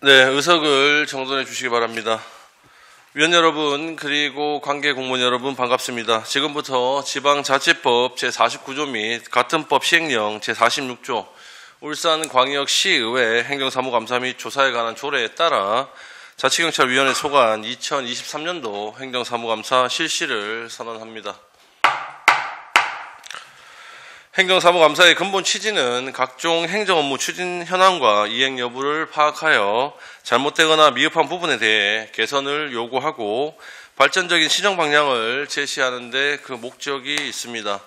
네, 의석을 정돈해 주시기 바랍니다. 위원 여러분 그리고 관계 공무원 여러분 반갑습니다. 지금부터 지방자치법 제49조 및 같은 법 시행령 제46조 울산광역시의회 행정사무감사 및 조사에 관한 조례에 따라 자치경찰위원회 소관 2023년도 행정사무감사 실시를 선언합니다. 행정사무감사의 근본 취지는 각종 행정업무 추진 현황과 이행 여부를 파악하여 잘못되거나 미흡한 부분에 대해 개선을 요구하고 발전적인 시정 방향을 제시하는 데 그 목적이 있습니다.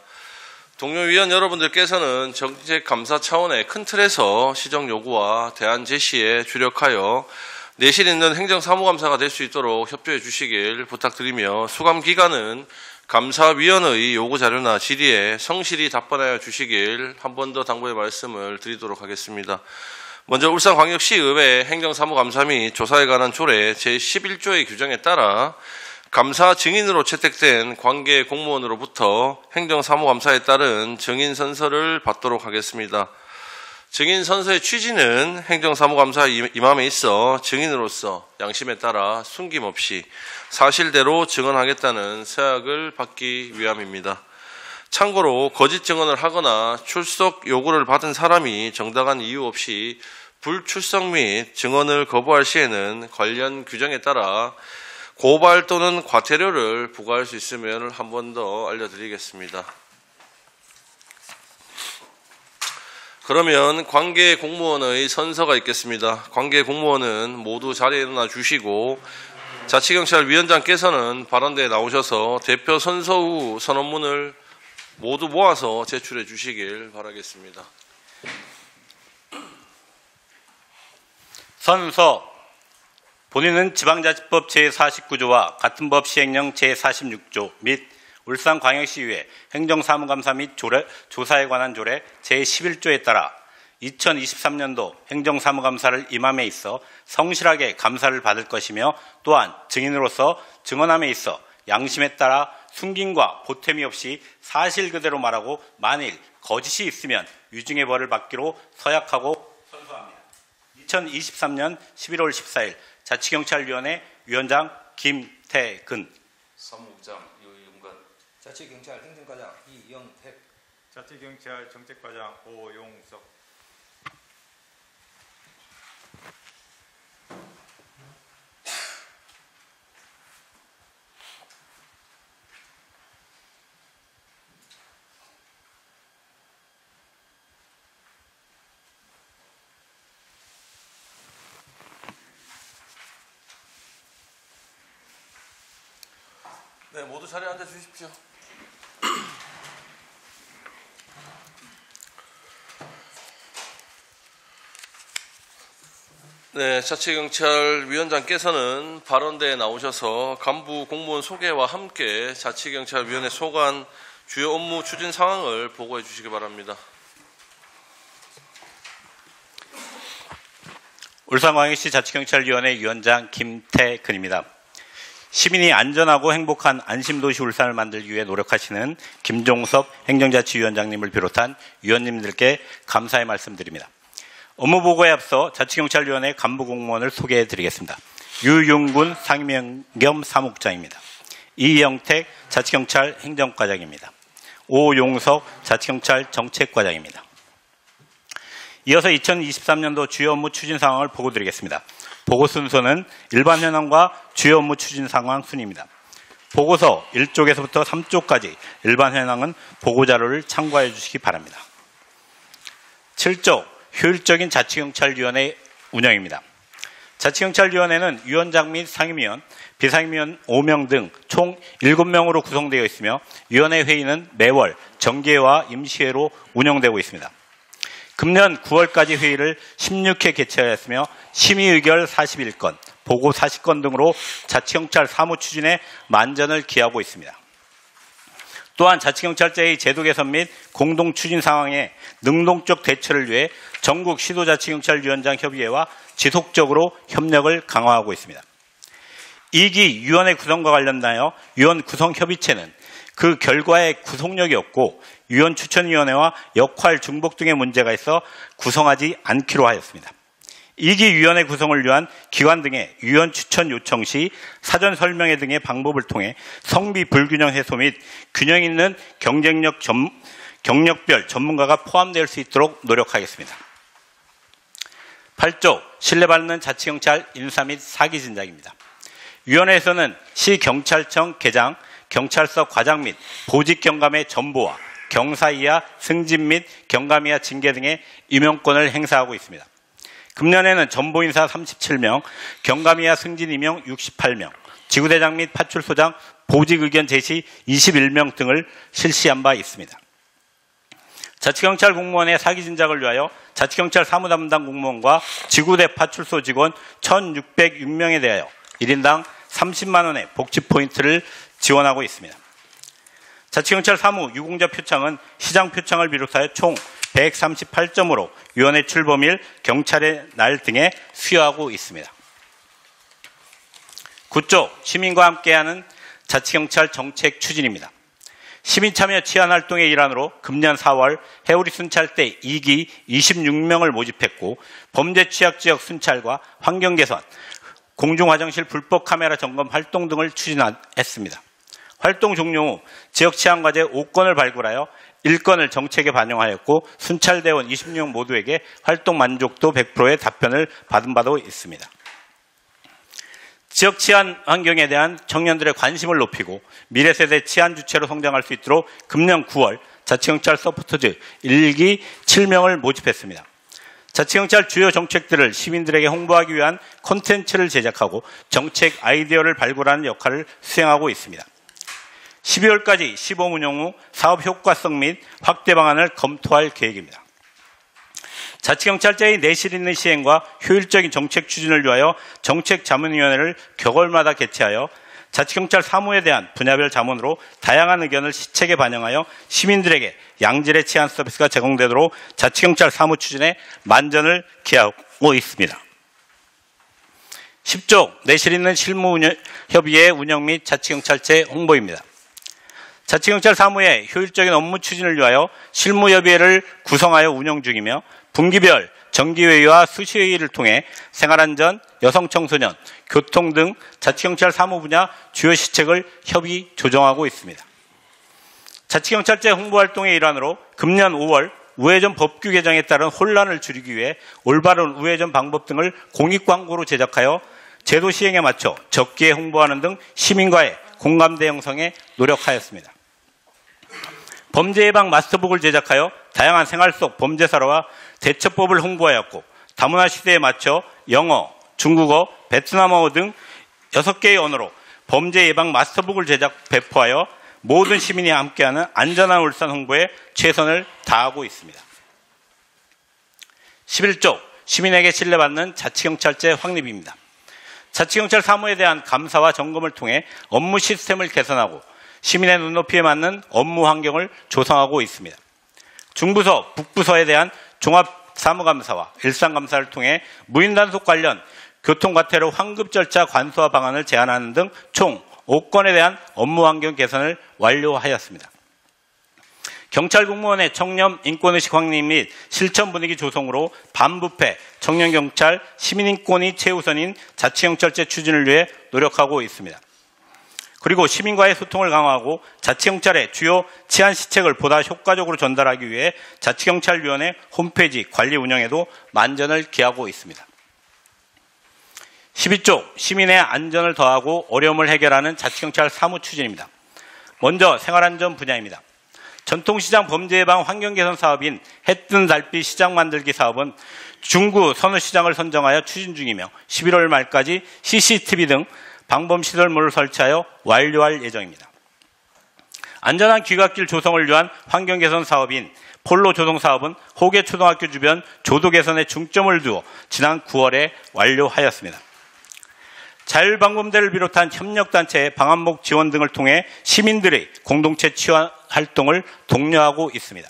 동료 위원 여러분들께서는 정책감사 차원의 큰 틀에서 시정 요구와 대안 제시에 주력하여 내실 있는 행정사무감사가 될 수 있도록 협조해 주시길 부탁드리며 수감 기간은 감사위원의 요구자료나 질의에 성실히 답변하여 주시길 한 번 더 당부의 말씀을 드리도록 하겠습니다. 먼저 울산광역시의회 행정사무감사 및 조사에 관한 조례 제11조의 규정에 따라 감사 증인으로 채택된 관계 공무원으로부터 행정사무감사에 따른 증인 선서를 받도록 하겠습니다. 증인 선서의 취지는 행정사무감사 임함에 있어 증인으로서 양심에 따라 숨김없이 사실대로 증언하겠다는 서약을 받기 위함입니다. 참고로 거짓 증언을 하거나 출석 요구를 받은 사람이 정당한 이유 없이 불출석 및 증언을 거부할 시에는 관련 규정에 따라 고발 또는 과태료를 부과할 수 있음을 한 번 더 알려드리겠습니다. 그러면 관계 공무원의 선서가 있겠습니다. 관계 공무원은 모두 자리에 일어나 주시고 자치경찰위원장께서는 발언대에 나오셔서 대표 선서 후 선언문을 모두 모아서 제출해 주시길 바라겠습니다. 선서. 본인은 지방자치법 제49조와 같은 법 시행령 제46조 및 울산광역시의회 행정사무감사 및 조사에 관한 조례 제11조에 따라 2023년도 행정사무감사를 임함에 있어 성실하게 감사를 받을 것이며 또한 증인으로서 증언함에 있어 양심에 따라 숨김과 보탬이 없이 사실 그대로 말하고 만일 거짓이 있으면 유증의 벌을 받기로 서약하고 선서합니다. 2023년 11월 14일 자치경찰위원회 위원장 김태근, 사무국장 유용건, 자치경찰 행정과장 이영택, 자치경찰 정책과장 오용석. 네, 모두 자리에 앉아 주십시오. 네, 자치경찰위원장께서는 발언대에 나오셔서 간부 공무원 소개와 함께 자치경찰위원회 소관 주요 업무 추진 상황을 보고해 주시기 바랍니다. 울산광역시 자치경찰위원회 위원장 김태근입니다. 시민이 안전하고 행복한 안심도시 울산을 만들기 위해 노력하시는 김종섭 행정자치위원장님을 비롯한 위원님들께 감사의 말씀드립니다. 업무보고에 앞서 자치경찰위원회 간부공무원을 소개해드리겠습니다. 유윤군 상임위원 겸 사무국장입니다. 이영택 자치경찰 행정과장입니다. 오용석 자치경찰 정책과장입니다. 이어서 2023년도 주요 업무 추진 상황을 보고드리겠습니다. 보고 순서는 일반 현황과 주요 업무 추진 상황 순입니다. 보고서 1쪽에서부터 3쪽까지 일반 현황은 보고자료를 참고해 주시기 바랍니다. 7쪽 효율적인 자치경찰위원회 운영입니다. 자치경찰위원회는 위원장 및 상임위원, 비상임위원 5명 등 총 7명으로 구성되어 있으며 위원회 회의는 매월 정기회와 임시회로 운영되고 있습니다. 금년 9월까지 회의를 16회 개최하였으며 심의 의결 41건, 보고 40건 등으로 자치경찰 사무 추진에 만전을 기하고 있습니다. 또한 자치경찰제의 제도 개선 및 공동 추진 상황에 능동적 대처를 위해 전국 시도자치경찰위원장 협의회와 지속적으로 협력을 강화하고 있습니다. 2기 위원회 구성과 관련하여 위원 구성 협의체는 그 결과에 구속력이 없고 위원 추천위원회와 역할 중복 등의 문제가 있어 구성하지 않기로 하였습니다. 2기 위원회 구성을 위한 기관 등의 위원 추천 요청 시 사전 설명회 등의 방법을 통해 성비 불균형 해소 및 균형 있는 경력별 전문가가 포함될 수 있도록 노력하겠습니다. 8조 신뢰받는 자치경찰 인사 및 사기 진작입니다. 위원회에서는 시경찰청 계장, 경찰서 과장 및 보직 경감의 전보와 경사 이하 승진 및 경감 이하 징계 등의 임용권을 행사하고 있습니다. 금년에는 전보인사 37명, 경감 이하 승진 임용 68명, 지구대장 및 파출소장 보직 의견 제시 21명 등을 실시한 바 있습니다. 자치경찰 공무원의 사기 진작을 위하여 자치경찰 사무담당 공무원과 지구대 파출소 직원 1,606명에 대하여 1인당 30만 원의 복지 포인트를 지원하고 있습니다. 자치경찰 사무 유공자 표창은 시장 표창을 비롯하여 총 138점으로 위원회 출범일, 경찰의 날 등에 수여하고 있습니다. 9조 시민과 함께하는 자치경찰 정책 추진입니다. 시민참여 치안활동의 일환으로 금년 4월 해오리 순찰대 2기 26명을 모집했고 범죄 취약지역 순찰과 환경개선, 공중화장실 불법 카메라 점검 활동 등을 추진했습니다. 활동 종료 후 지역치안과제 5건을 발굴하여 1건을 정책에 반영하였고 순찰대원 26명 모두에게 활동 만족도 100%의 답변을 받은 바도 있습니다. 지역 치안 환경에 대한 청년들의 관심을 높이고 미래세대 치안 주체로 성장할 수 있도록 금년 9월 자치경찰 서포터즈 1기 7명을 모집했습니다. 자치경찰 주요 정책들을 시민들에게 홍보하기 위한 콘텐츠를 제작하고 정책 아이디어를 발굴하는 역할을 수행하고 있습니다. 12월까지 시범 운영 후 사업 효과성 및 확대 방안을 검토할 계획입니다. 자치경찰제의 내실 있는 시행과 효율적인 정책 추진을 위하여 정책자문위원회를 격월마다 개최하여 자치경찰 사무에 대한 분야별 자문으로 다양한 의견을 시책에 반영하여 시민들에게 양질의 치안 서비스가 제공되도록 자치경찰 사무 추진에 만전을 기하고 있습니다. 10조 내실 있는 실무협의회 운영 및 자치경찰제 홍보입니다. 자치경찰 사무의 효율적인 업무 추진을 위하여 실무협의회를 구성하여 운영 중이며 분기별 정기회의와 수시회의를 통해 생활안전, 여성청소년, 교통 등 자치경찰 사무 분야 주요 시책을 협의 조정하고 있습니다. 자치경찰제 홍보활동의 일환으로 금년 5월 우회전 법규 개정에 따른 혼란을 줄이기 위해 올바른 우회전 방법 등을 공익광고로 제작하여 제도 시행에 맞춰 적기에 홍보하는 등 시민과의 공감대 형성에 노력하였습니다. 범죄 예방 마스터북을 제작하여 다양한 생활 속 범죄 사례와 대처법을 홍보하였고 다문화 시대에 맞춰 영어, 중국어, 베트남어 등 6개의 언어로 범죄 예방 마스터북을 배포하여 모든 시민이 함께하는 안전한 울산 홍보에 최선을 다하고 있습니다. 11조 시민에게 신뢰받는 자치경찰제 확립입니다. 자치경찰 사무에 대한 감사와 점검을 통해 업무 시스템을 개선하고 시민의 눈높이에 맞는 업무 환경을 조성하고 있습니다. 중부서, 북부서에 대한 종합사무감사와 일상감사를 통해 무인단속 관련 교통과태료 환급 절차 관소화 방안을 제안하는 등 총 5건에 대한 업무 환경 개선을 완료하였습니다. 경찰 공무원의 청렴 인권의식 확립 및 실천 분위기 조성으로 반부패, 청년경찰, 시민인권이 최우선인 자치경찰제 추진을 위해 노력하고 있습니다. 그리고 시민과의 소통을 강화하고 자치경찰의 주요 치안 시책을 보다 효과적으로 전달하기 위해 자치경찰위원회 홈페이지 관리 운영에도 만전을 기하고 있습니다. 12조 시민의 안전을 더하고 어려움을 해결하는 자치경찰 사무 추진입니다. 먼저 생활안전 분야입니다. 전통시장 범죄예방 환경개선 사업인 해뜬 달빛 시장 만들기 사업은 중구 선우시장을 선정하여 추진 중이며 11월 말까지 CCTV 등 방범시설물을 설치하여 완료할 예정입니다. 안전한 귀갓길 조성을 위한 환경개선 사업인 폴로 조성 사업은 호계초등학교 주변 조도 개선에 중점을 두어 지난 9월에 완료하였습니다. 자율방범대를 비롯한 협력단체의 방한복 지원 등을 통해 시민들의 공동체 치유 활동을 독려하고 있습니다.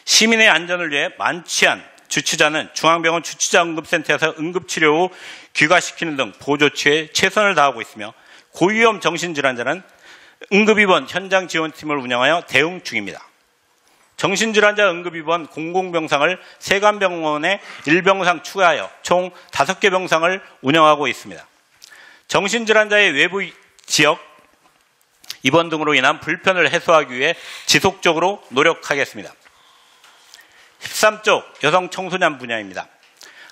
시민의 안전을 위해 만취한 주치자는 중앙병원 주치자응급센터에서 응급치료 후 귀가시키는 등 보호조치에 최선을 다하고 있으며 고위험 정신질환자는 응급입원 현장지원팀을 운영하여 대응 중입니다. 정신질환자 응급입원 공공병상을 세관병원에 1병상 추가하여 총 5개 병상을 운영하고 있습니다. 정신질환자의 외부 지역 입원 등으로 인한 불편을 해소하기 위해 지속적으로 노력하겠습니다. 13쪽 여성 청소년 분야입니다.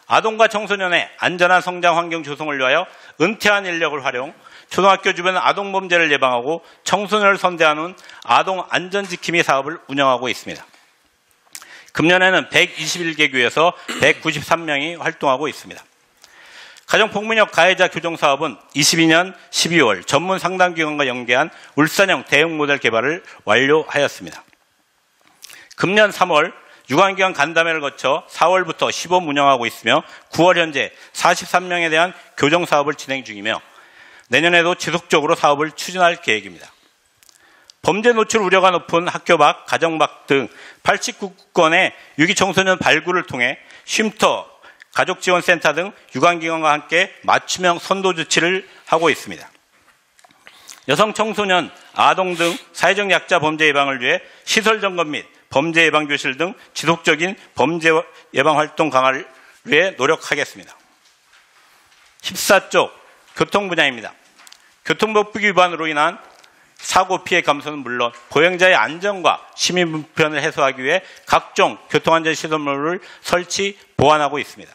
아동과 청소년의 안전한 성장 환경 조성을 위하여 은퇴한 인력을 활용, 초등학교 주변 아동 범죄를 예방하고 청소년을 선대하는 아동 안전지킴이 사업을 운영하고 있습니다. 금년에는 121개 교에서 193명이 활동하고 있습니다. 가정폭력력 가해자 교정 사업은 22년 12월 전문 상담기관과 연계한 울산형 대응 모델 개발을 완료하였습니다. 금년 3월 유관기관 간담회를 거쳐 4월부터 시범 운영하고 있으며 9월 현재 43명에 대한 교정 사업을 진행 중이며 내년에도 지속적으로 사업을 추진할 계획입니다. 범죄 노출 우려가 높은 학교 밖, 가정 밖 등 89건의 유기청소년 발굴을 통해 쉼터, 가족지원센터 등 유관기관과 함께 맞춤형 선도 조치를 하고 있습니다. 여성, 청소년, 아동 등 사회적 약자 범죄 예방을 위해 시설 점검 및 범죄 예방 교실 등 지속적인 범죄 예방 활동 강화를 위해 노력하겠습니다. 14쪽 교통 분야입니다. 교통법규 위반으로 인한 사고 피해 감소는 물론 보행자의 안전과 시민 불편을 해소하기 위해 각종 교통안전시설물을 설치, 보완하고 있습니다.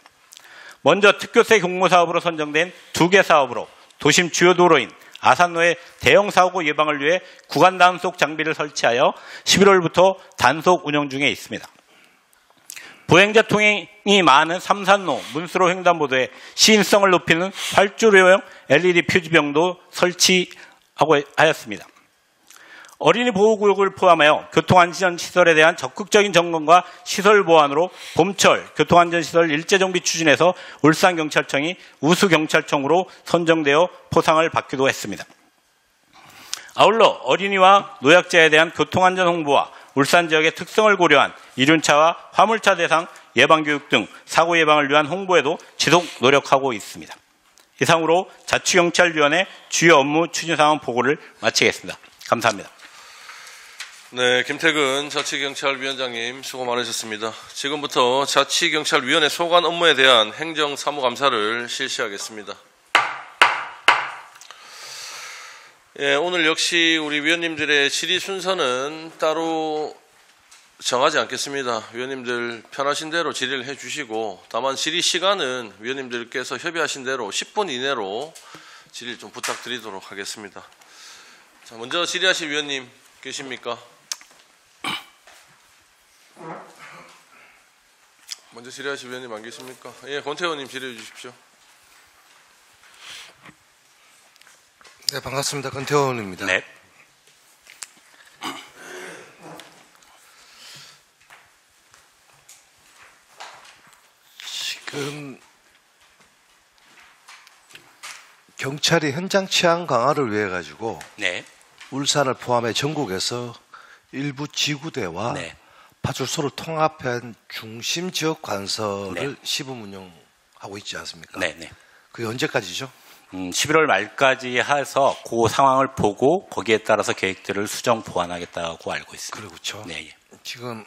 먼저 특교세 공모사업으로 선정된 2개 사업으로 도심 주요 도로인 아산로의 대형 사고 예방을 위해 구간 단속 장비를 설치하여 11월부터 단속 운영 중에 있습니다. 보행자 통행이 많은 삼산로, 문수로 횡단보도에 시인성을 높이는 활주로형 LED 표지병도 설치하고 하였습니다. 어린이 보호구역을 포함하여 교통안전시설에 대한 적극적인 점검과 시설 보완으로 봄철 교통안전시설 일제정비 추진해서 울산경찰청이 우수경찰청으로 선정되어 포상을 받기도 했습니다. 아울러 어린이와 노약자에 대한 교통안전 홍보와 울산 지역의 특성을 고려한 이륜차와 화물차 대상 예방교육 등 사고 예방을 위한 홍보에도 지속 노력하고 있습니다. 이상으로 자치경찰위원회 주요 업무 추진사항 보고를 마치겠습니다. 감사합니다. 네, 김태근 자치경찰위원장님 수고 많으셨습니다. 지금부터 자치경찰위원회 소관 업무에 대한 행정사무감사를 실시하겠습니다. 예, 오늘 역시 우리 위원님들의 질의 순서는 따로 정하지 않겠습니다. 위원님들 편하신 대로 질의를 해주시고 다만 질의 시간은 위원님들께서 협의하신 대로 10분 이내로 질의를 좀 부탁드리도록 하겠습니다. 자, 먼저 질의하실 위원님 계십니까? 먼저 질의하실 위원님 안 계십니까? 예, 권태호님 질의해 주십시오. 네, 반갑습니다. 권태호입니다. 네. 지금 경찰이 현장 치안 강화를 위해 가지고 네. 울산을 포함해 전국에서 일부 지구대와 네. 파출소를 통합한 중심 지역 관서를 네. 시범 운영하고 있지 않습니까? 네, 네. 그게 언제까지죠? 11월 말까지 해서 그 상황을 보고 거기에 따라서 계획들을 수정 보완하겠다고 알고 있습니다. 그렇죠. 네, 예. 지금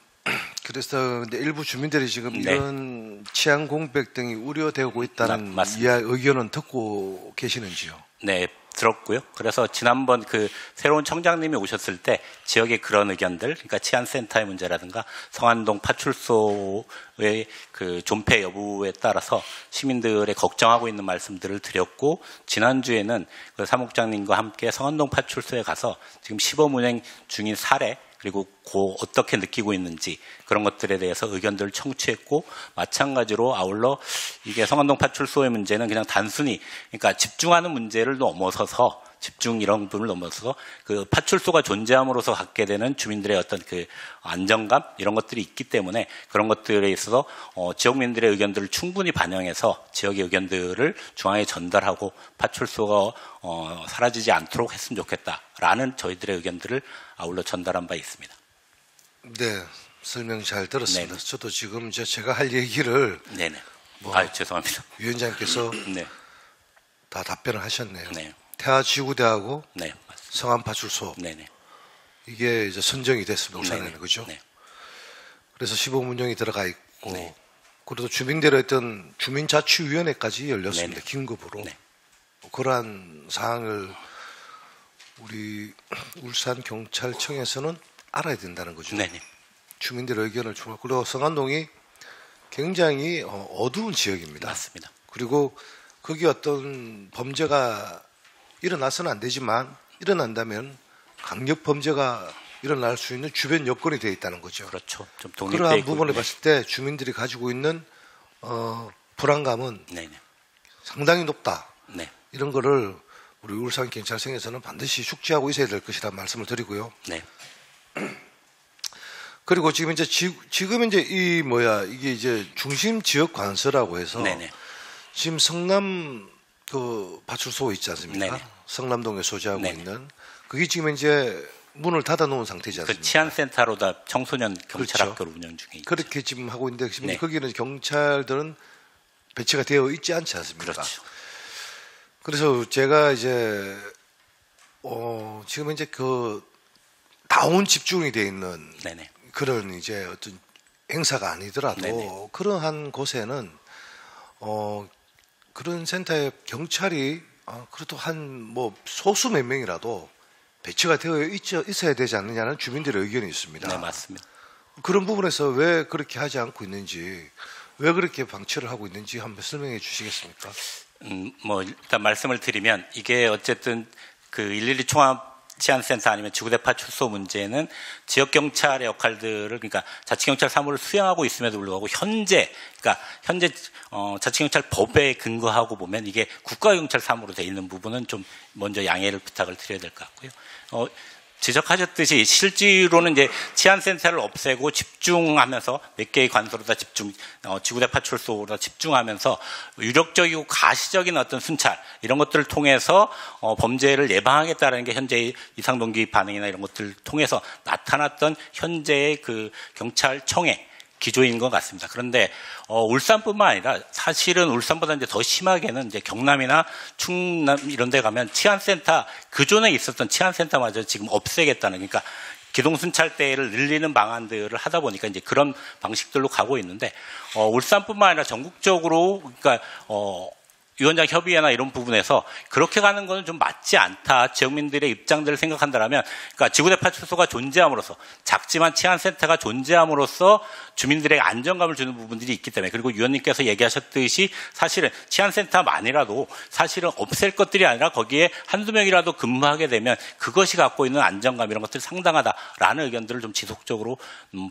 그래서 근데 일부 주민들이 지금 네. 이런 치안 공백 등이 우려되고 있다는 맞습니다. 의견은 듣고 계시는지요? 네, 들었고요. 그래서 지난번 그 새로운 청장님이 오셨을 때 지역의 그런 의견들, 그러니까 치안센터의 문제라든가 성안동 파출소의 그 존폐 여부에 따라서 시민들의 걱정하고 있는 말씀들을 드렸고, 지난주에는 그 사무국장님과 함께 성안동 파출소에 가서 지금 시범 운행 중인 사례, 그리고 어떻게 느끼고 있는지 그런 것들에 대해서 의견들을 청취했고, 마찬가지로 아울러 이게 성안동 파출소의 문제는 그냥 단순히 그러니까 집중하는 문제를 넘어서서 집중 이런 부분을 넘어서서 그 파출소가 존재함으로써 갖게 되는 주민들의 어떤 그 안정감 이런 것들이 있기 때문에 그런 것들에 있어서 지역민들의 의견들을 충분히 반영해서 지역의 의견들을 중앙에 전달하고 파출소가 사라지지 않도록 했으면 좋겠다라는 저희들의 의견들을 아울러 전달한 바 있습니다. 네, 설명 잘 들었습니다. 네네. 저도 지금 제가 할 얘기를 네네. 죄송합니다. 위원장께서 네. 다 답변을 하셨네요. 네. 태화지구대하고 네, 맞습니다. 성안파출소 네네. 이게 이제 선정이 됐습니다. 울산에는 네네. 그죠? 네. 그래서 시범 운영이 들어가 있고 네. 그래도 주민대로 했던 주민자치위원회까지 열렸습니다. 네네. 긴급으로. 네. 그러한 사항을 우리 울산경찰청에서는 알아야 된다는 거죠. 네네. 주민들의 의견을 주고 그리고 성안동이 굉장히 어두운 지역입니다. 맞습니다. 그리고 거기 어떤 범죄가 일어나서는 안 되지만 일어난다면 강력 범죄가 일어날 수 있는 주변 여건이 되어 있다는 거죠. 그렇죠. 좀 독립돼 그러한 있고. 부분을 네. 봤을 때 주민들이 가지고 있는 불안감은 네네. 상당히 높다. 네. 이런 거를 우리 울산경찰청에서는 반드시 숙지하고 있어야 될 것이라는 말씀을 드리고요. 네. 그리고 지금 이제 이게 이제 중심 지역 관서라고 해서 네네. 지금 성남 그 파출소 있지 않습니까? 네네. 성남동에 소재하고 네네. 있는 그게 지금 이제 문을 닫아 놓은 상태지 그 않습니까? 치안센터로 다 청소년 경찰학교를 그렇죠. 운영 중에 있죠. 그렇게 지금 하고 있는데 지금 네. 거기는 경찰들은 배치가 되어 있지 않지 않습니까? 그렇죠. 그래서 제가 이제 지금 이제 그 다운 집중이 되어 있는 네네. 그런 이제 어떤 행사가 아니더라도 네네. 그러한 곳에는 그런 센터에 경찰이 그래도 한 뭐 소수 몇 명이라도 배치가 되어 있어야 되지 않느냐는 주민들의 의견이 있습니다. 네, 맞습니다. 그런 부분에서 왜 그렇게 하지 않고 있는지, 왜 그렇게 방치를 하고 있는지 한번 설명해 주시겠습니까? 뭐 일단 말씀을 드리면 이게 어쨌든 그 112 총합 치안센터 아니면 지구대 파출소 문제는 지역 경찰의 역할들을 그러니까 자치경찰 사무를 수행하고 있음에도 불구하고 현재 자치경찰 법에 근거하고 보면 이게 국가경찰 사무로 돼 있는 부분은 좀 먼저 양해를 부탁을 드려야 될 것 같고요. 지적하셨듯이 실제로는 이제 치안센터를 없애고 집중하면서 몇 개의 관서로 다 지구대 파출소로 다 집중하면서 유력적이고 가시적인 어떤 순찰 이런 것들을 통해서 범죄를 예방하겠다는 게 현재의 이상동기 반응이나 이런 것들을 통해서 나타났던 현재의 그 경찰청의 기조인 것 같습니다. 그런데 울산뿐만 아니라 사실은 울산보다 이제 더 심하게는 이제 경남이나 충남 이런 데 가면 치안센터 그전에 있었던 치안센터마저 지금 없애겠다는 그러니까 기동순찰대를 늘리는 방안들을 하다 보니까 이제 그런 방식들로 가고 있는데 울산뿐만 아니라 전국적으로 그러니까 위원장 협의회나 이런 부분에서 그렇게 가는 것은 좀 맞지 않다. 지역민들의 입장들을 생각한다면, 그러니까 지구대 파출소가 존재함으로써 작지만 치안센터가 존재함으로써 주민들에게 안정감을 주는 부분들이 있기 때문에 그리고 위원님께서 얘기하셨듯이 사실은 치안센터만이라도 사실은 없앨 것들이 아니라 거기에 한두 명이라도 근무하게 되면 그것이 갖고 있는 안정감 이런 것들이 상당하다라는 의견들을 좀 지속적으로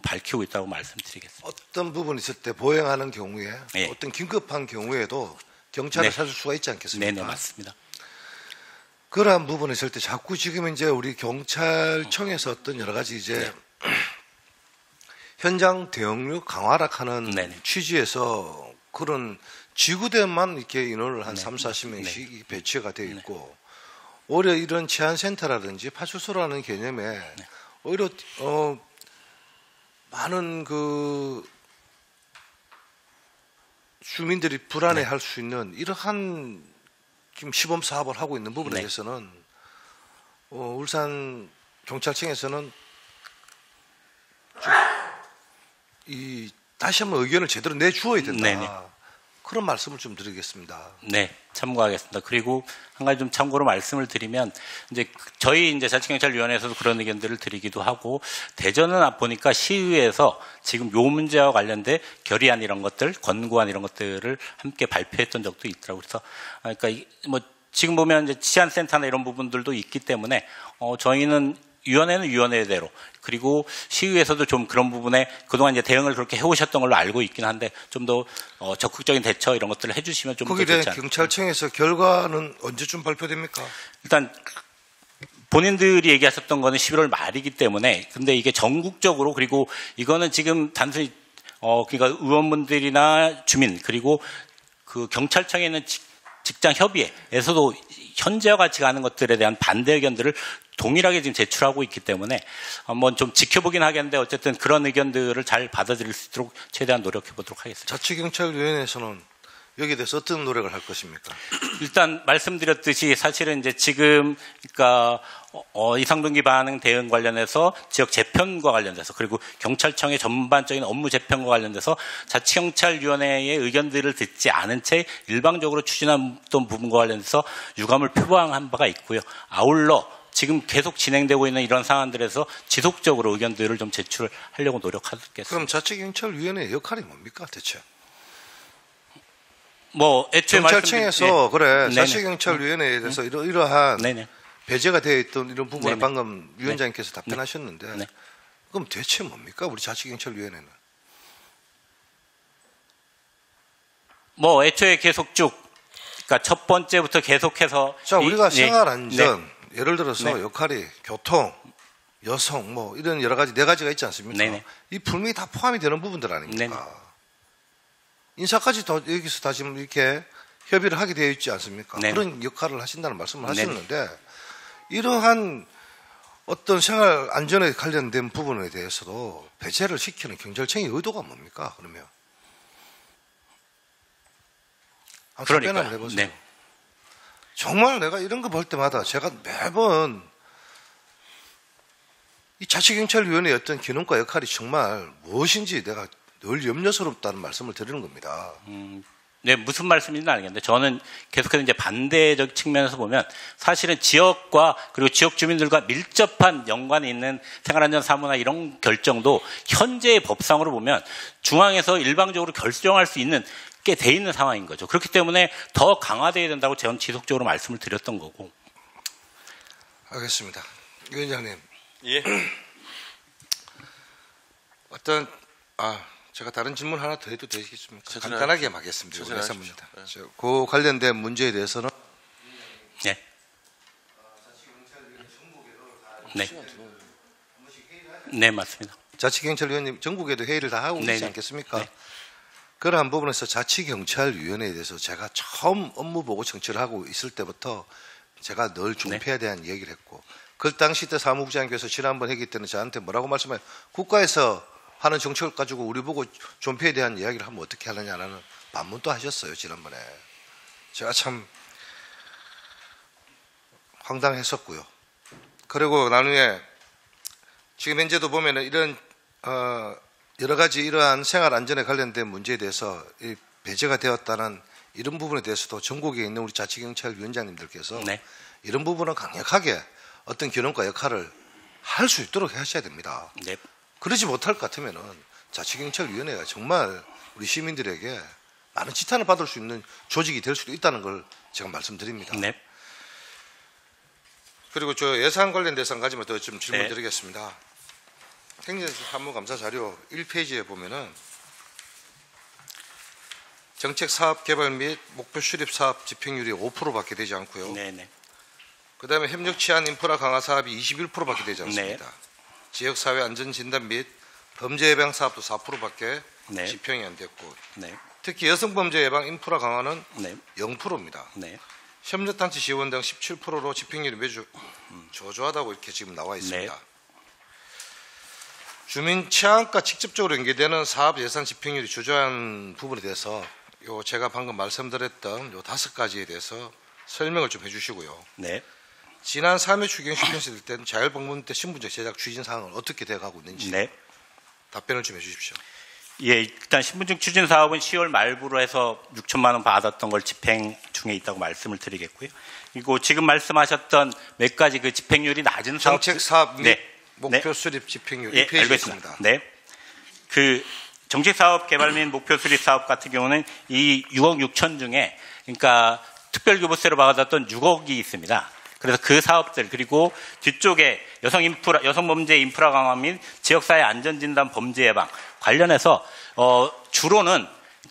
밝히고 있다고 말씀드리겠습니다. 어떤 부분이 있을 때 보행하는 경우에 네. 어떤 긴급한 경우에도 경찰을 네. 찾을 수가 있지 않겠습니까? 네네, 맞습니다. 그러한 부분이 있을 때 자꾸 지금 이제 우리 경찰청에서 어떤 여러 가지 이제 네. 현장 대응력 강화락하는 네네. 취지에서 그런 지구대만 이렇게 인원을 한 네. 3, 40명씩 네. 배치가 되어 있고 오히려 이런 치안센터라든지 파출소라는 개념에 오히려 많은 그 주민들이 불안해할 수 있는 이러한 지금 시범 사업을 하고 있는 부분에 네. 대해서는 울산 경찰청에서는 다시 한번 의견을 제대로 내주어야 된다. 네네. 그런 말씀을 좀 드리겠습니다. 네, 참고하겠습니다. 그리고 한 가지 좀 참고로 말씀을 드리면 이제 저희 이제 자치경찰위원회에서도 그런 의견들을 드리기도 하고 대전은 보니까 시의회에서 지금 요 문제와 관련된 결의안 이런 것들, 권고안 이런 것들을 함께 발표했던 적도 있더라고요. 그래서 그러니까 뭐 지금 보면 이제 치안센터나 이런 부분들도 있기 때문에 저희는 위원회는 위원회대로 그리고 시의회에서도 좀 그런 부분에 그동안 이제 대응을 그렇게 해오셨던 걸로 알고 있긴 한데 좀 더 적극적인 대처 이런 것들을 해주시면 좀 더 거기에 좋지 대한 않을까. 경찰청에서 결과는 언제쯤 발표됩니까? 일단 본인들이 얘기하셨던 거는 11월 말이기 때문에 근데 이게 전국적으로 그리고 이거는 지금 단순히 그러니까 의원분들이나 주민 그리고 그 경찰청에 있는 직장 협의회에서도 현재와 같이 가는 것들에 대한 반대 의견들을 동일하게 지금 제출하고 있기 때문에 한번 좀 지켜보긴 하겠는데 어쨌든 그런 의견들을 잘 받아들일 수 있도록 최대한 노력해 보도록 하겠습니다. 자치경찰위원회에서는 여기에 대해서 어떤 노력을 할 것입니까? 일단 말씀드렸듯이 사실은 이제 지금 그러니까 이상동기 반응 대응 관련해서 지역 재편과 관련돼서 그리고 경찰청의 전반적인 업무 재편과 관련돼서 자치경찰위원회의 의견들을 듣지 않은 채 일방적으로 추진했던 부분과 관련해서 유감을 표방한 바가 있고요. 아울러 지금 계속 진행되고 있는 이런 상황들에서 지속적으로 의견들을 좀 제출하려고 노력하겠습니다. 그럼 자치경찰위원회의 역할이 뭡니까 대체? 뭐 애초에 경찰청에서 그래 네네. 자치경찰위원회에 대해서 이러한 네네. 배제가 되어 있던 이런 부분을 네네. 방금 위원장님께서 답변하셨는데 네. 그럼 대체 뭡니까 우리 자치경찰위원회는? 뭐 애초에 계속 쭉 그러니까 첫 번째부터 계속해서 자 우리가 네. 생활안전 예를 들어서 네. 역할이 교통, 여성 뭐 이런 여러 가지 네 가지가 있지 않습니까? 네네. 이 분명히 다 포함이 되는 부분들 아닙니까? 네네. 인사까지 더 여기서 다 지금 이렇게 협의를 하게 되어 있지 않습니까? 네네. 그런 역할을 하신다는 말씀을 네네. 하셨는데 이러한 어떤 생활 안전에 관련된 부분에 대해서도 배제를 시키는 경찰청의 의도가 뭡니까? 그러면 한번 답변을 해보세요. 네. 정말 내가 이런 거 볼 때마다 제가 매번 이 자치경찰위원회의 어떤 기능과 역할이 정말 무엇인지 내가 늘 염려스럽다는 말씀을 드리는 겁니다. 네, 무슨 말씀인지 알겠는데 저는 계속해서 이제 반대적 측면에서 보면 사실은 지역과 그리고 지역 주민들과 밀접한 연관이 있는 생활안전 사무나 이런 결정도 현재의 법상으로 보면 중앙에서 일방적으로 결정할 수 있는 게 돼 있는 상황인 거죠. 그렇기 때문에 더 강화돼야 된다고 저는 지속적으로 말씀을 드렸던 거고. 알겠습니다. 위원장님. 예. 어떤 제가 다른 질문 하나 더 해도 되겠습니까? 천천히 간단하게 하겠습니다. 천천히 그렇습니다. 하십시오. 그 관련된 문제에 대해서는 네. 네. 네, 맞습니다. 자치경찰위원님 전국에도 회의를 다 하고 네네. 있지 않겠습니까? 네. 그러한 부분에서 자치경찰위원회에 대해서 제가 처음 업무 보고 청취를 하고 있을 때부터 제가 늘 존폐에 대한 얘기를 했고 그 당시 때 사무국장님께서 지난번 회기 때는 저한테 뭐라고 말씀해요? 국가에서 하는 정책을 가지고 우리 보고 존폐에 대한 이야기를 하면 어떻게 하느냐라는 반문도 하셨어요. 지난번에. 제가 참 황당했었고요. 그리고 나중에 지금 현재도 보면은 이런 여러 가지 이러한 생활 안전에 관련된 문제에 대해서 배제가 되었다는 이런 부분에 대해서도 전국에 있는 우리 자치경찰위원장님들께서 네. 이런 부분은 강력하게 어떤 기능과 역할을 할 수 있도록 하셔야 됩니다. 네. 그러지 못할 것 같으면은 자치경찰위원회가 정말 우리 시민들에게 많은 지탄을 받을 수 있는 조직이 될 수도 있다는 걸 제가 말씀드립니다. 네. 그리고 저 예산 관련돼서 한 가지만 더 좀 질문 네. 드리겠습니다. 행정사무감사 자료 1페이지에 보면은 정책 사업 개발 및 목표 수립 사업 집행률이 5%밖에 되지 않고요. 네, 네. 그다음에 협력 치안 인프라 강화 사업이 21%밖에 되지 않습니다. 네. 지역 사회 안전 진단 및 범죄 예방 사업도 4%밖에 네. 집행이 안 됐고 네. 특히 여성 범죄 예방 인프라 강화는 네. 0%입니다. 네. 협력단체 지원 등 17%로 집행률이 매주 저조하다고 이렇게 지금 나와 있습니다. 네. 주민 취향과 직접적으로 연계되는 사업 예산 집행률이 저조한 부분에 대해서 요 제가 방금 말씀드렸던 요 5가지에 대해서 설명을 좀 해주시고요. 네. 지난 3회 추경 실현했을 때는 자율방문 때 신분제 제작 추진 사항은 어떻게 돼가고 있는지 네. 답변을 좀 해주십시오. 예, 일단 신분증 추진 사업은 10월 말부로 해서 6천만 원 받았던 걸 집행 중에 있다고 말씀을 드리겠고요. 그리고 지금 말씀하셨던 몇 가지 그 집행률이 낮은 사업 정책 사업 및 네. 목표 수립 집행률 예, 1페이지에 알겠습니다. 있습니다. 네. 그 정책 사업 개발 및 목표 수립 사업 같은 경우는 이 6억 6천 중에 그러니까 특별교부세로 받았던 6억이 있습니다. 그래서 그 사업들 그리고 뒤쪽에 여성 범죄 인프라 강화 및 지역사회 안전진단 범죄 예방 관련해서 주로는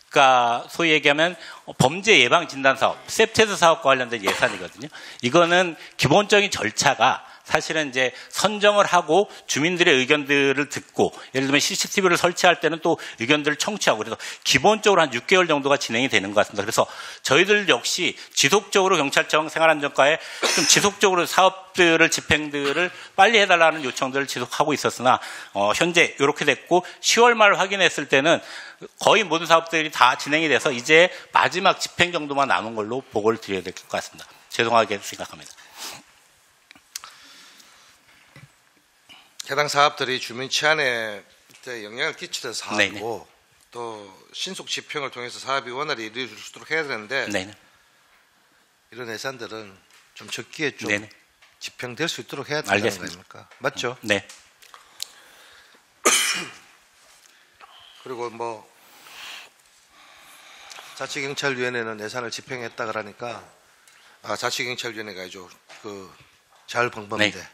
그러니까 소위 얘기하면 범죄 예방 진단 사업, 셉테스 사업과 관련된 예산이거든요. 이거는 기본적인 절차가 사실은 이제 선정을 하고 주민들의 의견들을 듣고 예를 들면 CCTV를 설치할 때는 또 의견들을 청취하고 그래서 기본적으로 한 6개월 정도가 진행이 되는 것 같습니다. 그래서 저희들 역시 지속적으로 경찰청 생활안전과에 좀 지속적으로 사업들을 집행들을 빨리 해달라는 요청들을 지속하고 있었으나 현재 이렇게 됐고 10월 말 확인했을 때는 거의 모든 사업들이 다 진행이 돼서 이제 마지막 집행 정도만 남은 걸로 보고를 드려야 될 것 같습니다. 죄송하게 생각합니다. 해당 사업들이 주민 치안에 영향을 끼치는 사업이고 네네. 또 신속 집행을 통해서 사업이 원활히 이루어질 수 있도록 해야 되는데 네네. 이런 예산들은 좀 적기에 좀 네네. 집행될 수 있도록 해야 된다는 거 알겠습니다. 아닙니까? 맞죠? 네. 그리고 뭐 자치경찰위원회는 예산을 집행했다 그러니까 자치경찰위원회가 아니죠. 그 자율방범대 네.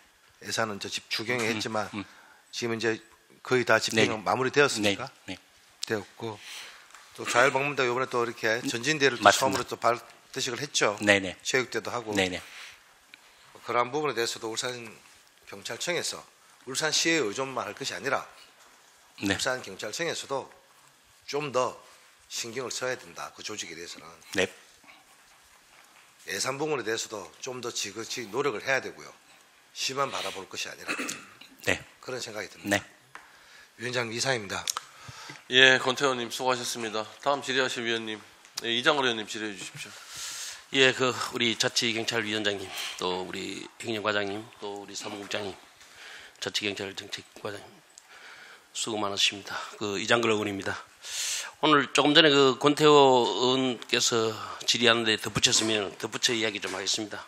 예산은 추경에 했지만 지금 이제 거의 다 집행 네. 마무리되었습니까? 네. 네. 되었고 또 자율방범대 이번에 또 이렇게 전진대를 또 맞습니다. 처음으로 또 발대식을 했죠. 네네. 체육대도 하고 네네. 그러한 부분에 대해서도 울산 경찰청에서 울산시에 의존만 할 것이 아니라 네. 울산 경찰청에서도 좀 더 신경을 써야 된다. 그 조직에 대해서는 네. 예산 부분에 대해서도 좀 더 지그시 노력을 해야 되고요. 시만 바라볼 것이 아니라 네. 그런 생각이 듭니다. 네. 위원장 이상입니다. 예, 권태원님 수고하셨습니다. 다음 질의하실 위원님, 예, 이장걸 의원님 질의해 주십시오. 예, 우리 자치경찰위원장님, 또 우리 행정과장님, 또 우리 사무국장님, 자치경찰정책과장님 수고 많으십니다. 이장걸 의원입니다. 오늘 조금 전에 권태호 의원께서 질의하는데 덧붙였으면 덧붙여 이야기 좀 하겠습니다.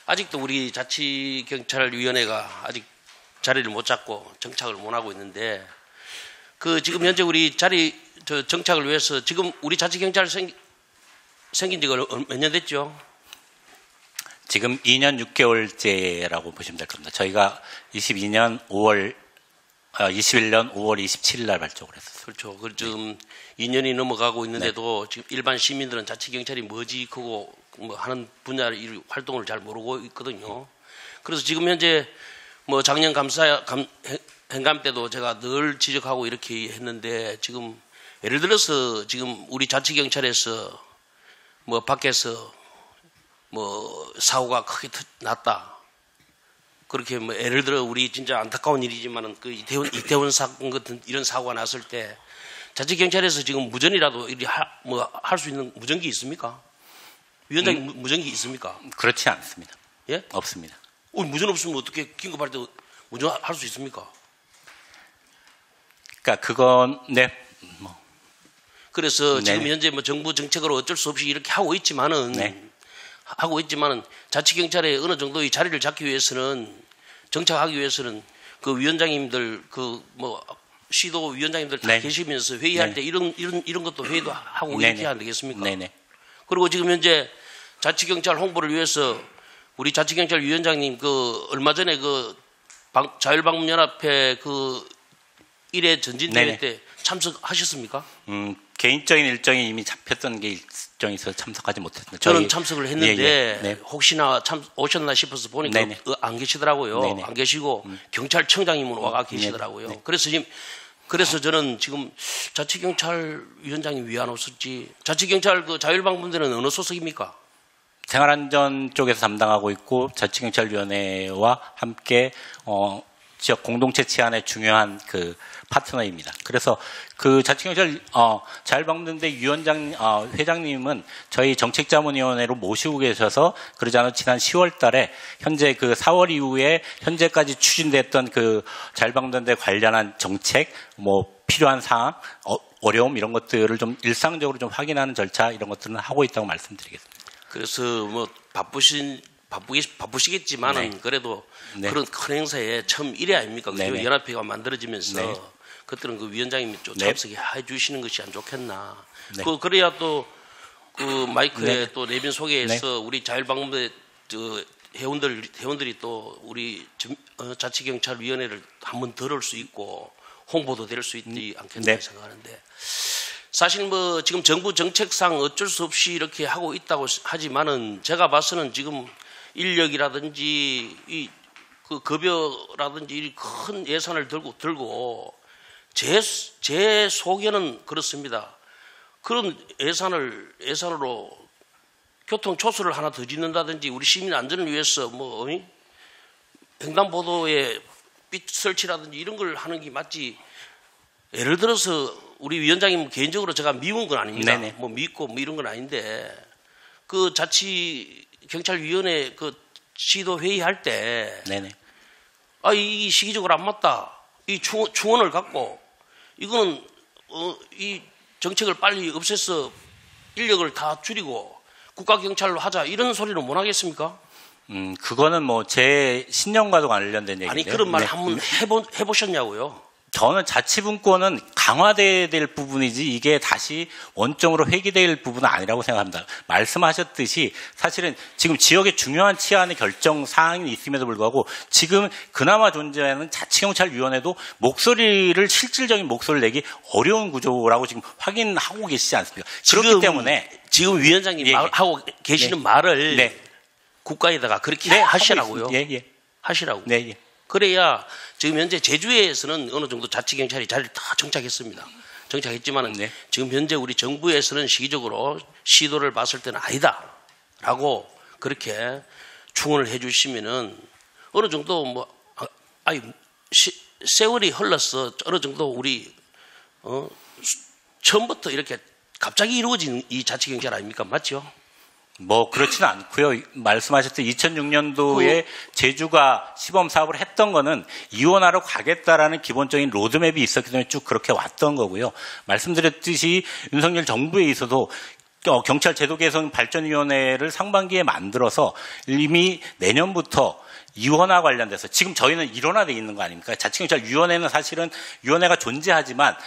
아직도 우리 자치경찰위원회가 아직 자리를 못 잡고 정착을 못 하고 있는데 지금 현재 우리 정착을 위해서 지금 우리 자치경찰 생긴 지가 몇 년 됐죠? 지금 2년 6개월째라고 보시면 될 겁니다. 저희가 21년 5월 27일 날 발족을 했었어요. 그렇죠. 지금 2년이 넘어가고 있는데도 지금 일반 시민들은 자치경찰이 뭐지 그거 뭐 하는 분야 활동을 잘 모르고 있거든요. 그래서 지금 현재 뭐 작년 행감 때도 제가 늘 지적하고 이렇게 했는데 지금 예를 들어서 지금 우리 자치경찰에서 뭐 밖에서 뭐 사고가 크게 났다. 그렇게 뭐 예를 들어 우리 진짜 안타까운 일이지만은 이태원 사건 같은 이런 사고가 났을 때 자치경찰에서 지금 무전이라도 할 수 있는 무전기 있습니까? 위원장님 무전기 있습니까? 그렇지 않습니다. 예? 없습니다. 무전 없으면 어떻게 긴급할 때 무전할 수 있습니까? 그러니까 그건 그래서 네. 지금 현재 뭐 정부 정책으로 어쩔 수 없이 이렇게 하고 있지만은 자치경찰에 어느 정도의 자리를 잡기 위해서는 정착하기 위해서는 위원장님들 시도 위원장님들 다 네. 계시면서 회의할 네. 때 이런 것도 회의도 하고 네네. 이렇게 해야 되겠습니까? 네네. 그리고 지금 현재 자치경찰 홍보를 위해서 우리 자치경찰 위원장님 얼마 전에 자율방문연합회 1회 전진대회 네네. 때 참석하셨습니까? 개인적인 일정이 이미 잡혔던 게 일정이 있어서 참석하지 못했습니다. 저는 참석을 했는데 예. 네. 혹시나 오셨나 싶어서 보니까 네네. 안 계시더라고요. 네네. 안 계시고 경찰청장님은 와가 계시더라고요. 네. 그래서 저는 지금 자치경찰 위원장이 왜 안 오셨지? 자치경찰 자율방문대는 어느 소속입니까? 생활안전 쪽에서 담당하고 있고 자치경찰위원회와 함께 지역 공동체 치안의 중요한 파트너입니다. 그래서 자치경찰 자율방문대 회장님은 저희 정책자문위원회로 모시고 계셔서 그러지 않아도 지난 10월 달에 현재 4월 이후에 현재까지 추진됐던 자율방문대 관련한 정책, 필요한 사항, 어려움 이런 것들을 좀 일상적으로 좀 확인하는 절차 이런 것들은 하고 있다고 말씀드리겠습니다. 그래서 바쁘시겠지만은 네. 그래도 네. 그런 큰 행사에 처음 1회 아닙니까? 네네. 연합회가 만들어지면서 네. 그때는 위원장님이 좀 네. 참석해 주시는 것이 안 좋겠나. 네. 그래야 또 마이크에 네. 또 내빈 소개에서 우리 자율방문대 회원들이 또 우리 자치경찰위원회를 한번 들을 수 있고 홍보도 될 수 있지 않겠나 네. 생각하는데 사실 지금 정부 정책상 어쩔 수 없이 이렇게 하고 있다고 하지만은 제가 봐서는 지금 인력이라든지 급여라든지 이 큰 예산을 들고 제 소견은 그렇습니다. 그런 예산으로 교통 초소를 하나 더 짓는다든지 우리 시민 안전을 위해서 횡단보도에 빛 설치라든지 이런 걸 하는 게 맞지. 예를 들어서 우리 위원장님 개인적으로 제가 미운 건 아닙니다. 네네. 믿고 이런 건 아닌데 자치경찰위원회 시도 회의할 때 네네. 이 시기적으로 안 맞다. 이 충원을 갖고 이거는 이 정책을 빨리 없애서 인력을 다 줄이고 국가경찰로 하자 이런 소리는 못 하겠습니까? 그거는 뭐 제 신념과도 관련된 얘기인데요. 아니 그런 말 네. 한번 해보셨냐고요? 저는 자치분권은 강화돼야 될 부분이지 이게 다시 원점으로 회귀될 부분은 아니라고 생각합니다. 말씀하셨듯이 사실은 지금 지역의 중요한 치안의 결정 사항이 있음에도 불구하고 지금 그나마 존재하는 자치경찰위원회도 목소리를 실질적인 목소리를 내기 어려운 구조라고 지금 확인하고 계시지 않습니까? 그렇기 때문에 지금 위원장님 예, 예. 하고 계시는 네. 말을 네. 국가에다가 그렇게 네, 하시라고요. 예, 예. 하시라고. 네, 예. 그래야 지금 현재 제주에서는 어느 정도 자치경찰이 자리를 다 정착했습니다. 정착했지만은 네. 지금 현재 우리 정부에서는 시기적으로 시도를 봤을 때는 아니다라고 그렇게 충원을 해주시면은 어느 정도 뭐 세월이 흘러서 어느 정도 우리 처음부터 이렇게 갑자기 이루어진 이 자치경찰 아닙니까? 맞죠? 뭐 그렇지는 않고요. 말씀하셨듯이 2006년도에 제주가 시범 사업을 했던 거는 이원화로 가겠다라는 기본적인 로드맵이 있었기 때문에 쭉 그렇게 왔던 거고요. 말씀드렸듯이 윤석열 정부에 있어도 경찰 제도 개선 발전위원회를 상반기에 만들어서 이미 내년부터 이원화 관련돼서 지금 저희는 일원화돼 있는 거 아닙니까? 자치경찰위원회는 사실은 위원회가 존재하지만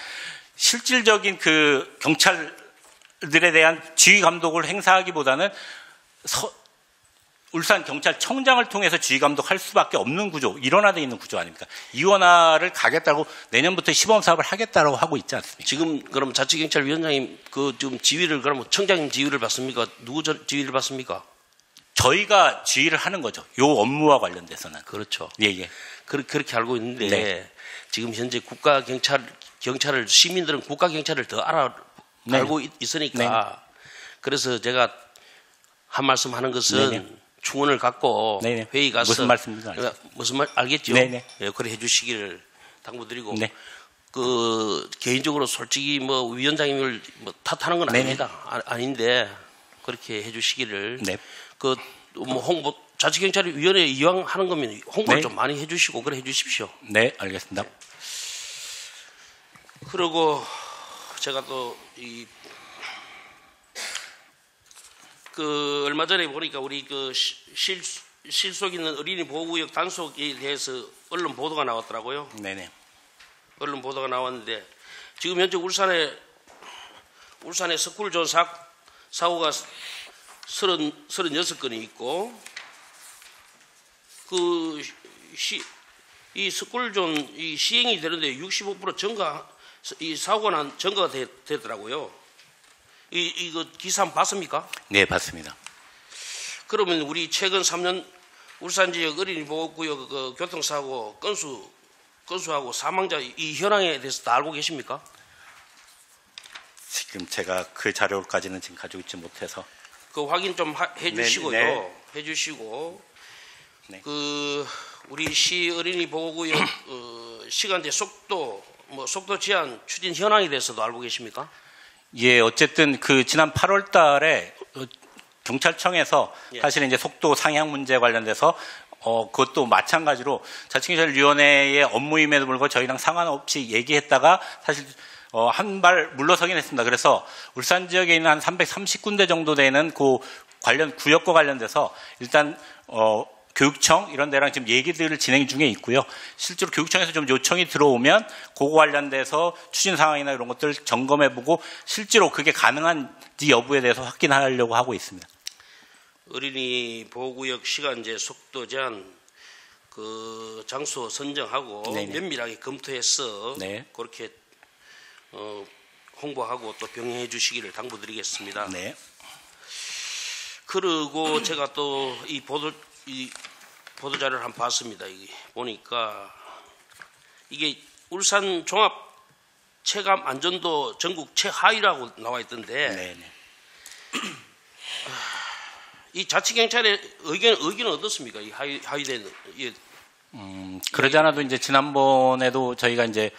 실질적인 그 경찰들에 대한 지휘 감독을 행사하기보다는 울산 경찰청장을 통해서 지휘 감독할 수밖에 없는 구조, 일원화되어 있는 구조 아닙니까? 이원화를 가겠다고 내년부터 시범 사업을 하겠다라고 하고 있지 않습니까? 지금 그럼 자치경찰위원장님 지금 지휘를 그러면 청장님 지휘를 받습니까? 누구 지휘를 받습니까? 저희가 지휘를 하는 거죠. 요 업무와 관련돼서는. 그렇죠. 예, 예. 그렇게 알고 있는데 네. 지금 현재 경찰을 시민들은 국가경찰을 더 네. 알고 있으니까 그래서 제가 한 말씀 하는 것은 네네. 충원을 갖고 네네. 회의 가서 무슨 말씀인지 알죠. 무슨 말 알겠죠? 네네. 예, 그래 해주시기를 당부드리고 네. 그 개인적으로 솔직히 뭐 위원장님을 뭐 탓하는 건 네네. 아닙니다. 아닌데 그렇게 해주시기를 네. 그 뭐 홍보 자치경찰위원회 이왕 하는 거면 홍보를 네. 좀 많이 해주시고 그래 해주십시오. 네, 알겠습니다. 그리고 제가 또 얼마 전에 보니까 우리 실속 있는 어린이 보호구역 단속에 대해서 언론 보도가 나왔더라고요. 네네. 언론 보도가 나왔는데 지금 현재 울산의 스쿨존 사고가 36건이 있고 이 스쿨존 시행이 되는데 65% 사고가 난 전가가 되더라고요. 이거 기사 한번 봤습니까? 네, 봤습니다. 그러면 우리 최근 3년 울산 지역 어린이 보호구역 그 교통사고 건수하고 사망자 이 현황에 대해서 다 알고 계십니까? 지금 제가 그 자료까지는 지금 가지고 있지 못해서. 그 확인 좀 해주시고요. 네. 해주시고 네. 우리 시 어린이 보호구역 시간제 속도 제한 추진 현황에 대해서도 알고 계십니까? 예, 어쨌든 지난 8월 달에 경찰청에서 예. 사실은 이제 속도 상향 문제 관련돼서 그것도 마찬가지로 자치경찰위원회의 업무임에도 불구하고 저희랑 상관없이 얘기했다가 사실 한 발 물러서긴 했습니다. 그래서 울산 지역에 있는 한 330군데 정도 되는 그 관련 구역과 관련돼서 일단 교육청 이런 데랑 지금 얘기들을 진행 중에 있고요. 실제로 교육청에서 좀 요청이 들어오면 그거 관련돼서 추진 상황이나 이런 것들 점검해보고 실제로 그게 가능한지 여부에 대해서 확인하려고 하고 있습니다. 어린이 보호구역 시간제 속도 제한 그 장소 선정하고 네네. 면밀하게 검토해서 네. 그렇게 홍보하고 또 병행해 주시기를 당부드리겠습니다. 네. 그리고 제가 또 이 보도 자료를 한번 봤습니다. 보니까 이게 울산 종합 체감 안전도 전국 최하위라고 나와 있던데 네네. 이 자치경찰의 의견은 어떻습니까? 이 하위된 그러지 않아도 이제 지난번에도 저희가 이제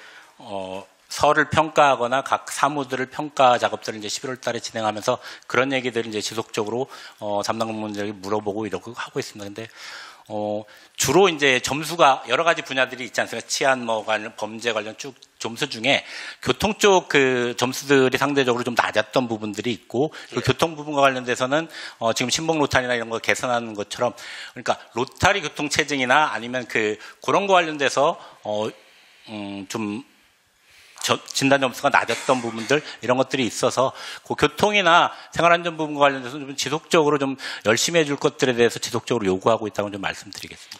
서를 평가하거나 각 사무들을 평가 작업들을 이제 11월 달에 진행하면서 그런 얘기들을 이제 지속적으로 담당 공무원들에게 물어보고 이러고 하고 있습니다. 근데 주로 이제 점수가 여러 가지 분야들이 있지 않습니까? 치안 뭐 관련 범죄 관련 쭉 점수 중에 교통 쪽 그 점수들이 상대적으로 좀 낮았던 부분들이 있고 그 교통 부분과 관련돼서는 지금 신봉 로타리나 이런 거 개선하는 것처럼 그러니까 로타리 교통 체증이나 아니면 그런 거 관련돼서 좀 진단 점수가 낮았던 부분들 이런 것들이 있어서 그 교통이나 생활안전 부분과 관련돼서 좀 지속적으로 좀 열심히 해줄 것들에 대해서 지속적으로 요구하고 있다고 좀 말씀드리겠습니다.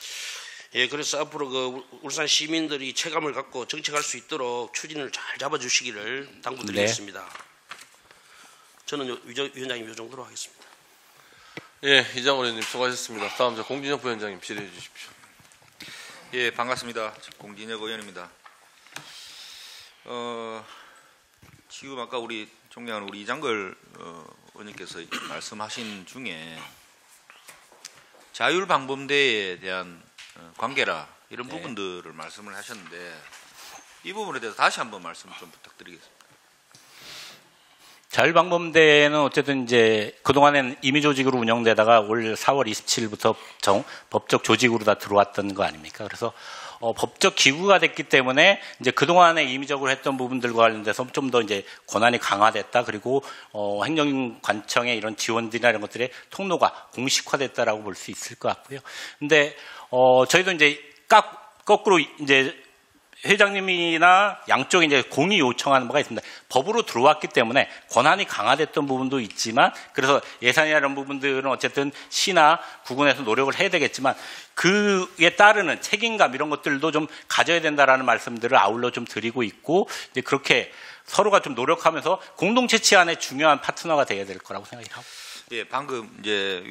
예, 그래서 앞으로 그 울산 시민들이 체감을 갖고 정책할 수 있도록 추진을 잘 잡아주시기를 당부드리겠습니다. 네. 저는 위원장님 이 정도로 하겠습니다. 예, 이장호 의원님 수고하셨습니다. 다음 공진혁 부위원장님 질의해 주십시오. 예, 반갑습니다. 공진혁 의원입니다. 지금 아까 우리 존경하는 우리 이장걸 의원님께서 말씀하신 중에 자율방범대에 대한 관계라 이런 부분들을 말씀을 하셨는데 이 부분에 대해서 다시 한번 말씀 좀 부탁드리겠습니다. 자율방범대는 어쨌든 이제 그동안엔 임의조직으로 운영되다가 올 4월 27일부터 법적 조직으로 다 들어왔던 거 아닙니까? 그래서 법적 기구가 됐기 때문에 이제 그동안에 임의적으로 했던 부분들과 관련돼서 좀 더 이제 권한이 강화됐다. 그리고 행정관청의 이런 지원들이나 이런 것들의 통로가 공식화됐다라고 볼 수 있을 것 같고요. 근데 저희도 이제 거꾸로 이제 회장님이나 양쪽에 이제 공의 요청하는 바가 있습니다. 법으로 들어왔기 때문에 권한이 강화됐던 부분도 있지만 그래서 예산이나 이런 부분들은 어쨌든 시나 구군에서 노력을 해야 되겠지만 그에 따르는 책임감 이런 것들도 좀 가져야 된다라는 말씀들을 아울러 좀 드리고 있고 이제 그렇게 서로가 좀 노력하면서 공동체 치안의 중요한 파트너가 돼야 될 거라고 생각을 하고. 예, 방금 이제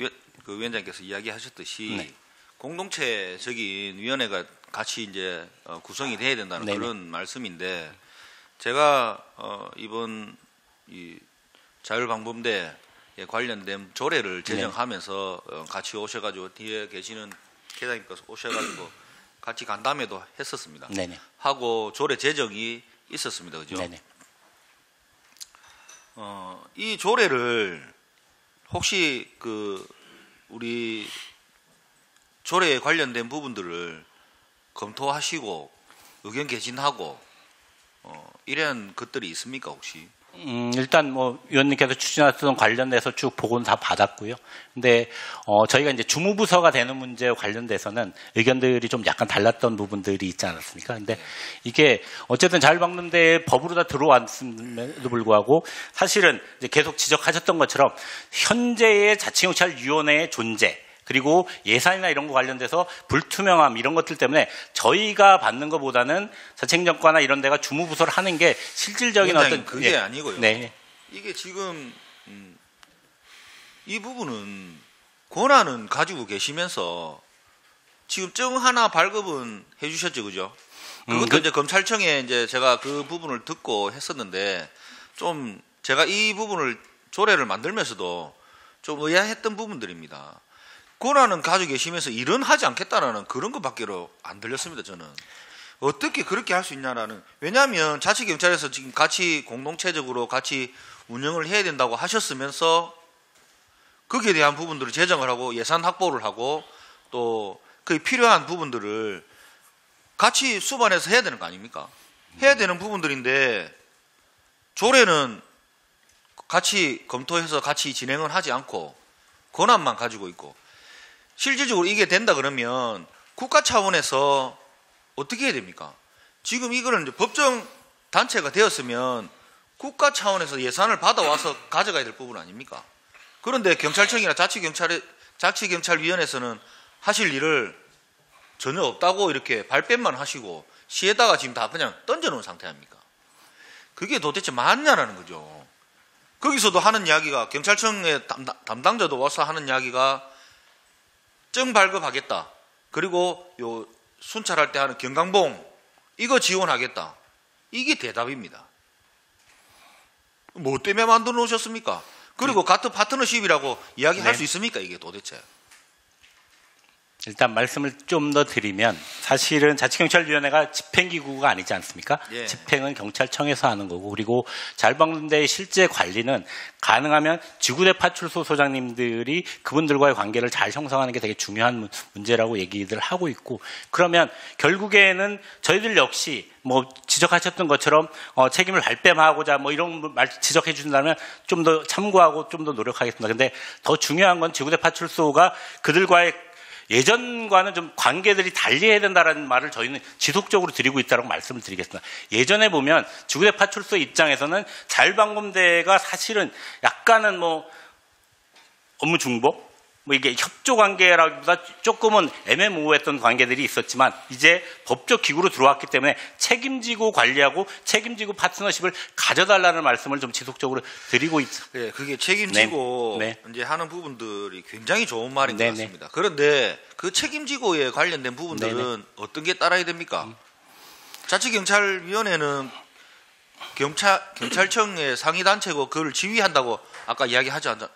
그 위원장께서 이야기하셨듯이 네. 공동체적인 위원회가 같이 이제 구성이 돼야 된다는 네네. 그런 말씀인데 제가 이번 이 자율방범대에 관련된 조례를 제정하면서 같이 오셔가지고 뒤에 계시는 계장님께서 오셔가지고 같이 간담회도 했었습니다. 네네. 하고 조례 제정이 있었습니다, 그죠? 네네. 이 조례를 혹시 그 우리 조례에 관련된 부분들을 검토하시고 의견 개진하고 이런 것들이 있습니까 혹시? 일단 뭐 위원님께서 추진하셨던 관련돼서 쭉 보고는 다 받았고요. 근데 저희가 이제 주무부서가 되는 문제와 관련돼서는 의견들이 좀 약간 달랐던 부분들이 있지 않았습니까? 근데 이게 어쨌든 자율방범대에 법으로 다 들어왔음에도 불구하고 사실은 이제 계속 지적하셨던 것처럼 현재의 자치경찰위원회의 존재 그리고 예산이나 이런 거 관련돼서 불투명함 이런 것들 때문에 저희가 받는 것보다는 자치행정과나 이런 데가 주무부서를 하는 게 실질적인 어떤 그게 아니고요. 네. 이게 지금 이 부분은 권한은 가지고 계시면서 지금 증 하나 발급은 해주셨죠, 그죠? 그것도 이제 검찰청에 이제 제가 그 부분을 듣고 했었는데 좀 제가 이 부분을 조례를 만들면서도 좀 의아했던 부분들입니다. 권한은 가지고 계시면서 일은 하지 않겠다라는 그런 것밖에로 안 들렸습니다. 저는 어떻게 그렇게 할 수 있냐라는. 왜냐하면 자치경찰에서 지금 같이 공동체적으로 같이 운영을 해야 된다고 하셨으면서 거기에 대한 부분들을 제정을 하고 예산 확보를 하고 또 그 필요한 부분들을 같이 수반해서 해야 되는 거 아닙니까? 해야 되는 부분들인데 조례는 같이 검토해서 같이 진행을 하지 않고 권한만 가지고 있고 실질적으로 이게 된다 그러면 국가 차원에서 어떻게 해야 됩니까? 지금 이거는 이제 법정 단체가 되었으면 국가 차원에서 예산을 받아와서 가져가야 될 부분 아닙니까? 그런데 경찰청이나 자치경찰위원회에서는 하실 일을 전혀 없다고 이렇게 발뺌만 하시고 시에다가 지금 다 그냥 던져놓은 상태 아닙니까? 그게 도대체 맞냐라는 거죠. 거기서도 하는 이야기가 경찰청의 담당자도 와서 하는 이야기가 증 발급하겠다. 그리고 요 순찰할 때 하는 경강봉 이거 지원하겠다. 이게 대답입니다. 뭐 때문에 만들어 놓으셨습니까? 그리고 같은 파트너십이라고 이야기할 수 있습니까? 이게 도대체. 일단 말씀을 좀 더 드리면 사실은 자치경찰위원회가 집행기구가 아니지 않습니까? 예. 집행은 경찰청에서 하는 거고 그리고 자율방범대의 실제 관리는 가능하면 지구대 파출소 소장님들이 그분들과의 관계를 잘 형성하는 게 되게 중요한 문제라고 얘기들 하고 있고 그러면 결국에는 저희들 역시 뭐 지적하셨던 것처럼 책임을 발뺌하고자 뭐 이런 말 지적해 준다면 좀 더 참고하고 좀 더 노력하겠습니다. 근데 더 중요한 건 지구대 파출소가 그들과의 예전과는 좀 관계들이 달리해야 된다는 말을 저희는 지속적으로 드리고 있다고 말씀을 드리겠습니다. 예전에 보면 지구대 파출소 입장에서는 자율방범대가 사실은 약간은 뭐 업무 중복? 뭐 이게 협조 관계라기보다 조금은 애매모호했던 관계들이 있었지만 이제 법적 기구로 들어왔기 때문에 책임지고 관리하고 책임지고 파트너십을 가져달라는 말씀을 좀 지속적으로 드리고 있습니다. 네, 그게 책임지고 네. 이제 하는 부분들이 굉장히 좋은 말인 것 네, 같습니다. 그런데 그 책임지고에 관련된 부분들은 어떤 게 따라야 됩니까? 자치경찰위원회는 경찰청의 상위단체고 그걸 지휘한다고 아까 이야기하지 않았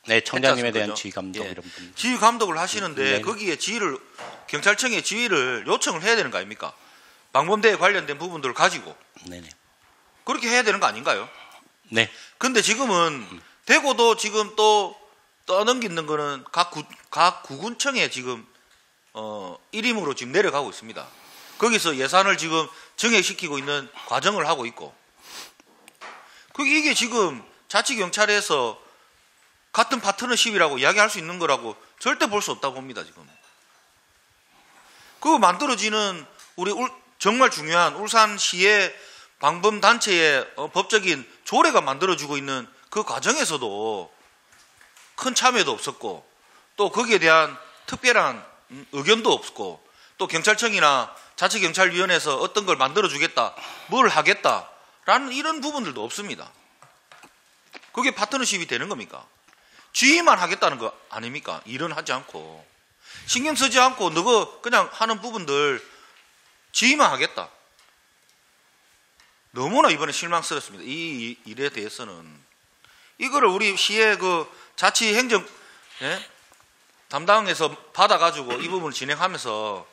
네, 청장님에 대한 그죠? 지휘 감독 예. 이런 분. 지휘 감독을 하시는데 네. 거기에 지휘를 경찰청의 지휘를 요청을 해야 되는 거 아닙니까? 방범대에 관련된 부분들을 가지고 네네. 그렇게 해야 되는 거 아닌가요? 네. 근데 지금은 대구도 지금 또 떠넘기는 거는 각 구군청에 지금 1임으로 지금 내려가고 있습니다. 거기서 예산을 지금 정액시키고 있는 과정을 하고 있고 이게 지금 자치경찰에서 같은 파트너십이라고 이야기할 수 있는 거라고 절대 볼 수 없다고 봅니다. 지금 그거 만들어지는 우리 정말 중요한 울산시의 방범단체의 법적인 조례가 만들어지고 있는 그 과정에서도 큰 참여도 없었고 또 거기에 대한 특별한 의견도 없고 또 경찰청이나 자치경찰위원회에서 어떤 걸 만들어주겠다 뭘 하겠다라는 이런 부분들도 없습니다. 그게 파트너십이 되는 겁니까? 지휘만 하겠다는 거 아닙니까? 일은 하지 않고 신경 쓰지 않고 너가 그냥 하는 부분들 지휘만 하겠다. 너무나 이번에 실망스럽습니다. 이 일에 대해서는 이거를 우리 시의 그 자치행정 담당에서 받아가지고 이 부분을 진행하면서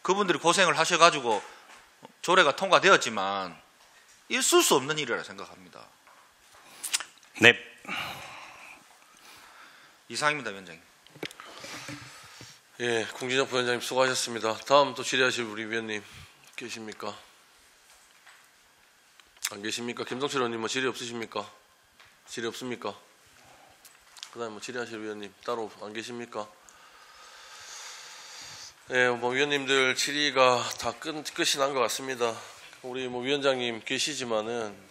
그분들이 고생을 하셔가지고 조례가 통과되었지만 있을 수 없는 일이라 생각합니다. 네. 이상입니다, 위원장님. 예, 공진영 부위원장님 수고하셨습니다. 다음 또 질의하실 우리 위원님 계십니까? 안 계십니까? 김동철 의원님 뭐 질의 없으십니까? 질의 없습니까? 그다음에 뭐 질의하실 위원님 따로 안 계십니까? 예, 뭐 위원님들 질의가 다 끝이 난 것 같습니다. 우리 뭐 위원장님 계시지만은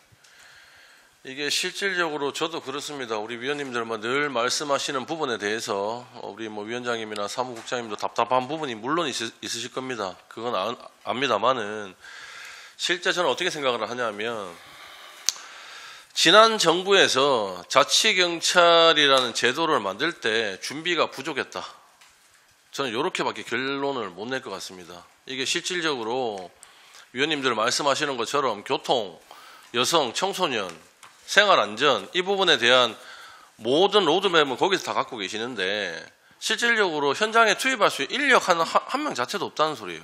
이게 실질적으로 저도 그렇습니다. 우리 위원님들만 늘 말씀하시는 부분에 대해서 우리 뭐 위원장님이나 사무국장님도 답답한 부분이 물론 있으실 겁니다. 그건 압니다만은 실제 저는 어떻게 생각을 하냐면 지난 정부에서 자치경찰이라는 제도를 만들 때 준비가 부족했다. 저는 이렇게밖에 결론을 못 낼 것 같습니다. 이게 실질적으로 위원님들 말씀하시는 것처럼 교통, 여성, 청소년, 생활안전 이 부분에 대한 모든 로드맵은 거기서 다 갖고 계시는데 실질적으로 현장에 투입할 수 있는 인력 한 명 자체도 없다는 소리예요.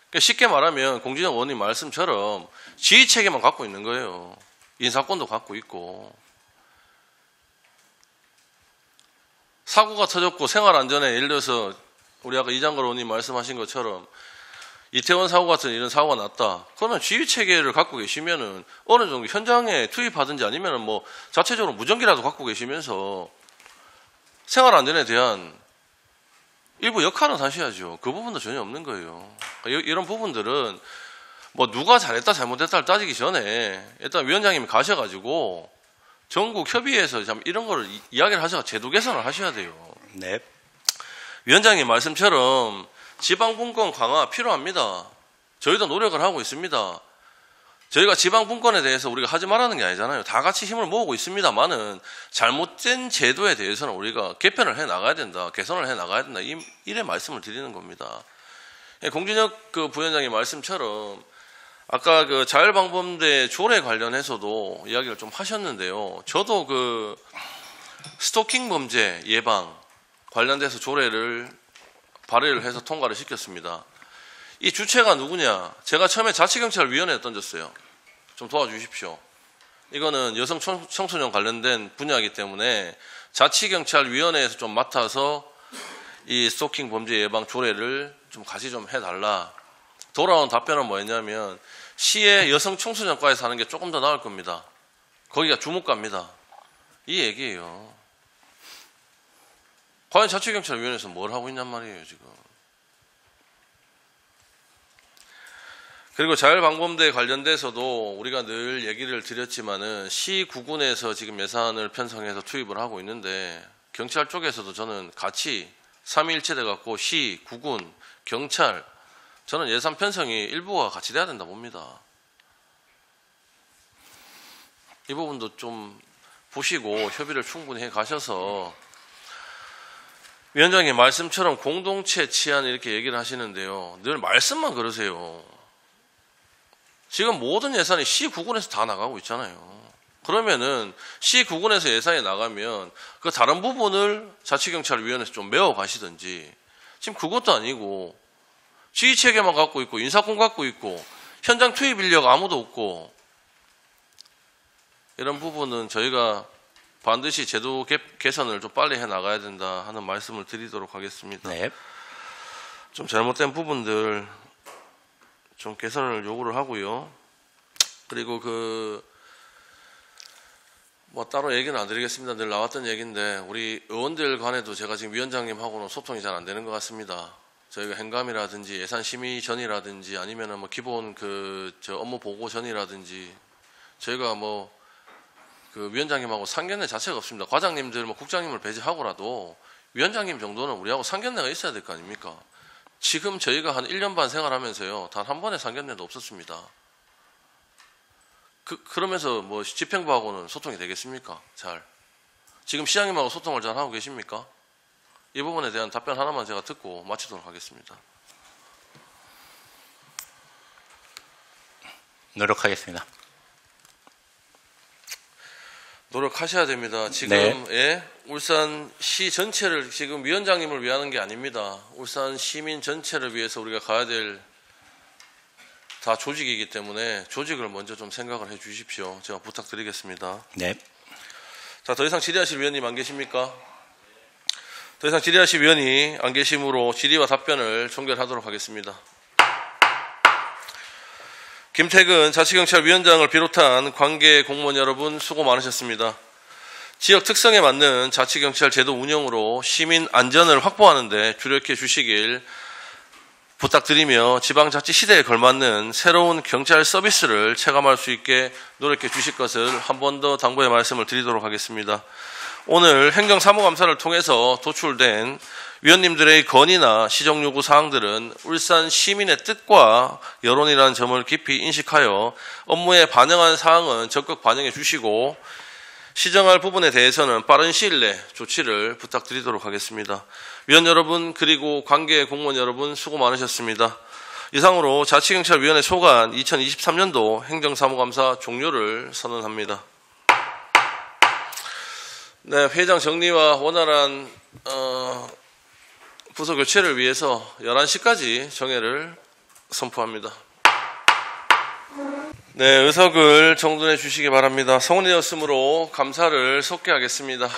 그러니까 쉽게 말하면 공진영 의원님 말씀처럼 지휘체계만 갖고 있는 거예요. 인사권도 갖고 있고 사고가 터졌고 생활안전에 예를 들어서 우리 아까 이장걸 의원님 말씀하신 것처럼 이태원 사고 같은 이런 사고가 났다. 그러면 지휘체계를 갖고 계시면은 어느 정도 현장에 투입하든지 아니면은 뭐 자체적으로 무전기라도 갖고 계시면서 생활안전에 대한 일부 역할은 하셔야죠. 그 부분도 전혀 없는 거예요. 그러니까 이런 부분들은 뭐 누가 잘했다 잘못했다를 따지기 전에 일단 위원장님이 가셔가지고 전국 협의회에서 참 이런 거를 이야기를 하셔서 제도 개선을 하셔야 돼요. 네. 위원장님 말씀처럼 지방분권 강화 필요합니다. 저희도 노력을 하고 있습니다. 저희가 지방분권에 대해서 우리가 하지 말라는 게 아니잖아요. 다 같이 힘을 모으고 있습니다만은 잘못된 제도에 대해서는 우리가 개편을 해 나가야 된다. 개선을 해 나가야 된다. 이래 말씀을 드리는 겁니다. 공진혁 그 부위원장님 말씀처럼 아까 그 자율방범대 조례 관련해서도 이야기를 좀 하셨는데요. 저도 그 스토킹 범죄 예방 관련돼서 조례를 발의를 해서 통과를 시켰습니다. 이 주체가 누구냐? 제가 처음에 자치경찰위원회에 던졌어요. 좀 도와주십시오. 이거는 여성 청소년 관련된 분야이기 때문에 자치경찰위원회에서 좀 맡아서 이 스토킹 범죄 예방 조례를 좀 같이 좀 해달라. 돌아온 답변은 뭐였냐면 시의 여성 청소년과에서 하는 게 조금 더 나을 겁니다. 거기가 주무과입니다. 이 얘기예요. 과연 자치경찰위원회에서 뭘 하고 있냔 말이에요, 지금. 그리고 자율방범대 관련돼서도 우리가 늘 얘기를 드렸지만은 시 구군에서 지금 예산을 편성해서 투입을 하고 있는데 경찰 쪽에서도 저는 같이 3.1체돼 갖고 시, 구군, 경찰 저는 예산 편성이 일부가 같이 돼야 된다 봅니다. 이 부분도 좀 보시고 협의를 충분히 해 가셔서 위원장님 말씀처럼 공동체 치안 이렇게 얘기를 하시는데요. 늘 말씀만 그러세요. 지금 모든 예산이 시 구군에서 다 나가고 있잖아요. 그러면은 시 구군에서 예산이 나가면 그 다른 부분을 자치경찰위원회에서 좀 메워 가시든지 지금 그것도 아니고 지휘체계만 갖고 있고 인사권 갖고 있고 현장 투입 인력 아무도 없고 이런 부분은 저희가 반드시 제도 개선을 좀 빨리 해 나가야 된다 하는 말씀을 드리도록 하겠습니다. 네. 좀 잘못된 부분들 좀 개선을 요구를 하고요. 그리고 뭐 따로 얘기는 안 드리겠습니다. 늘 나왔던 얘기인데 우리 의원들 간에도 제가 지금 위원장님하고는 소통이 잘 안 되는 것 같습니다. 저희가 행감이라든지 예산 심의 전이라든지 아니면은 뭐 기본 업무 보고 전이라든지 저희가 그 위원장님하고 상견례 자체가 없습니다. 과장님들 국장님을 배제하고라도 위원장님 정도는 우리하고 상견례가 있어야 될 거 아닙니까? 지금 저희가 한 1년 반 생활하면서요. 단 한 번의 상견례도 없었습니다. 그러면서 집행부하고는 소통이 되겠습니까? 잘. 지금 시장님하고 소통을 잘 하고 계십니까? 이 부분에 대한 답변 하나만 제가 듣고 마치도록 하겠습니다. 노력하겠습니다. 노력하셔야 됩니다. 지금 울산시 전체를 지금 위원장님을 위하는 게 아닙니다. 울산 시민 전체를 위해서 우리가 가야 될 다 조직이기 때문에 조직을 먼저 좀 생각을 해 주십시오. 제가 부탁드리겠습니다. 네. 자, 더 이상 질의하실 위원님 안 계십니까? 더 이상 질의하실 위원이 안 계시므로 질의와 답변을 종결하도록 하겠습니다. 김태근 자치경찰위원장을 비롯한 관계 공무원 여러분 수고 많으셨습니다. 지역 특성에 맞는 자치경찰 제도 운영으로 시민 안전을 확보하는 데 주력해 주시길 부탁드리며 지방자치 시대에 걸맞는 새로운 경찰 서비스를 체감할 수 있게 노력해 주실 것을 한 번 더 당부의 말씀을 드리도록 하겠습니다. 오늘 행정사무감사를 통해서 도출된 위원님들의 건의나 시정요구 사항들은 울산 시민의 뜻과 여론이라는 점을 깊이 인식하여 업무에 반영한 사항은 적극 반영해 주시고 시정할 부분에 대해서는 빠른 시일 내 조치를 부탁드리도록 하겠습니다. 위원 여러분 그리고 관계 공무원 여러분 수고 많으셨습니다. 이상으로 자치경찰위원회 소관 2023년도 행정사무감사 종료를 선언합니다. 네, 회의장 정리와 원활한 부서 교체를 위해서 11시까지 정회를 선포합니다. 네, 의석을 정돈해 주시기 바랍니다. 성원이었으므로 감사를 속개하겠습니다.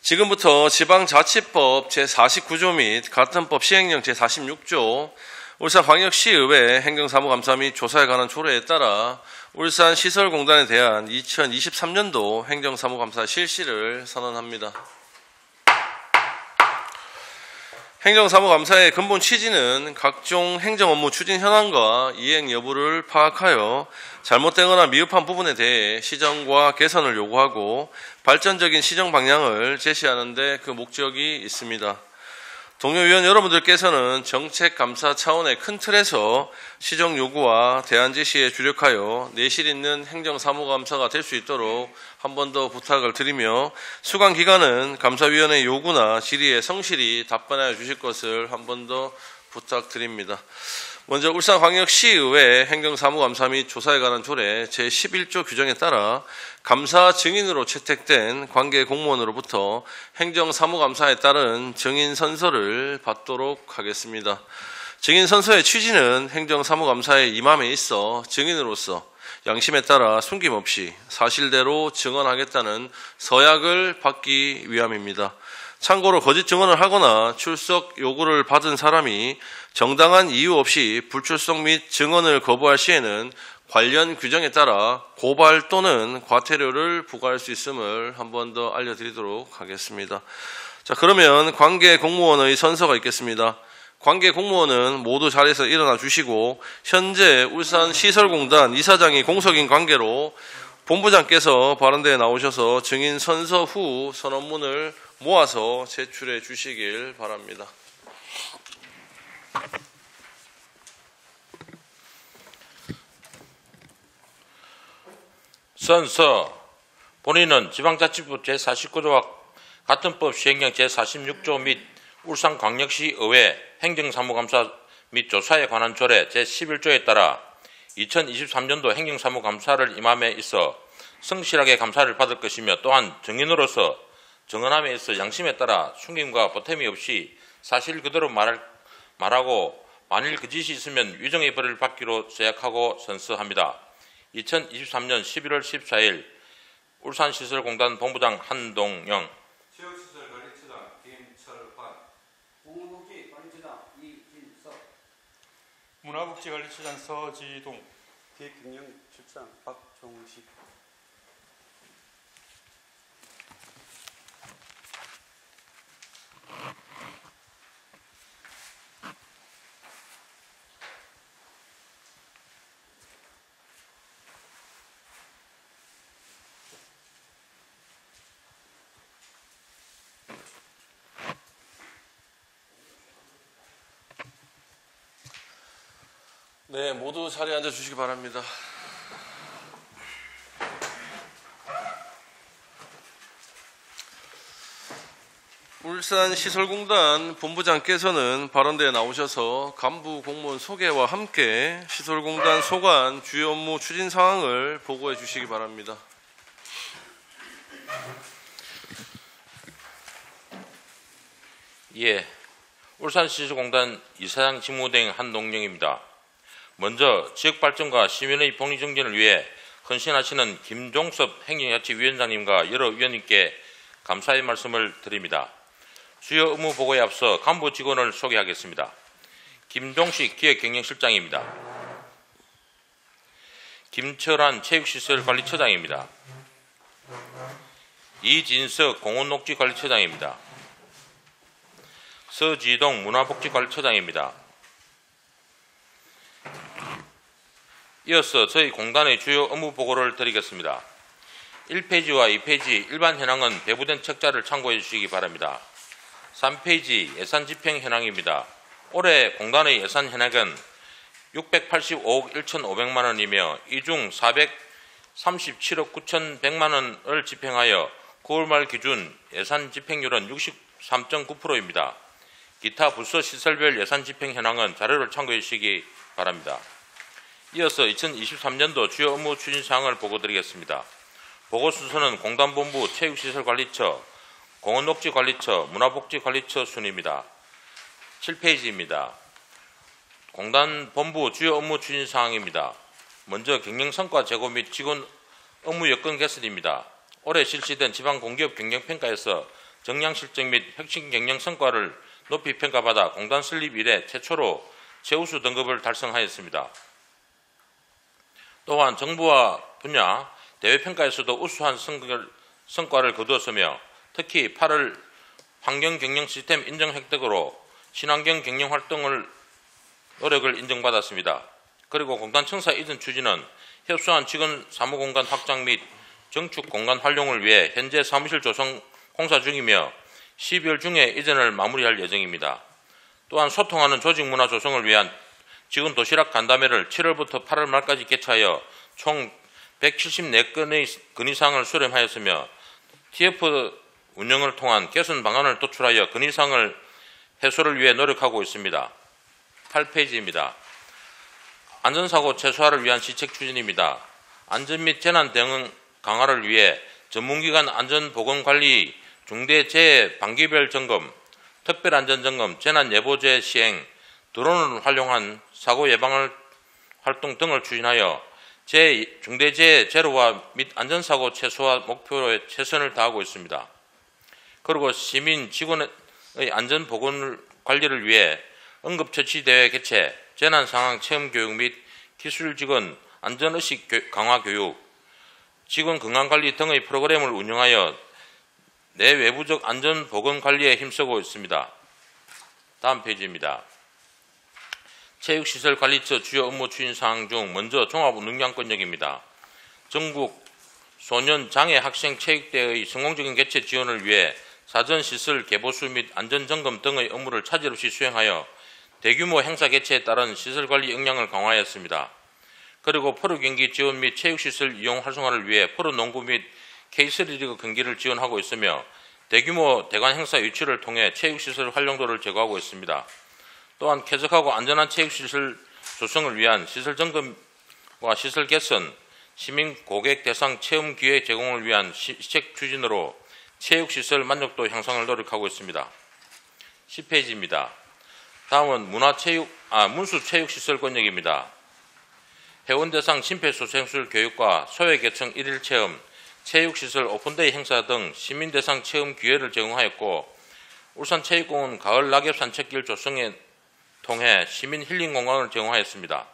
지금부터 지방자치법 제49조 및 가천법 시행령 제46조, 울산광역시의회 행정사무감사 및 조사에 관한 조례에 따라 울산시설공단에 대한 2023년도 행정사무감사 실시를 선언합니다. 행정사무감사의 근본 취지는 각종 행정업무 추진 현황과 이행 여부를 파악하여 잘못되거나 미흡한 부분에 대해 시정과 개선을 요구하고 발전적인 시정 방향을 제시하는 데 그 목적이 있습니다. 동료 위원 여러분들께서는 정책감사 차원의 큰 틀에서 시정 요구와 대안 제시에 주력하여 내실 있는 행정사무감사가 될 수 있도록 한 번 더 부탁을 드리며 수강 기간은 감사위원회 요구나 질의에 성실히 답변하여 주실 것을 한 번 더 부탁드립니다. 먼저 울산광역시의회 행정사무감사 및 조사에 관한 조례 제11조 규정에 따라 감사 증인으로 채택된 관계 공무원으로부터 행정사무감사에 따른 증인 선서를 받도록 하겠습니다. 증인 선서의 취지는 행정사무감사에 임함에 있어 증인으로서 양심에 따라 숨김없이 사실대로 증언하겠다는 서약을 받기 위함입니다. 참고로 거짓 증언을 하거나 출석 요구를 받은 사람이 정당한 이유 없이 불출석 및 증언을 거부할 시에는 관련 규정에 따라 고발 또는 과태료를 부과할 수 있음을 한 번 더 알려드리도록 하겠습니다. 자, 그러면 관계 공무원의 선서가 있겠습니다. 관계 공무원은 모두 자리에서 일어나 주시고 현재 울산시설공단 이사장이 공석인 관계로 본부장께서 발언대에 나오셔서 증인 선서 후 선언문을 모아서 제출해 주시길 바랍니다. 선서. 본인은 지방자치부 제49조와 같은 법 시행령 제46조 및 울산광역시 의회 행정사무감사 및 조사에 관한 조례 제11조에 따라 2023년도 행정사무감사를 임함에 있어 성실하게 감사를 받을 것이며 또한 증인으로서 증언함에 있어 양심에 따라 숨김과 보탬이 없이 사실 그대로 말하고 만일 거짓이 있으면 위정의 벌을 받기로 서약하고 선서합니다. 2023년 11월 14일 울산시설공단 본부장 한동영, 지역시설관리처장 김철환, 공무복지관리처장 이진석, 문화복지관리처장 서지동, 기획경영실장 박종식. 네, 모두 자리에 앉아 주시기 바랍니다. 울산시설공단 본부장께서는 발언대에 나오셔서 간부 공무원 소개와 함께 시설공단 소관 주요 업무 추진 상황을 보고해 주시기 바랍니다. 예, 울산시설공단 이사장 직무대행 한동영입니다. 먼저 지역발전과 시민의 복리정진을 위해 헌신하시는 김종섭 행정자치위원장님과 여러 위원님께 감사의 말씀을 드립니다. 주요 업무 보고에 앞서 간부 직원을 소개하겠습니다. 김종식 기획경영실장입니다. 김철환 체육시설관리처장입니다. 이진석 공원녹지관리처장입니다. 서지동 문화복지관리처장입니다. 이어서 저희 공단의 주요 업무 보고를 드리겠습니다. 1페이지와 2페이지 일반 현황은 배부된 책자를 참고해 주시기 바랍니다. 3페이지 예산 집행 현황입니다. 올해 공단의 예산 현액은 685억 1,500만 원이며 이 중 437억 9,100만 원을 집행하여 9월 말 기준 예산 집행률은 63.9%입니다. 기타 부서 시설별 예산 집행 현황은 자료를 참고해 주시기 바랍니다. 이어서 2023년도 주요 업무 추진 사항을 보고드리겠습니다. 보고 순서는 공단본부 체육시설관리처, 공원녹지관리처, 문화복지관리처 순입니다. 7페이지입니다. 공단본부 주요 업무 추진 사항입니다. 먼저 경영성과 제고 및 직원 업무 여건 개선입니다. 올해 실시된 지방공기업 경영평가에서 정량실적 및 혁신 경영성과를 높이 평가받아 공단 설립 이래 최초로 최우수 등급을 달성하였습니다. 또한 정부와 분야 대외평가에서도 우수한 성과를 거두었으며 특히 8월 환경경영 시스템 인정 획득으로 친환경 경영 활동을 노력을 인정받았습니다. 그리고 공단 청사 이전 추진은 협소한 직원 사무공간 확장 및 정축 공간 활용을 위해 현재 사무실 조성 공사 중이며 12월 중에 이전을 마무리할 예정입니다. 또한 소통하는 조직 문화 조성을 위한 직원 도시락 간담회를 7월부터 8월 말까지 개최하여 총 174건의 건의사항을 수렴하였으며 TF 운영을 통한 개선 방안을 도출하여 건의사항을 해소를 위해 노력하고 있습니다. 8페이지입니다. 안전사고 최소화를 위한 시책 추진입니다. 안전 및 재난 대응 강화를 위해 전문기관 안전보건관리 중대재해 반기별 점검, 특별안전점검, 재난예보제 시행, 드론을 활용한 사고 예방 활동 등을 추진하여 중대재해 제로화 및 안전사고 최소화 목표에 최선을 다하고 있습니다. 그리고 시민 직원의 안전보건 관리를 위해 응급처치대회 개최, 재난상황 체험교육 및 기술직원 안전의식 강화 교육, 직원 건강관리 등의 프로그램을 운영하여 내외부적 안전보건관리에 힘쓰고 있습니다. 다음 페이지입니다. 체육시설관리처 주요 업무 추진사항 중 먼저 종합운동장권역입니다. 전국 소년장애 학생 체육대회의 성공적인 개최 지원을 위해 사전시설 개보수 및 안전점검 등의 업무를 차질 없이 수행하여 대규모 행사 개최에 따른 시설관리 역량을 강화하였습니다. 그리고 프로경기 지원 및 체육시설 이용 활성화를 위해 프로농구 및 K3리그 경기를 지원하고 있으며 대규모 대관 행사 유치를 통해 체육시설 활용도를 제고하고 있습니다. 또한 쾌적하고 안전한 체육시설 조성을 위한 시설 점검과 시설 개선, 시민 고객 대상 체험 기회 제공을 위한 시책 추진으로 체육시설 만족도 향상을 노력하고 있습니다. 10페이지입니다. 다음은 문수체육시설 권역입니다. 회원 대상 심폐소생술 교육과 소외계층 1일 체험, 체육시설 오픈데이 행사 등 시민 대상 체험 기회를 제공하였고 울산체육공원 가을 낙엽 산책길 조성에 통해 시민 힐링 공간을 제공하였습니다.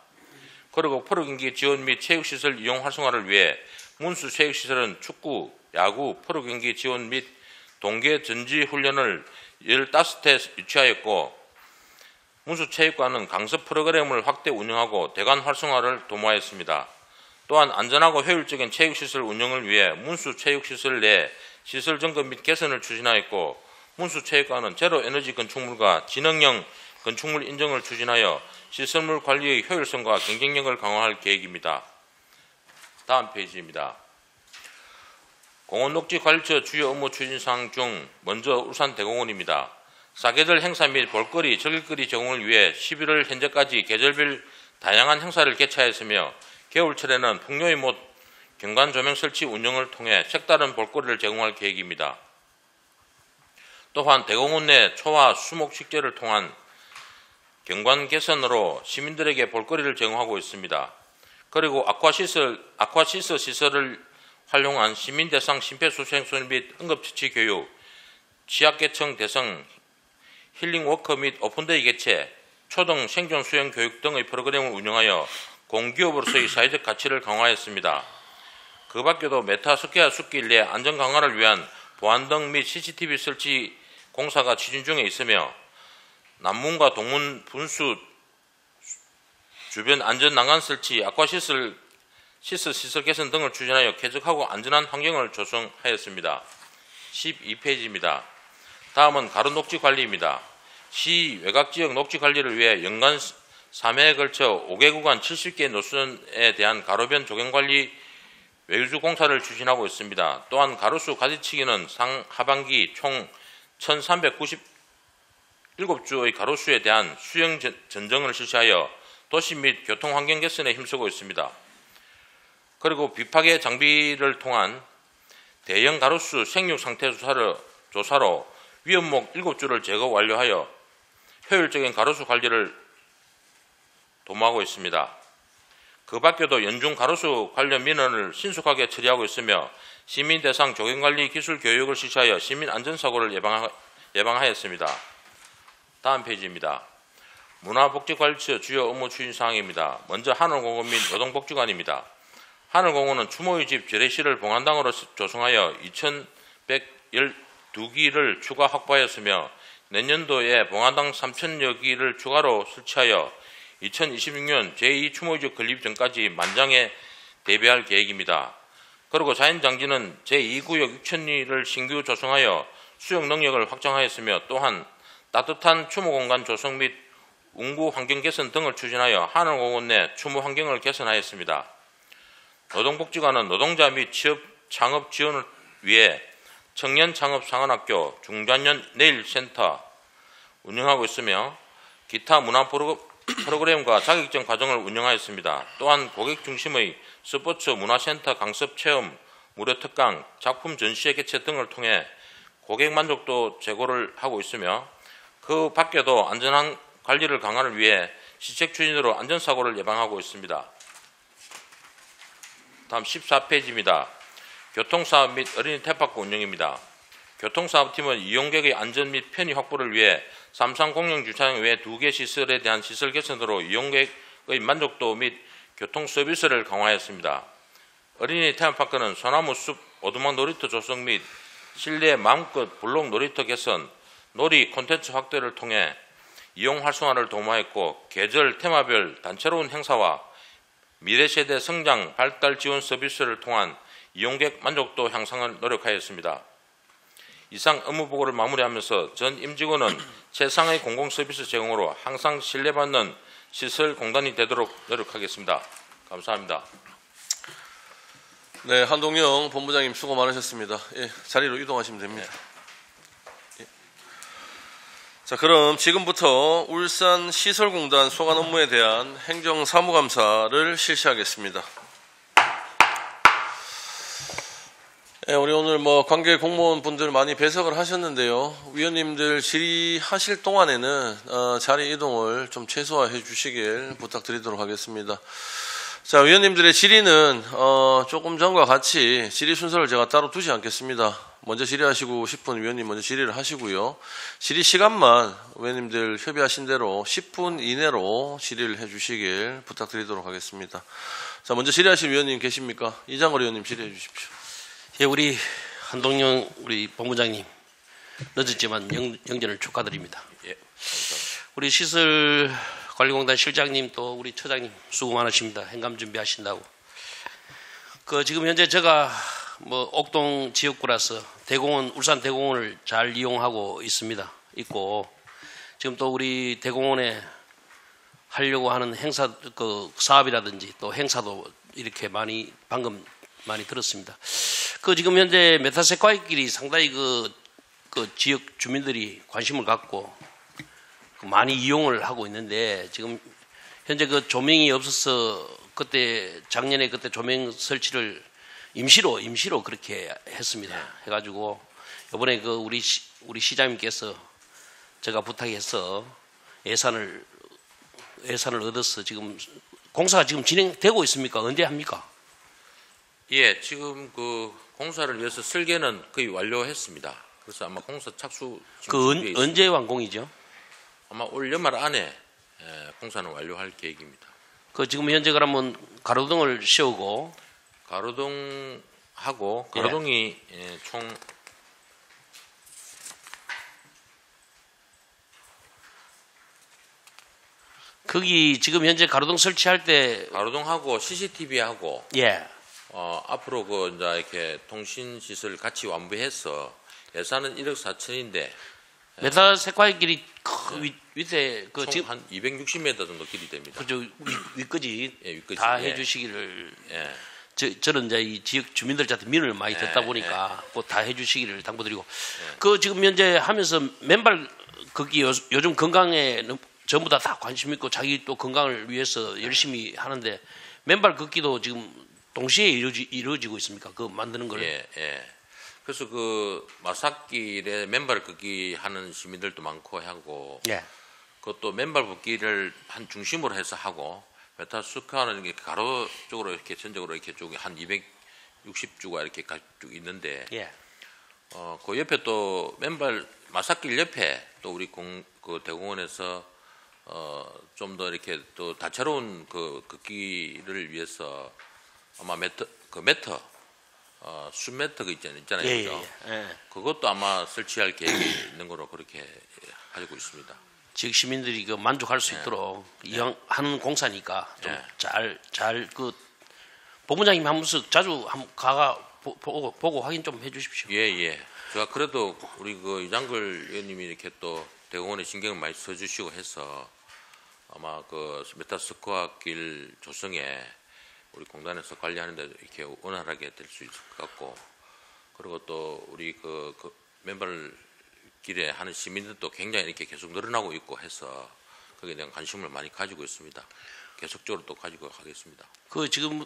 그리고 프로경기 지원 및 체육시설 이용 활성화를 위해 문수체육시설은 축구, 야구, 프로경기 지원 및 동계 전지 훈련을 15회 유치하였고 문수체육관은 강습 프로그램을 확대 운영하고 대관 활성화를 도모하였습니다. 또한 안전하고 효율적인 체육시설 운영을 위해 문수체육시설 내 시설 점검 및 개선을 추진하였고 문수체육관은 제로에너지 건축물과 지능형 건축물 인증을 추진하여 시설물 관리의 효율성과 경쟁력을 강화할 계획입니다. 다음 페이지입니다. 공원녹지관리처 주요 업무 추진사항 중 먼저 울산대공원입니다. 사계절 행사 및 볼거리, 즐길거리 제공을 위해 11월 현재까지 계절별 다양한 행사를 개최하였으며 겨울철에는 풍요의 못 경관 조명 설치 운영을 통해 색다른 볼거리를 제공할 계획입니다. 또한 대공원 내 초와 수목 축제를 통한 경관 개선으로 시민들에게 볼거리를 제공하고 있습니다. 그리고 아쿠아시스 시설을 활용한 시민 대상 심폐소생술 및 응급처치 교육, 취약계층 대상 힐링 워커 및 오픈데이 개최, 초등 생존 수영 교육 등의 프로그램을 운영하여 공기업으로서의 사회적 가치를 강화했습니다. 그 밖에도 메타스퀘어 숲길 내 안전 강화를 위한 보안등 및 CCTV 설치 공사가 추진 중에 있으며 남문과 동문 분수 주변 안전 난간 설치, 아쿠아시설 시설 개선 등을 추진하여 쾌적하고 안전한 환경을 조성하였습니다. 12페이지입니다. 다음은 가로 녹지 관리입니다. 시 외곽지역 녹지 관리를 위해 연간 3회에 걸쳐 5개 구간 70개 노선에 대한 가로변 조경관리 외주 공사를 추진하고 있습니다. 또한 가로수 가지치기는 하반기 총 1397주의 가로수에 대한 수영 전정을 실시하여 도시 및 교통환경 개선에 힘쓰고 있습니다. 그리고 비파괴 장비를 통한 대형 가로수 생육 상태 조사로 위험목 7주를 제거 완료하여 효율적인 가로수 관리를 도모하고 있습니다. 그 밖에도 연중 가로수 관련 민원을 신속하게 처리하고 있으며 시민 대상 조경관리 기술 교육을 실시하여 시민 안전사고를 예방하였습니다. 다음 페이지입니다. 문화복지관리처 주요 업무 추진사항입니다. 먼저 하늘공원 및 노동복지관입니다. 하늘공원은 추모의 집 재래시를 봉안당으로 조성하여 2112기를 추가 확보하였으며 내년도에 봉안당 3000여 기를 추가로 설치하여 2026년 제2추모의집 건립 전까지 만장에 대비할 계획입니다. 그리고 자연장지는 제2구역 6000리를 신규 조성하여 수용 능력을 확장하였으며 또한 따뜻한 추모공간 조성 및 운구 환경 개선 등을 추진하여 하늘공원 내 추모 환경을 개선하였습니다. 노동복지관은 노동자 및 취업 창업 지원을 위해 청년 창업 상원학교, 중장년 내일센터 운영하고 있으며 기타 문화 프로그램과 자격증 과정을 운영하였습니다. 또한 고객 중심의 스포츠 문화센터 강습 체험, 무료 특강, 작품 전시회 개최 등을 통해 고객 만족도 제고를 하고 있으며 그 밖에도 안전한 관리를 강화를 위해 시책 추진으로 안전사고를 예방하고 있습니다. 다음 14페이지입니다. 교통사업 및 어린이 테마파크 운영입니다. 교통사업팀은 이용객의 안전 및 편의 확보를 위해 삼성 공영주차장 외 2개 시설에 대한 시설 개선으로 이용객의 만족도 및 교통 서비스를 강화했습니다. 어린이 테마파크는 소나무 숲, 오두막 놀이터 조성 및 실내 마음껏 블록 놀이터 개선, 놀이 콘텐츠 확대를 통해 이용 활성화를 도모했고 계절 테마별 단체로운 행사와 미래세대 성장 발달 지원 서비스를 통한 이용객 만족도 향상을 노력하였습니다. 이상 업무보고를 마무리하면서 전 임직원은 최상의 공공서비스 제공으로 항상 신뢰받는 시설공단이 되도록 노력하겠습니다. 감사합니다. 네, 한동영 본부장님 수고 많으셨습니다. 예, 자리로 이동하시면 됩니다. 예. 자, 그럼 지금부터 울산 시설공단 소관 업무에 대한 행정사무감사를 실시하겠습니다. 예, 우리 오늘 관계 공무원분들 많이 배석을 하셨는데요. 위원님들 질의하실 동안에는 자리 이동을 좀 최소화해 주시길 부탁드리도록 하겠습니다. 자, 위원님들의 질의는 조금 전과 같이 질의 순서를 제가 따로 두지 않겠습니다. 먼저 질의하시고 싶은 위원님 먼저 질의를 하시고요. 질의 시간만 위원님들 협의하신 대로 10분 이내로 질의를 해 주시길 부탁드리도록 하겠습니다. 자, 먼저 질의하실 위원님 계십니까? 이장걸 위원님 질의해 주십시오. 예, 우리 한동영 우리 본부장님 늦었지만 영전을 축하드립니다. 예, 우리 시설관리공단 실장님 또 우리 처장님 수고 많으십니다. 행감 준비하신다고. 지금 현재 제가 옥동 지역구라서 대공원 울산 대공원을 잘 이용하고 있고 지금 또 우리 대공원에 하려고 하는 행사 사업이라든지 또 행사도 이렇게 방금 많이 들었습니다. 지금 현재 메타세콰이길이 상당히 지역 주민들이 관심을 갖고 많이 이용을 하고 있는데 지금 현재 조명이 없어서 작년에 그때 조명 설치를 임시로 그렇게 했습니다. 해가지고 이번에 우리 시장님께서 제가 부탁해서 예산을 얻어서 지금 공사가 지금 진행되고 있습니까? 언제 합니까? 예, 지금 공사를 위해서 설계는 거의 완료했습니다. 그래서 아마 공사 착수 언제 완공이죠? 아마 올 연말 안에 공사는 완료할 계획입니다. 지금 현재 그러면 가로등을 씌우고 가로등하고 가로등이 총 거기 지금 현재 가로등 설치할 때 가로등하고 CCTV하고 예. 앞으로 이제 이렇게 통신 시설 같이 완부해서 예산은 1억 4천인데 메타세콰이길이 밑에 지금 한 260m 정도 길이 됩니다. 그죠 위까지 예, 위까지 다 해주시기를. 예. 저는 이제 이 지역 주민들한테 민원을 많이 듣다 보니까 꼭 다 해주시기를 당부드리고. 지금 현재 하면서 맨발 걷기 요즘 건강에 전부 다 관심 있고 자기 또 건강을 위해서 열심히 하는데 맨발 걷기도 지금 동시에 이루어지고 있습니까? 만드는 거를. 예. 그래서 마삭길에 맨발 걷기 하는 시민들도 많고 하고, 예. 그것도 맨발 걷기를 한 중심으로 해서 하고, 메타스카는 게 가로 쪽으로 이렇게 전적으로 이렇게 쭉 한 260주가 이렇게 쭉 있는데, 예. 그 옆에 또 맨발 마삭길 옆에 또 우리 대공원에서 좀 더 이렇게 또 다채로운 걷기를 위해서 아마 메터 숲메터 있잖아요. 예, 그죠? 예. 그것도 아마 설치할 계획이 있는 거로 그렇게 가지고 있습니다. 지역 시민들이 만족할 수 있도록 이왕 하는 공사니까 좀 잘 본부장님 한 번씩 자주 보고 확인 좀 해주십시오. 예. 제가 그래도 우리 이장걸 의원님이 이렇게 또 대공원에 신경을 많이 써주시고 해서 아마 메타스코아 길 조성에 우리 공단에서 관리하는데 이렇게 원활하게 될 수 있을 것 같고, 그리고 또 우리 맨발 길에 하는 시민들도 굉장히 이렇게 계속 늘어나고 있고 해서 거기에 대한 관심을 많이 가지고 있습니다. 계속적으로 또 가지고 가겠습니다. 그 지금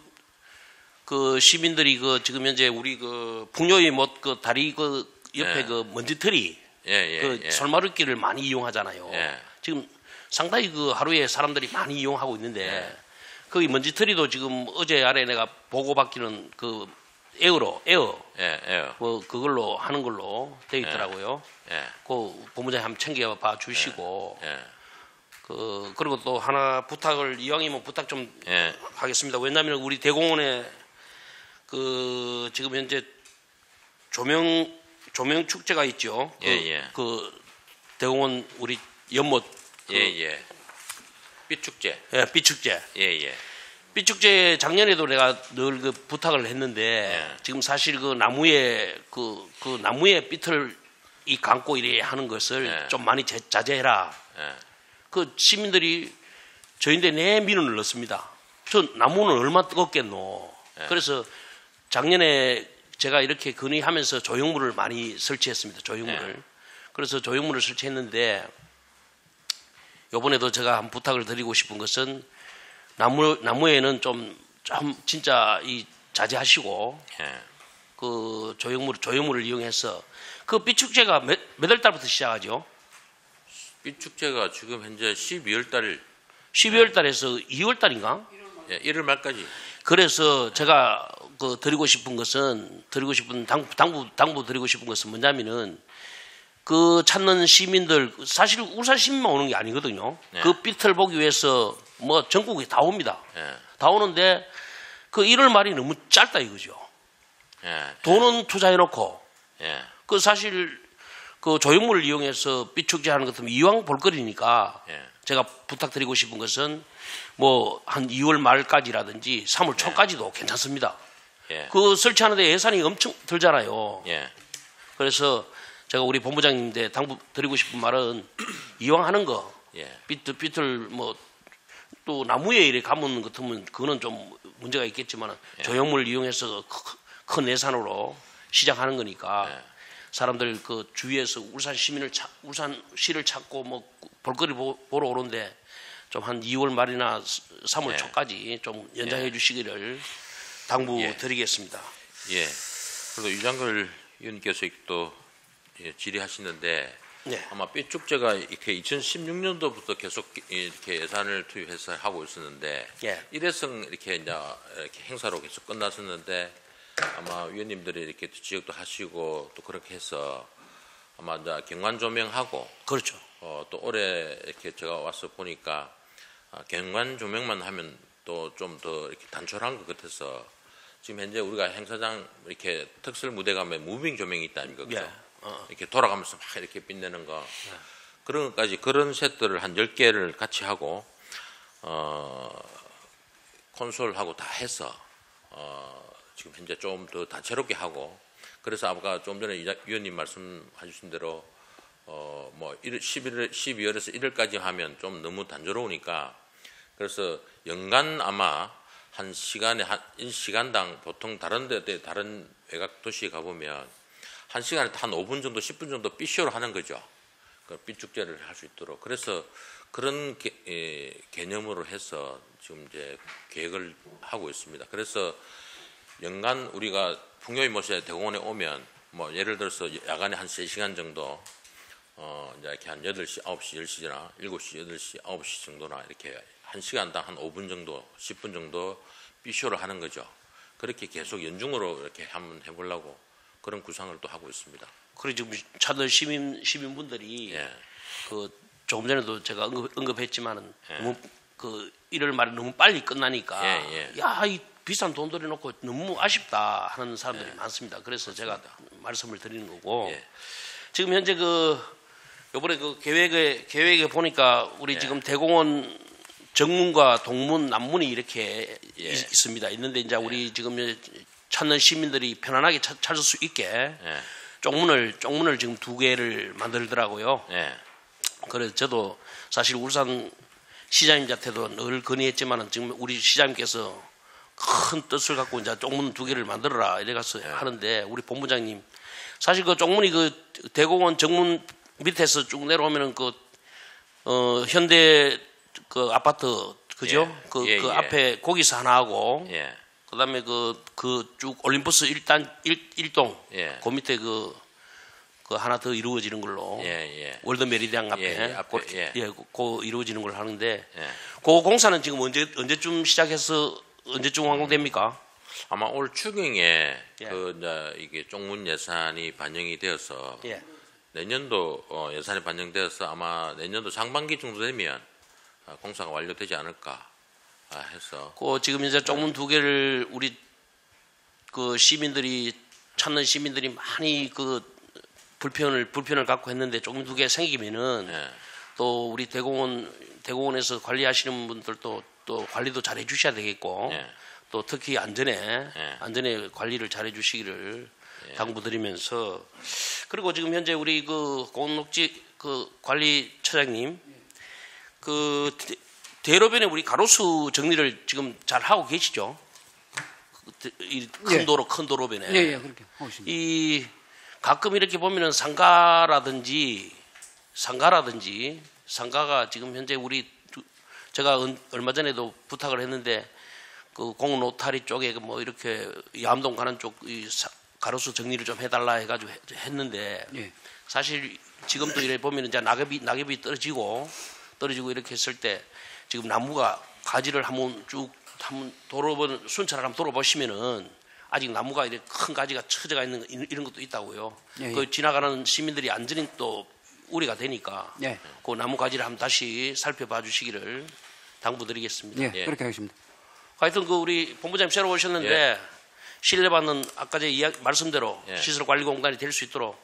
그 시민들이 그 지금 현재 우리 그 풍요의 못 그 다리 그 옆에 예. 그 먼지털이 그 예. 솔마루길을 많이 이용하잖아요. 예. 지금 상당히 그 하루에 사람들이 많이 이용하고 있는데 거기 먼지털이도 지금 어제 아래 내가 보고받기는 그 에어 예. 그걸로 하는 걸로 되어 있더라고요. 예. 그 본부장님 한번 챙겨봐 주시고 예. 그리고 또 하나 부탁을 이왕이면 부탁 좀 예. 하겠습니다. 왜냐하면 우리 대공원에 그 지금 현재 조명 축제가 있죠. 예. 그 대공원 우리 연못 예. 삐축제. 삐축제. 예. 삐축제 작년에도 내가 늘 그 부탁을 했는데 지금 사실 그 나무에 그 나무에 삐틀 이 감고 이래 하는 것을 좀 많이 자제해라. 그 시민들이 저인데 내 민원을 넣습니다. 저 나무는 얼마나 뜨겁겠노. 그래서 작년에 제가 이렇게 건의하면서 조형물을 많이 설치했습니다. 조형물을. 그래서 조형물을 설치했는데 이번에도 제가 한 부탁을 드리고 싶은 것은 나무에는 좀 진짜 이 자제하시고 그 조형물을 이용해서 그 삐축제가 몇 월 달부터 시작하죠? 삐축제가 지금 현재 12월 달 12월 달에서 2월 달인가? 1월 말까지. 그래서 제가 그 드리고 싶은 당부 드리고 싶은 것은 뭐냐면은 그 찾는 시민들 사실 울산 시민만 오는 게 아니거든요. 그 삐틀 보기 위해서 뭐 전국에 다 옵니다. 다 오는데 그 1월 말이 너무 짧다 이거죠. 돈은 투자해놓고 그 사실 그 조형물을 이용해서 삐축제 하는 것 같으면 이왕 볼거리니까 제가 부탁드리고 싶은 것은 뭐 한 2월 말까지라든지 3월 초까지도 괜찮습니다. 그 설치하는데 예산이 엄청 들잖아요. 그래서 제가 우리 본부장님한테 당부 드리고 싶은 말은 이왕 하는 거 삐틀 뭐 또 나무에 이렇게 감은 것 같으면 그거는 좀 문제가 있겠지만 조형물을 이용해서 큰 예산으로 시작하는 거니까 사람들 그 주위에서 울산시를 찾고 뭐 볼거리 보러 오는데 좀 한 2월 말이나 3월 초까지 좀 연장해 주시기를 당부드리겠습니다. 그래도 유장걸 의원님께서 또 질의하시는데 아마 삐축제가 이렇게 2016년도부터 계속 이렇게 예산을 투입해서 하고 있었는데 일회성 이렇게 행사로 계속 끝났었는데 아마 위원님들이 이렇게 지적도 하시고 또 그렇게 해서 아마 이제 경관 조명하고 그렇죠. 또 올해 이렇게 제가 와서 보니까 경관 조명만 하면 또 좀 더 이렇게 단촐한 것 같아서 지금 현재 우리가 행사장 이렇게 특설 무대 가면 무빙 조명이 있다 아닙니까? 그죠? 이렇게 돌아가면서 막 이렇게 빛내는 거 그런 것까지 그런 셋들을 한 10개를 같이 하고 콘솔하고 다 해서 지금 현재 좀 더 다채롭게 하고 그래서 아까 좀 전에 위원님 말씀하신 대로 뭐 12월에서 1월까지 하면 좀 너무 단조로우니까 그래서 연간 아마 한 시간에 한 1시간당 보통 다른 외곽 도시에 가보면 한 시간에 한 5분 정도 10분 정도 삐쇼로 하는 거죠. 그 삐축제를 할 수 있도록 그래서 그런 개념으로 해서 지금 이제 계획을 하고 있습니다. 그래서 연간 우리가 풍요의 못에 대공원에 오면 뭐 예를 들어서 야간에 한 3시간 정도 이제 이렇게 한 8시, 9시, 10시나 7시, 8시, 9시 정도나 이렇게 한 시간당 한 5분 정도, 10분 정도 삐쇼를 하는 거죠. 그렇게 계속 연중으로 이렇게 한번 해보려고 그런 구상을 또 하고 있습니다. 그리고 지금 찾는 시민분들이 그 조금 전에도 제가 언급했지만은 너무 그 1월 말에 너무 빨리 끝나니까 야, 이 비싼 돈 들여놓고 너무 아쉽다 하는 사람들이 많습니다. 그래서 제가 말씀을 드리는 거고 지금 현재 그 이번에 그 계획에 보니까 우리 지금 대공원 정문과 동문, 남문이 이렇게 있습니다. 있는데 이제 우리 지금 찾는 시민들이 편안하게 찾을 수 있게 쪽문을 지금 2개를 만들더라고요. 그래서 저도 사실 울산 시장님한테도 늘 건의했지만은 지금 우리 시장님께서 큰 뜻을 갖고 이제 쪽문 2개를 만들어라 이래가서 하는데 우리 본부장님 사실 그 쪽문이 그 대공원 정문 밑에서 쭉 내려오면은 그 현대 그 아파트 그죠? 예. 그 예, 예. 앞에 거기서 하나 하고 예. 그다음에 그 쭉 올림푸스 1동 예. 그 밑에 그 하나 더 이루어지는 걸로 예, 예. 월드 메리디안 앞에, 예, 예, 앞에, 예. 그 이루어지는 걸 하는데 예. 그 공사는 지금 언제쯤 시작해서 언제쯤 완공됩니까? 아마 올 추경에 예. 이제 이게 쪽문 예산이 반영이 되어서 예. 내년도 예산이 반영되어서 아마 내년도 상반기 정도 되면 공사가 완료되지 않을까 해서 그 지금 이제 쪽문 두 개를 우리 그 시민들이 찾는 시민들이 많이 그 불편을 갖고 했는데 쪽문 두 개 생기면은 예. 또 우리 대공원에서 관리하시는 분들도 또 관리도 잘 해주셔야 되겠고 예. 또 특히 안전에 예. 관리를 잘 해주시기를 당부드리면서 그리고 지금 현재 우리 그 공농지 그 관리처장님 그 대로변에 우리 가로수 정리를 지금 잘 하고 계시죠? 이 큰 도로변에 예, 그렇게 하고 있습니다. 이 가끔 이렇게 보면은 상가라든지 상가가 지금 현재 제가 얼마 전에도 부탁을 했는데 그 공노타리 쪽에 뭐 이렇게 야암동 가는 쪽 이 가로수 정리를 좀 해달라 해가지고 했는데 예. 사실 지금도 이래 보면은 이제 낙엽이 떨어지고 이렇게 했을 때 지금 나무가 가지를 한번 순찰을 한번 돌아보시면은 아직 나무가 이렇게 큰 가지가 처져가 있는 이런 것도 있다고요. 예, 예. 그 지나가는 시민들이 안전이 또 우려가 되니까 예. 그 나무 가지를 한번 다시 살펴봐 주시기를 당부드리겠습니다. 예, 예. 그렇게 하겠습니다. 하여튼 그 우리 본부장님 새로 오셨는데 신뢰받는 아까 제 말씀대로 예. 시설관리공단이 될 수 있도록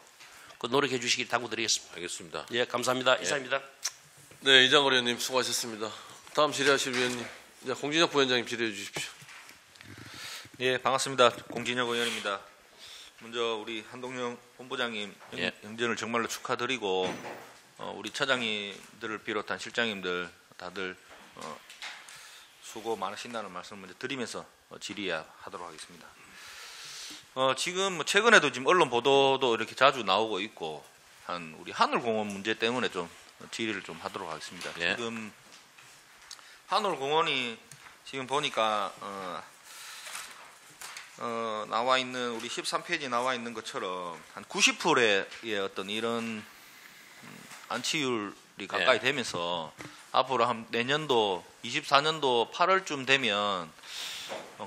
그 노력해 주시길 당부드리겠습니다. 알겠습니다. 예, 감사합니다. 이상입니다. 네, 이장걸 의원님 수고하셨습니다. 다음 질의하실 위원님, 이제 공진혁 부위원장님 질의해 주십시오. 예, 반갑습니다. 공진혁 의원입니다. 먼저 우리 한동영 본부장님 예. 영전을 정말로 축하드리고 우리 차장님들을 비롯한 실장님들 다들 수고 많으신다는 말씀을 먼저 드리면서 질의하도록 하겠습니다. 지금 뭐 최근에도 지금 언론 보도도 이렇게 자주 나오고 있고 우리 하늘공원 문제 때문에 좀 질의를 좀 하도록 하겠습니다. 예. 지금 하늘공원이 지금 보니까 나와 있는 우리 13페이지 나와 있는 것처럼 한 90%의 어떤 이런 안치율이 가까이 예. 되면서 앞으로 한 내년도 24년도 8월쯤 되면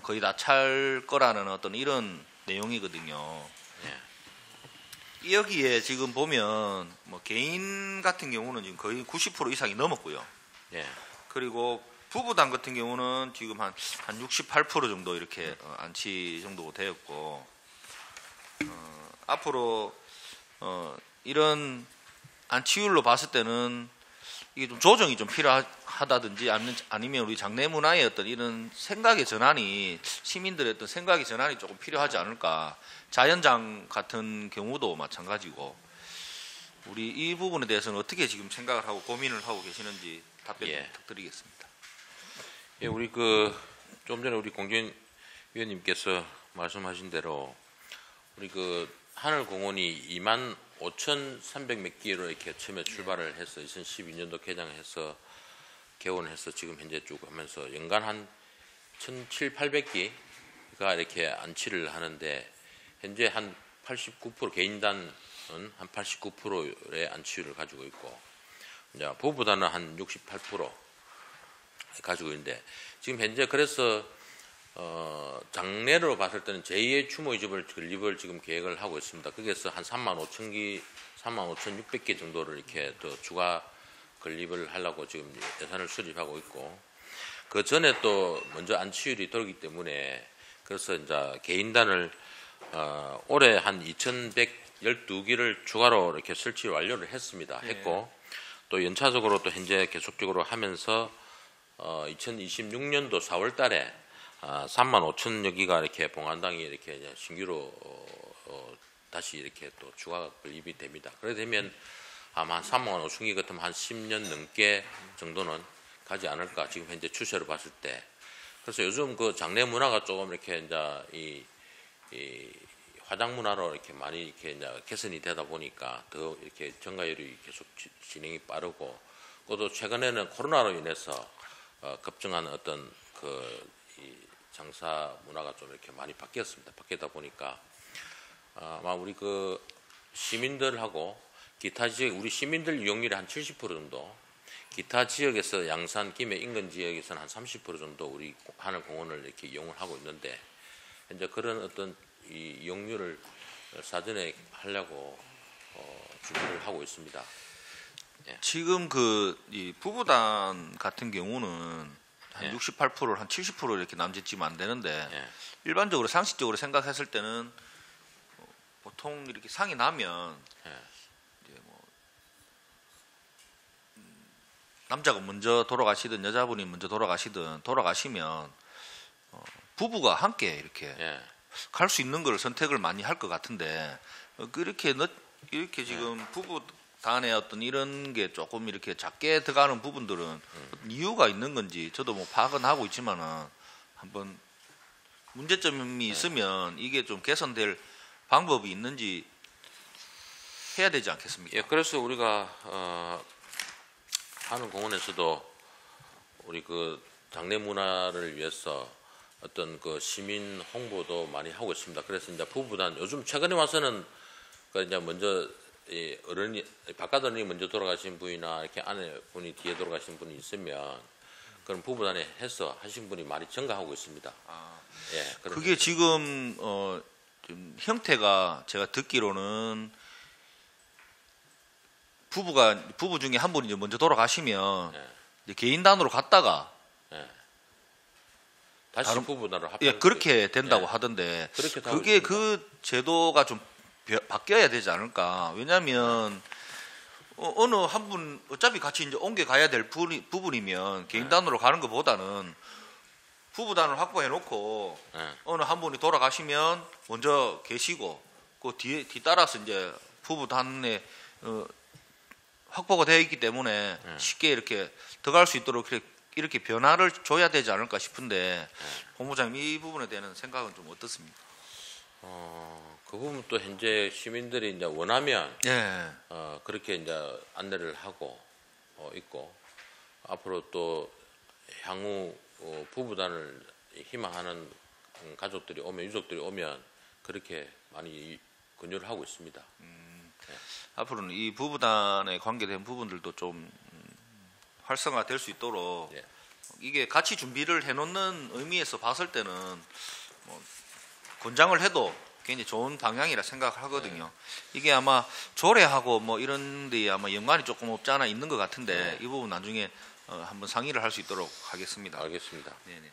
거의 다 찰 거라는 어떤 이런 내용이거든요. 여기에 지금 보면 뭐 개인 같은 경우는 지금 거의 90% 이상이 넘었고요. 예. 그리고 부부당 같은 경우는 지금 한 68% 정도 이렇게 안치 정도 되었고 앞으로 이런 안치율로 봤을 때는 이게 좀 조정이 좀 필요하다든지 아니면 우리 장내 문화의 어떤 이런 생각의 전환이 시민들의 어떤 생각의 전환이 조금 필요하지 않을까. 자연장 같은 경우도 마찬가지고 우리 이 부분에 대해서는 어떻게 지금 생각을 하고 고민을 하고 계시는지 답변 예. 부탁드리겠습니다. 예, 우리 좀 전에 우리 공진 위원님께서 말씀하신 대로 우리 하늘공원이 25,300 몇 개로 이렇게 처음에 출발을 해서 2012년도 개장해서 개원해서 지금 현재 쭉 하면서 연간 한 1,700~800개가 이렇게 안치를 하는데 현재 한 89% 개인단은 한 89%의 안치율을 가지고 있고 이제 부부단은 한 68% 가지고 있는데 지금 현재 그래서 장래로 봤을 때는 제2의 추모이집을 건립을 지금 계획을 하고 있습니다. 거기에서 한 35,600개 정도를 이렇게 더 추가 건립을 하려고 지금 예산을 수립하고 있고 그 전에 또 먼저 안치율이 돌기 때문에 그래서 이제 개인단을 올해 한 2,112개를 추가로 이렇게 설치 완료를 했습니다. 했고 또 연차적으로 또 현재 계속적으로 하면서 2026년도 4월 달에 35,000여 개가 이렇게 봉안당이 이렇게 이제 신규로 다시 이렇게 또 추가 건립이 됩니다. 그래 되면 아마 35,000개 같으면 한 10년 넘게 정도는 가지 않을까 지금 현재 추세로 봤을 때. 그래서 요즘 장례 문화가 조금 이렇게 이제 이 화장 문화로 이렇게 많이 이렇게 이제 개선이 되다 보니까 더 이렇게 정가율이 계속 진행이 빠르고 또 최근에는 코로나로 인해서 급증한 어떤 이 장사 문화가 좀 이렇게 많이 바뀌었습니다. 바뀌다 보니까 아마 우리 그 시민들하고 기타 지역 우리 시민들 이용률이 한 70% 정도, 기타 지역에서 양산, 김해 인근 지역에서는 한 30% 정도 우리 하늘공원을 이렇게 이용을 하고 있는데 이제 그런 어떤 이 이용률을 사전에 하려고 준비를 하고 있습니다. 예. 지금 이 부부단 같은 경우는 한 예. 68%, 한 70% 이렇게 남짓지면 안 되는데 예. 일반적으로 상식적으로 생각했을 때는 보통 이렇게 상이 나면 예. 이제 남자가 먼저 돌아가시든 여자분이 먼저 돌아가시면 부부가 함께 이렇게 예. 갈 수 있는 걸 선택을 많이 할 것 같은데 이렇게 지금 부부 단의 어떤 이런 게 조금 이렇게 작게 들어가는 부분들은 어떤 이유가 있는 건지 저도 뭐 파악은 하고 있지만은 한번 문제점이 있으면 이게 좀 개선될 방법이 있는지 해야 되지 않겠습니까? 예, 그래서 우리가 하늘공원에서도 우리 그 장례 문화를 위해서 어떤 그 시민 홍보도 많이 하고 있습니다. 그래서 이제 부부단 요즘 최근에 와서는 그 이제 먼저 이 어른이 바깥 어른이 먼저 돌아가신 분이나 이렇게 아내 분이 뒤에 돌아가신 분이 있으면 그런 부부단에 해서 하신 분이 많이 증가하고 있습니다. 예, 그게 지금 좀 형태가 제가 듣기로는 부부 중에 한 분이 이제 먼저 돌아가시면 예. 이제 개인단으로 갔다가 다시 다른- 부부단으로 합 예, 그렇게 된다고 하던데 그렇게 하고 그게 있습니다. 그 제도가 좀 바뀌어야 되지 않을까? 왜냐하면 어느 한 분 어차피 같이 이제 옮겨 가야 될 부분이면 개인단으로 가는 것보다는 부부단을 확보해 놓고 예. 어느 한 분이 돌아가시면 먼저 계시고 그 뒤따라서 이제 부부단에 확보가 되어 있기 때문에 쉽게 이렇게 들어갈 수 있도록 이렇게 변화를 줘야 되지 않을까 싶은데 본부장님 이 부분에 대한 생각은 좀 어떻습니까? 그 부분 또 현재 시민들이 이제 원하면 예. 그렇게 이제 안내를 하고 있고 앞으로 또 향후 부부단을 희망하는 가족들이 오면 유족들이 오면 그렇게 많이 권유를 하고 있습니다. 앞으로는 이 부부단에 관계된 부분들도 좀 활성화될 수 있도록 예. 이게 같이 준비를 해놓는 의미에서 봤을 때는 뭐 권장을 해도 굉장히 좋은 방향이라 생각을 하거든요. 이게 아마 조례하고 뭐 이런 데 아마 연관이 조금 없지 않아 있는 것 같은데 이 부분 나중에 한번 상의를 할 수 있도록 하겠습니다. 알겠습니다. 네네.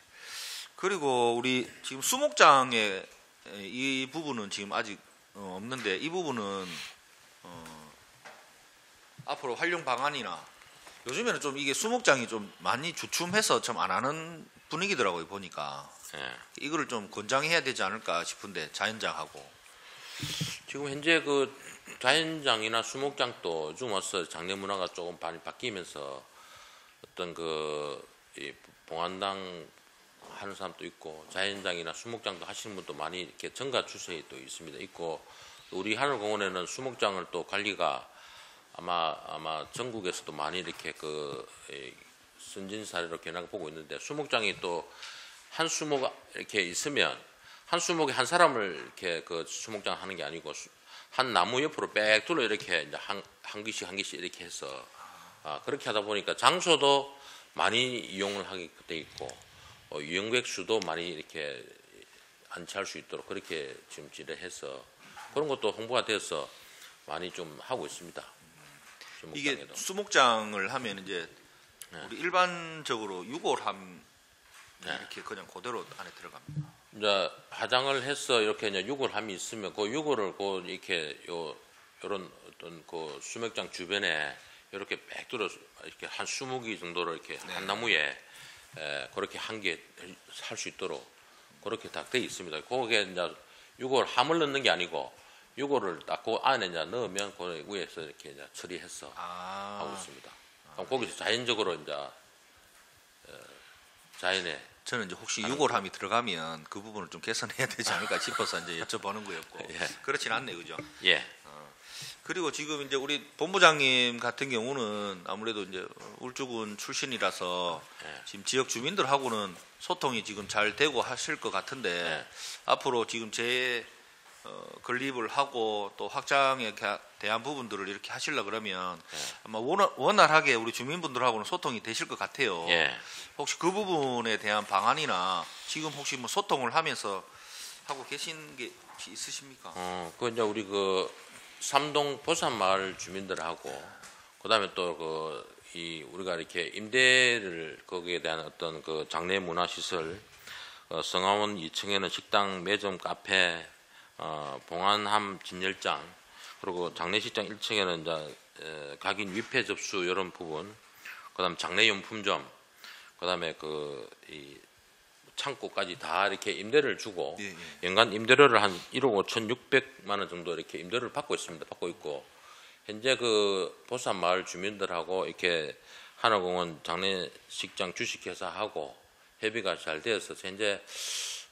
그리고 우리 지금 수목장에 이 부분은 지금 아직 없는데 이 부분은 앞으로 활용 방안이나 요즘에는 좀 이게 수목장이 좀 많이 주춤해서 좀 안 하는 분위기더라고요 보니까 예. 이거를 좀 권장해야 되지 않을까 싶은데 자연장하고 지금 현재 그 자연장이나 수목장도 요즘 와서 장례 문화가 조금 많이 바뀌면서 어떤 이 봉안당 하는 사람도 있고 자연장이나 수목장도 하시는 분도 많이 이렇게 증가 추세에 또 있습니다. 있고 우리 하늘공원에는 수목장을 또 관리가 아마 전국에서도 많이 이렇게 선진 사례로 견학 보고 있는데 수목장이 또 한 수목 이렇게 있으면 한 수목에 한 사람을 이렇게 그 수목장 하는 게 아니고 한 나무 옆으로 빽 둘러 이렇게 이제 한 개씩 이렇게 해서 그렇게 하다 보니까 장소도 많이 이용을 하게 돼 있고 유형객 수도 많이 이렇게 안치할 수 있도록 그렇게 지금 지뢰해서 그런 것도 홍보가 돼서 많이 좀 하고 있습니다. 이게 수목장에도. 수목장을 하면 이제 우리 일반적으로 유골함 이렇게 그냥 그대로 안에 들어갑니다. 이제 화장을 해서 이렇게 이제 유골함이 있으면 그 유골을 이렇게 요런 어떤 그 수목장 주변에 이렇게 빽 뚫어 이렇게 한 20기 정도로 이렇게 한 나무에 그렇게 한 개 살 수 있도록 그렇게 딱 돼 있습니다. 거기에 이제 유골함을 넣는 게 아니고 유골을 딱 그 안에 이제 넣으면 그 위에서 이렇게 이제 처리해서 하고 있습니다. 그럼 거기서 자연적으로 이제 자연에 저는 이제 혹시 유골함이 들어가면 그 부분을 좀 개선해야 되지 않을까 싶어서 이제 여쭤보는 거였고 그렇진 않네요, 그죠? 예. 그리고 지금 이제 우리 본부장님 같은 경우는 아무래도 이제 울주군 출신이라서 지금 지역 주민들하고는 소통이 지금 잘 되고 하실 것 같은데 앞으로 지금 건립을 하고 또 확장에 대한 부분들을 이렇게 하시려 그러면 아마 원활하게 우리 주민분들하고는 소통이 되실 것 같아요. 혹시 그 부분에 대한 방안이나 지금 혹시 뭐 소통을 하면서 하고 계신 게 혹시 있으십니까? 그 이제 우리 그 삼동 보산마을 주민들하고 그다음에 또 우리가 이렇게 임대를 거기에 대한 어떤 그 장례 문화 시설 성화원 2층에는 식당, 매점, 카페, 봉안함 진열장 그리고 장례식장 1층에는 이제 각인 위패 접수 이런 부분, 그다음 장례용품점, 그다음에 이 창고까지 다 이렇게 임대를 주고 연간 임대료를 한 1억 5,600만 원 정도 이렇게 임대료를 받고 있습니다. 받고 있고 현재 그 보산 마을 주민들하고 이렇게 하늘공원 장례식장 주식회사하고 협의가 잘 되어서 현재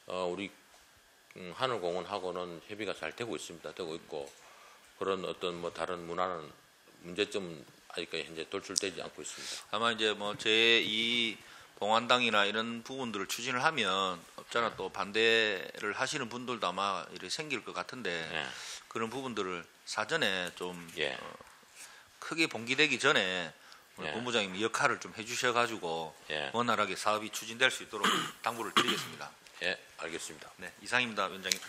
우리 하늘공원하고는 협의가 잘 되고 있습니다. 되고 있고 그런 어떤 뭐 다른 문화는 문제점은 아직까지 현재 돌출되지 않고 있습니다. 아마 이제 뭐 제2 봉안당이나 이런 부분들을 추진을 하면 없잖아 또 반대를 하시는 분들도 아마 이렇게 생길 것 같은데 그런 부분들을 사전에 좀 크게 봉기되기 전에 우리 본부장님이 역할을 좀 해주셔가지고 원활하게 사업이 추진될 수 있도록 당부를 드리겠습니다. 예, 알겠습니다. 네, 이상입니다, 위원장님.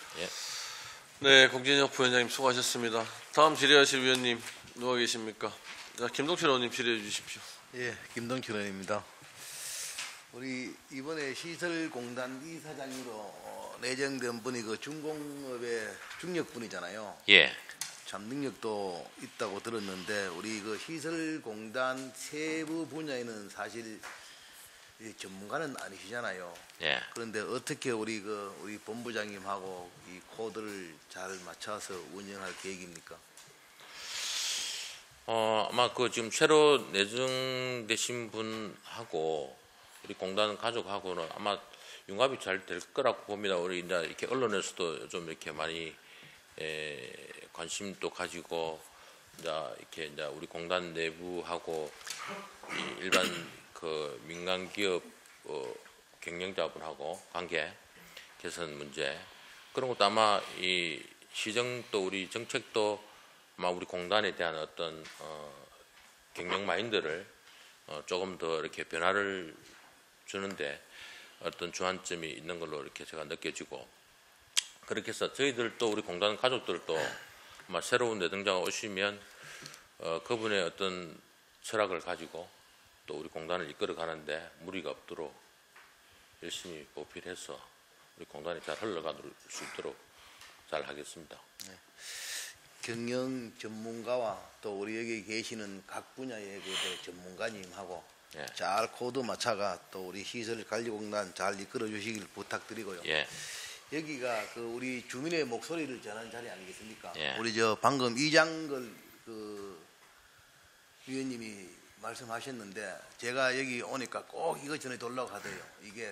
네, 공진혁 부위원장님 수고하셨습니다. 다음 질의하실 위원님 누가 계십니까? 자, 김동철 의원님 질의해 주십시오. 예, 김동철 의원입니다. 우리 이번에 시설공단 이사장으로 내정된 분이 그 중공업의 중력분이잖아요. 예. 참 능력도 있다고 들었는데 우리 그 시설공단 세부 분야에는 사실 전문가는 아니시잖아요. 예. 그런데 어떻게 우리 본부장님하고 이 코드를 잘 맞춰서 운영할 계획입니까? 아마 그 지금 새로 내정되신 분하고 우리 공단 가족하고는 아마 융합이 잘 될 거라고 봅니다. 우리 이제 이렇게 언론에서도 좀 이렇게 많이 관심도 가지고 이제 우리 공단 내부하고 일반 그 민간 기업 경영자분하고 관계 개선 문제 그런 것도 아마 이 시정도 우리 정책도 아마 우리 공단에 대한 어떤 경영 마인드를 조금 더 이렇게 변화를 주는데 어떤 주안점이 있는 걸로 이렇게 제가 느껴지고 그렇게 해서 저희들도 우리 공단 가족들도 아마 새로운 내정자가 오시면 그분의 어떤 철학을 가지고 또 우리 공단을 이끌어 가는데 무리가 없도록 열심히 보필해서 우리 공단이 잘 흘러갈 수 있도록 잘 하겠습니다. 네. 경영 전문가와 또 우리 여기 계시는 각 분야의 그 전문가님하고 잘 코드 맞춰가 또 우리 시설관리공단 잘 이끌어 주시길 부탁드리고요. 여기가 그 우리 주민의 목소리를 전하는 자리 아니겠습니까? 우리 방금 이장걸 그 위원님이 말씀하셨는데 제가 여기 오니까 꼭 이거 전해 달라고 하더요.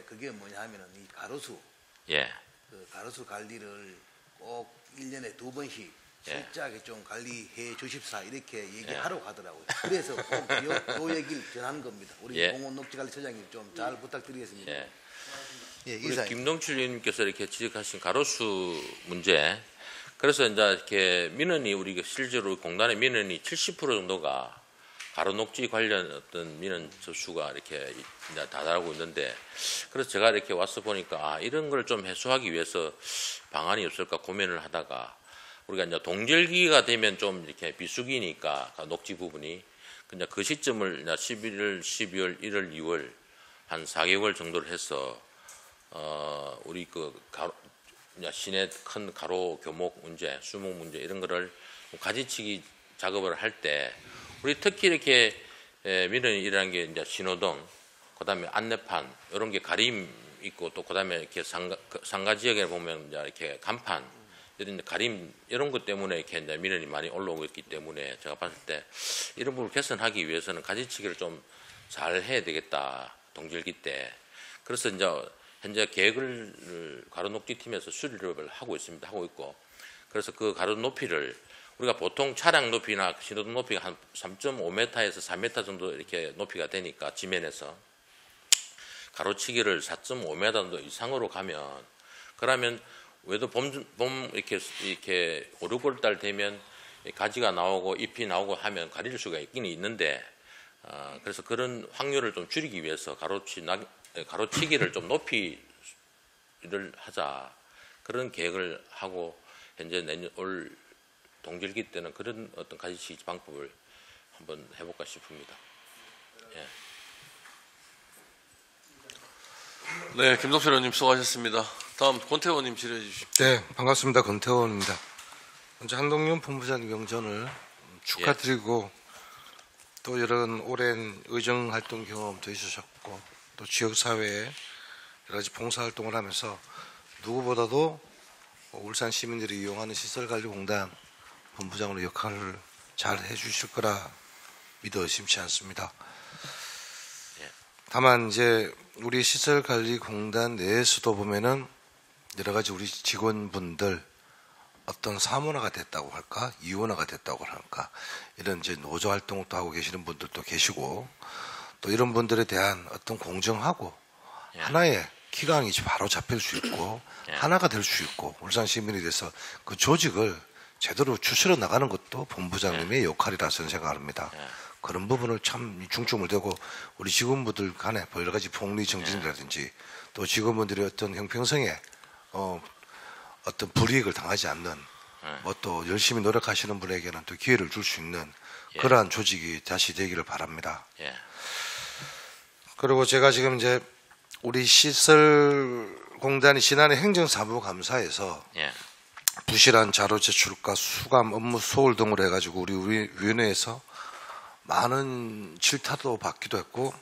그게 뭐냐 하면은 이 가로수. 그 가로수 관리를 꼭 1년에 2번씩 실제하게 좀 관리해 주십사 이렇게 얘기하라고 하더라고요. 그래서 꼭 요 얘기를 전하는 겁니다. 우리 공원녹지관리처장님 좀 잘 부탁드리겠습니다. 우리 김동철 의원님께서 이렇게 지적하신 가로수 문제. 그래서 이제 이렇게 민원이 우리가 실제로 공단의 민원이 70% 정도가 가로녹지 관련 어떤 민원 접수가 이렇게 이제 다다르고 있는데 그래서 제가 이렇게 와서 보니까 이런 걸 좀 해소하기 위해서 방안이 없을까 고민을 하다가 우리가 이제 동절기가 되면 좀 이렇게 비수기니까 녹지 부분이 근데 그 시점을 11월, 12월, 1월, 2월 한 4개월 정도를 해서 우리 시내 큰 가로 교목 문제, 수목 문제 이런 거를 가지치기 작업을 할 때 우리 특히 이렇게 민원이 일어난 게 이제 신호등, 그다음에 안내판 이런 게 가림 있고 또 그다음에 이렇게 상가 지역에 보면 이제 이렇게 간판 이런 가림 이런 것 때문에 이렇게 이제 민원이 많이 올라오고 있기 때문에 제가 봤을 때 이런 부분을 개선하기 위해서는 가지치기를 좀 잘 해야 되겠다 동절기 때 그래서 이제 현재 계획을 가로녹지팀에서 수립을 하고 있습니다. 하고 있고, 그래서 그 가로 높이를 우리가 보통 차량 높이나 신호등 높이가 한 3.5m에서 4m 정도 이렇게 높이가 되니까 지면에서 가로치기를 4.5m 정도 이상으로 가면, 그러면 외도 봄 이렇게 5, 6월달 되면 가지가 나오고 잎이 나오고 하면 가릴 수가 있긴 있는데, 그래서 그런 확률을 좀 줄이기 위해서 가로치기를 좀 높이를 하자, 그런 계획을 하고 현재 올 동절기 때는 그런 어떤 가지치기 방법을 한번 해볼까 싶습니다. 예. 네, 김동철 의원님 수고하셨습니다. 다음 권태호 의원님 질의해 주십시오. 네, 반갑습니다. 권태호 의원입니다. 먼저 한동윤 본부장님 명전을 축하드리고 또 이런 오랜 의정 활동 경험도 있으셨고 또 지역 사회에 여러 가지 봉사 활동을 하면서 누구보다도 울산 시민들이 이용하는 시설관리공단 본부장으로 역할을 잘 해주실 거라 믿어 의심치 않습니다. 다만 이제 우리 시설관리공단 내에서도 보면은 여러 가지 우리 직원분들 어떤 사문화가 됐다고 할까, 이원화가 됐다고 할까, 이런 이제 노조 활동을 또 하고 계시는 분들도 계시고, 또 이런 분들에 대한 어떤 공정하고 하나의 기강이 바로 잡힐 수 있고 하나가 될 수 있고 울산 시민에 대해서 그 조직을 제대로 추스려 나가는 것도 본부장님의 역할이라 저는 생각합니다. 그런 부분을 참 중점을 두고 우리 직원분들 간에 여러 가지 복리 정진이라든지 또 직원분들의 어떤 형평성에 어떤 불이익을 당하지 않는 뭐 또 열심히 노력하시는 분에게는 또 기회를 줄 수 있는 그러한 조직이 다시 되기를 바랍니다. 그리고 제가 지금 이제 우리 시설공단이 지난해 행정사무감사에서 부실한 자료 제출과 수감 업무 소홀 등으로 해가지고 우리 위원회에서 많은 질타도 받기도 했고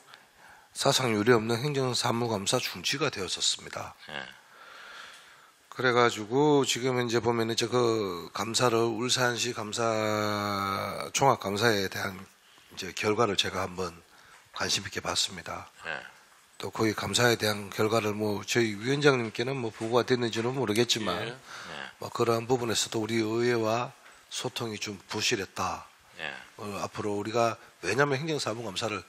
사상 유례 없는 행정사무감사 중지가 되었었습니다. 그래가지고 지금 이제 보면 이제 그 감사를 울산시 감사 종합감사에 대한 이제 결과를 제가 한번 관심 있게 봤습니다. 또 거기 감사에 대한 결과를 뭐 저희 위원장님께는 뭐 보고가 됐는지는 모르겠지만 뭐 그러한 부분에서도 우리 의회와 소통이 좀 부실했다. 앞으로 우리가 왜냐하면 행정사무감사를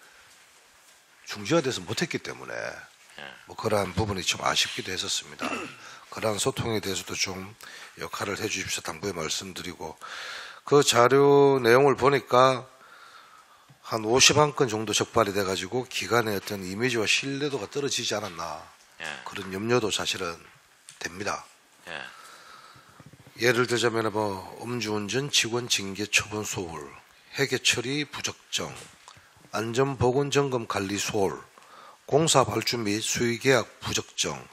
중지화돼서 못했기 때문에 뭐 그러한 부분이 좀 아쉽기도 했었습니다. 그러한 소통에 대해서도 좀 역할을 해주십시오. 당부에 말씀드리고 그 자료 내용을 보니까 한 51건 정도 적발이 돼가지고 기관의 어떤 이미지와 신뢰도가 떨어지지 않았나 그런 염려도 사실은 됩니다. 예를 들자면 뭐 음주운전 직원 징계 처분 소홀, 회계 처리 부적정, 안전보건점검 관리 소홀, 공사 발주 및 수의계약 부적정,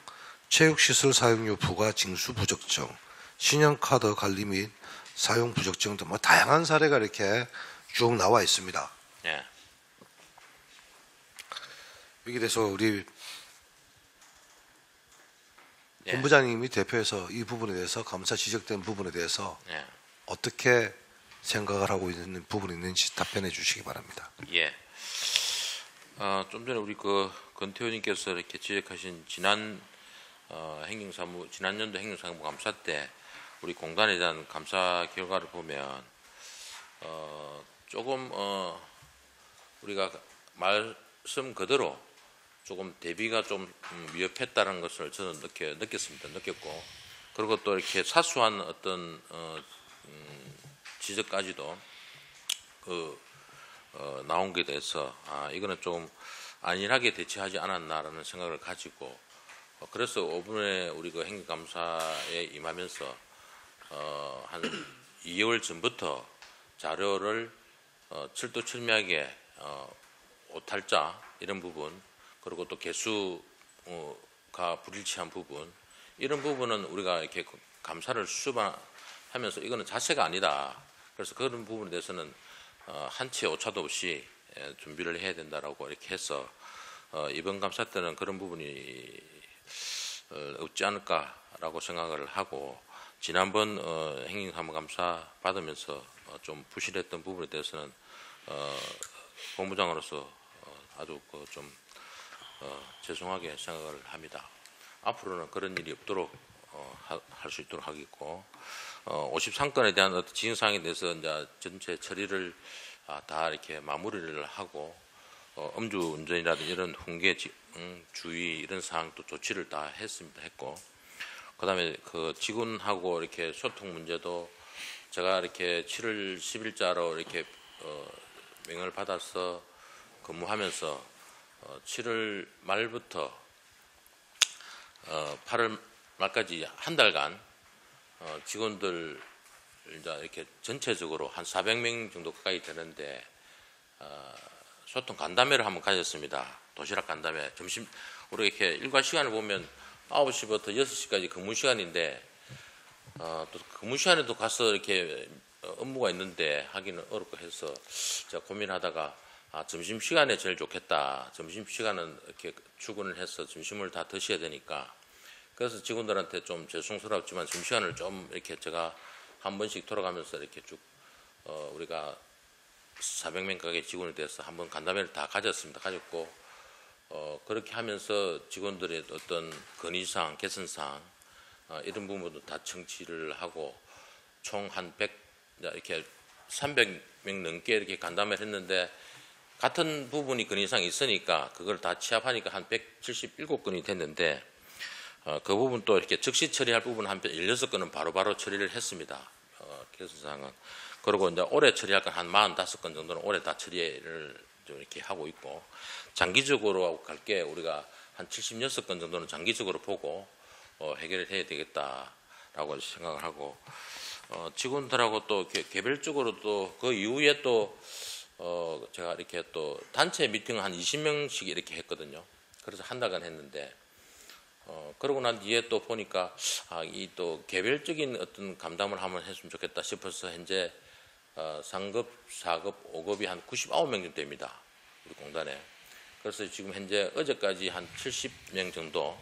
체육시설 사용료 부과 징수 부적정, 신용카드 관리 및 사용 부적정 등 뭐 다양한 사례가 이렇게 쭉 나와 있습니다. 여기 대해서 우리 본부장님이 대표해서 이 부분에 대해서 감사 지적된 부분에 대해서 어떻게 생각을 하고 있는 부분이 있는지 답변해 주시기 바랍니다. 좀 전에 우리 그 권태호님께서 이렇게 지적하신 지난년도 행정사무 감사 때 우리 공단에 대한 감사 결과를 보면 조금 우리가 말씀 그대로 조금 대비가 좀 미흡했다는 것을 저는 느꼈고 그리고 또 이렇게 사소한 어떤 지적까지도 나온 게 대해서 이거는 좀 안일하게 대처하지 않았나라는 생각을 가지고 그래서 5분에 우리 그 행정감사에 임하면서 한 2개월 전부터 자료를 철두철미하게 오탈자 이런 부분 그리고 또 개수가 불일치한 부분 이런 부분은 우리가 이렇게 감사를 수반하면서 이거는 자체가 아니다. 그래서 그런 부분에 대해서는 한치의 오차도 없이 준비를 해야 된다라고 이렇게 해서 이번 감사 때는 그런 부분이 없지 않을까라고 생각을 하고 지난번 행정사무감사 받으면서 좀 부실했던 부분에 대해서는 본부장으로서 아주 좀 죄송하게 생각을 합니다. 앞으로는 그런 일이 없도록 할 수 있도록 하겠고 53건에 대한 어떤 지정사항에 대해서 이제 전체 처리를 다 이렇게 마무리를 하고 음주운전이라든지 이런 훈계 주의 이런 사항도 조치를 다 했고 그다음에 그 직원하고 이렇게 소통 문제도 제가 이렇게 7월 10일자로 이렇게 명을 받아서 근무하면서 7월 말부터 8월 말까지 한 달간 직원들 이제 이렇게 전체적으로 한 400명 정도 가까이 되는데 소통 간담회를 한번 가졌습니다. 도시락 간담회. 점심 우리 이렇게 일과 시간을 보면 9시부터 6시까지 근무 시간인데 또 근무 시간에도 가서 이렇게 업무가 있는데 하기는 어렵고 해서 제가 고민하다가 점심 시간에 제일 좋겠다. 점심 시간은 이렇게 출근을 해서 점심을 다 드셔야 되니까 그래서 직원들한테 좀 죄송스럽지만 점심시간을 좀 이렇게 제가 한 번씩 돌아가면서 이렇게 쭉 우리가 400명 가게 직원에 대해서 한번 간담회를 다 가졌습니다. 가졌고 그렇게 하면서 직원들의 어떤 건의사항, 개선사항 이런 부분도 다 청취를 하고 총 한 100 이렇게 300명 넘게 이렇게 간담회를 했는데 같은 부분이 건의사항이 있으니까 그걸 다 취합하니까 한 177건이 됐는데 그 부분 또 이렇게 즉시 처리할 부분 한 16건은 바로바로 처리를 했습니다. 개선사항은. 그리고 이제 올해 처리할 건 한 45건 정도는 올해 다 처리를 좀 이렇게 하고 있고 장기적으로 갈 게 우리가 한 76건 정도는 장기적으로 보고 해결을 해야 되겠다라고 생각을 하고 직원들하고 또 개별적으로 또 그 이후에 또 제가 이렇게 또 단체 미팅을 한 20명씩 이렇게 했거든요. 그래서 한 달간 했는데 그러고 난 뒤에 또 보니까 이 또 개별적인 어떤 감담을 한번 했으면 좋겠다 싶어서 현재 3급, 4급, 5급이 한 99명 정도 됩니다. 우리 공단에. 그래서 지금 현재 어제까지 한 70명 정도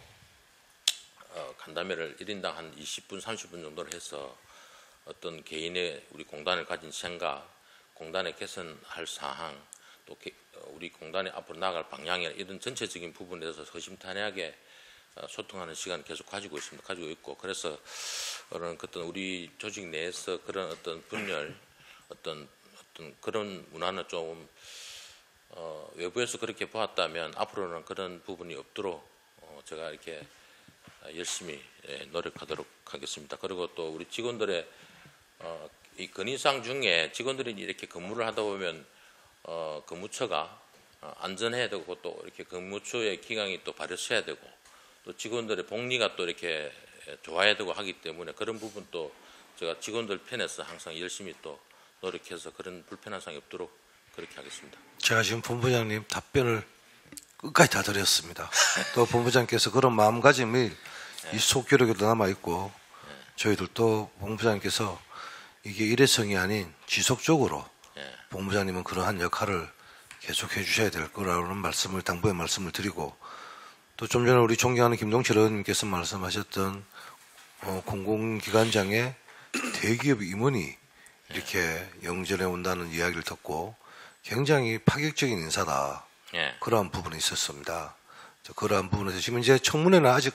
간담회를 1인당 한 20분, 30분 정도를 해서 어떤 개인의 우리 공단을 가진 생각, 공단에 개선할 사항, 또 우리 공단이 앞으로 나아갈 방향이나 이런 전체적인 부분에 대해서 허심탄회하게 소통하는 시간을 계속 가지고 있고 그래서 어떤 우리 조직 내에서 그런 어떤 분열, 어떤 그런 문화는 좀 외부에서 그렇게 보았다면 앞으로는 그런 부분이 없도록 제가 이렇게 열심히 노력하도록 하겠습니다. 그리고 또 우리 직원들의 이 건의사항 중에 직원들이 이렇게 근무를 하다 보면 근무처가 안전해야 되고 또 이렇게 근무처의 기강이 또 발효해야 되고 또 직원들의 복리가 또 이렇게 좋아야 되고 하기 때문에 그런 부분도 제가 직원들 편에서 항상 열심히 또 노력해서 그런 불편한 사항이 없도록 그렇게 하겠습니다. 제가 지금 본부장님 답변을 끝까지 다 드렸습니다. 또 본부장께서 그런 마음가짐이 이 속기록에도 남아있고 저희들도 본부장님께서 이게 일회성이 아닌 지속적으로 본부장님은 그러한 역할을 계속 해주셔야 될 거라는 말씀을 당부의 말씀을 드리고 또 좀 전에 우리 존경하는 김동철 의원님께서 말씀하셨던 공공기관장의 대기업 임원이 이렇게 영전에 온다는 이야기를 듣고 굉장히 파격적인 인사다. 그러한 부분이 있었습니다. 그러한 부분에서 지금 이제 청문회는 아직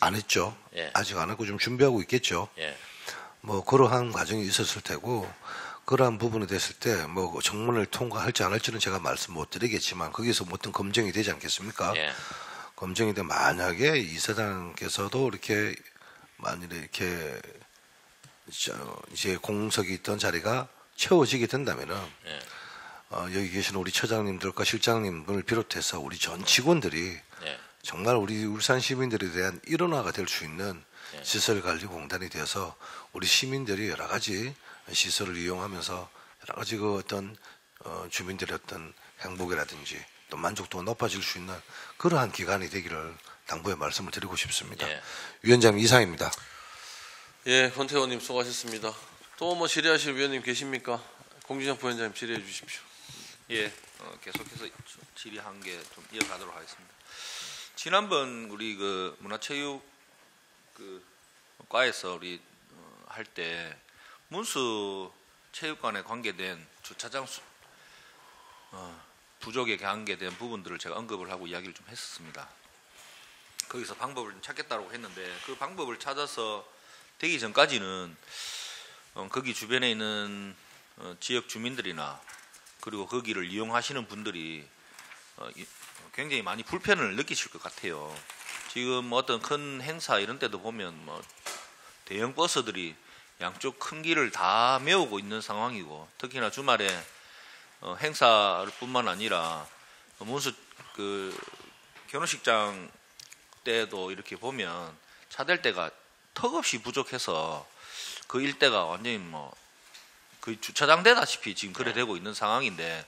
안 했죠. 아직 안 했고 좀 준비하고 있겠죠. 뭐 그러한 과정이 있었을 테고 그러한 부분이 됐을 때 뭐 청문회를 통과할지 안 할지는 제가 말씀 못 드리겠지만 거기서 어떤 검증이 되지 않겠습니까? 검증이 되면 만약에 이사장께서도 이렇게 만일에 이렇게 이제 공석이 있던 자리가 채워지게 된다면은 여기 계시는 우리 처장님들과 실장님을 비롯해서 우리 전 직원들이 정말 우리 울산 시민들에 대한 일원화가 될 수 있는 시설관리공단이 되어서 우리 시민들이 여러 가지 시설을 이용하면서 여러 가지 그 어떤 주민들의 어떤 행복이라든지 또 만족도가 높아질 수 있는 그러한 기관이 되기를 당부의 말씀을 드리고 싶습니다. 위원장님 이상입니다. 예, 권태호님 수고하셨습니다. 또 뭐 질의하실 위원님 계십니까? 공진영 부위원장님 질의해 주십시오. 예, 계속해서 질의한 게 좀 이어가도록 하겠습니다. 지난번 우리 그 문화체육 그 과에서 우리 할 때 문수 체육관에 관계된 주차장 부족에 관계에 대한 부분들을 제가 언급을 하고 이야기를 좀 했었습니다. 거기서 방법을 좀 찾겠다고 했는데 그 방법을 찾아서 되기 전까지는 거기 주변에 있는 지역 주민들이나 그리고 거기를 이용하시는 분들이 굉장히 많이 불편을 느끼실 것 같아요. 지금 어떤 큰 행사 이런 데도 보면 뭐 대형 버스들이 양쪽 큰 길을 다 메우고 있는 상황이고 특히나 주말에 행사를 뿐만 아니라 문수 그 결혼식장 때도 이렇게 보면 차댈 데가 턱없이 부족해서 그 일대가 완전히 뭐 거의 주차장 되다시피 지금 그래 되고 있는 상황인데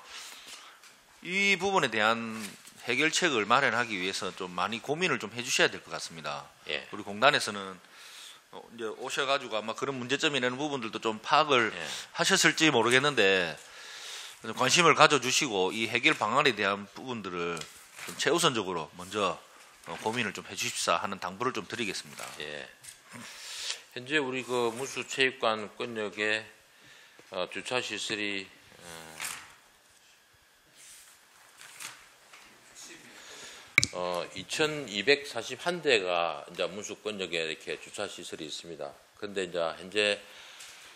이 부분에 대한 해결책을 마련하기 위해서 좀 많이 고민을 좀 해주셔야 될 것 같습니다. 예. 우리 공단에서는 이제 오셔가지고 아마 그런 문제점이라는 부분들도 좀 파악을 하셨을지 모르겠는데 관심을 가져주시고 이 해결 방안에 대한 부분들을 좀 최우선적으로 먼저 고민을 좀 해주십사 하는 당부를 좀 드리겠습니다. 예. 현재 우리 그 문수체육관 권역에 주차 시설이 2,241대가 이제 문수권역에 이렇게 주차 시설이 있습니다. 그런데 이제 현재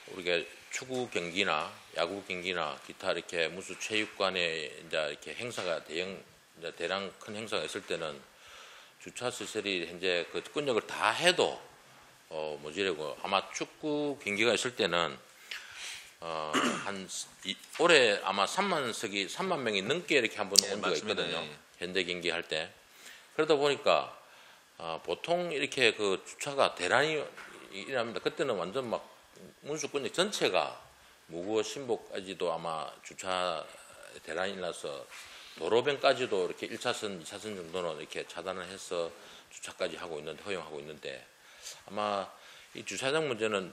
우리가 축구 경기나 야구 경기나 기타 이렇게 문수체육관에 이제 이렇게 행사가 대량 큰 행사가 있을 때는 주차 시설이 현재 그 권역을 다 해도 모자라고 아마 축구 경기가 있을 때는 올해 아마 3만 명이 넘게 이렇게 한번 온 적가 있거든요. 현대 경기 할 때. 그러다 보니까 보통 이렇게 그 주차가 대란이 일어납니다. 그때는 완전 막 문수권역 전체가 무구어 신복까지도 아마 주차 대란이 일어나서 도로변까지도 이렇게 1차선, 2차선 정도는 이렇게 차단을 해서 주차까지 하고 있는데 허용하고 있는데 아마 이 주차장 문제는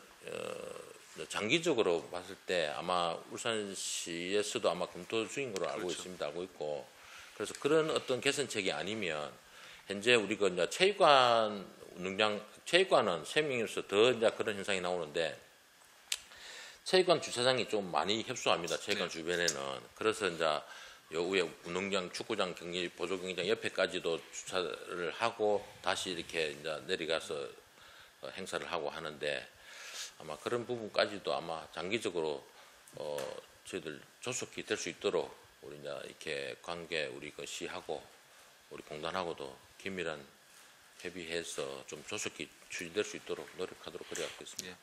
장기적으로 봤을 때 아마 울산시에서도 아마 검토 중인 걸로 알고 있습니다. 알고 있고 그래서 그런 어떤 개선책이 아니면 현재 우리가 이제 체육관 운동장 체육관은 3명이서 더 이제 그런 현상이 나오는데 체육관 주차장이 좀 많이 협소합니다. 체육관 주변에는 그래서 이제 요 위에 운동장, 축구장, 경기 보조 경기장 옆에까지도 주차를 하고 다시 이렇게 이제 내려가서 행사를 하고 하는데 아마 그런 부분까지도 아마 장기적으로 저희들 조속히 될 수 있도록 우리 이제 이렇게 관계 우리 그 시하고 우리 공단하고도 긴밀한 협의해서 좀 조속히 추진될 수 있도록 노력하도록 그래야겠습니다. 예.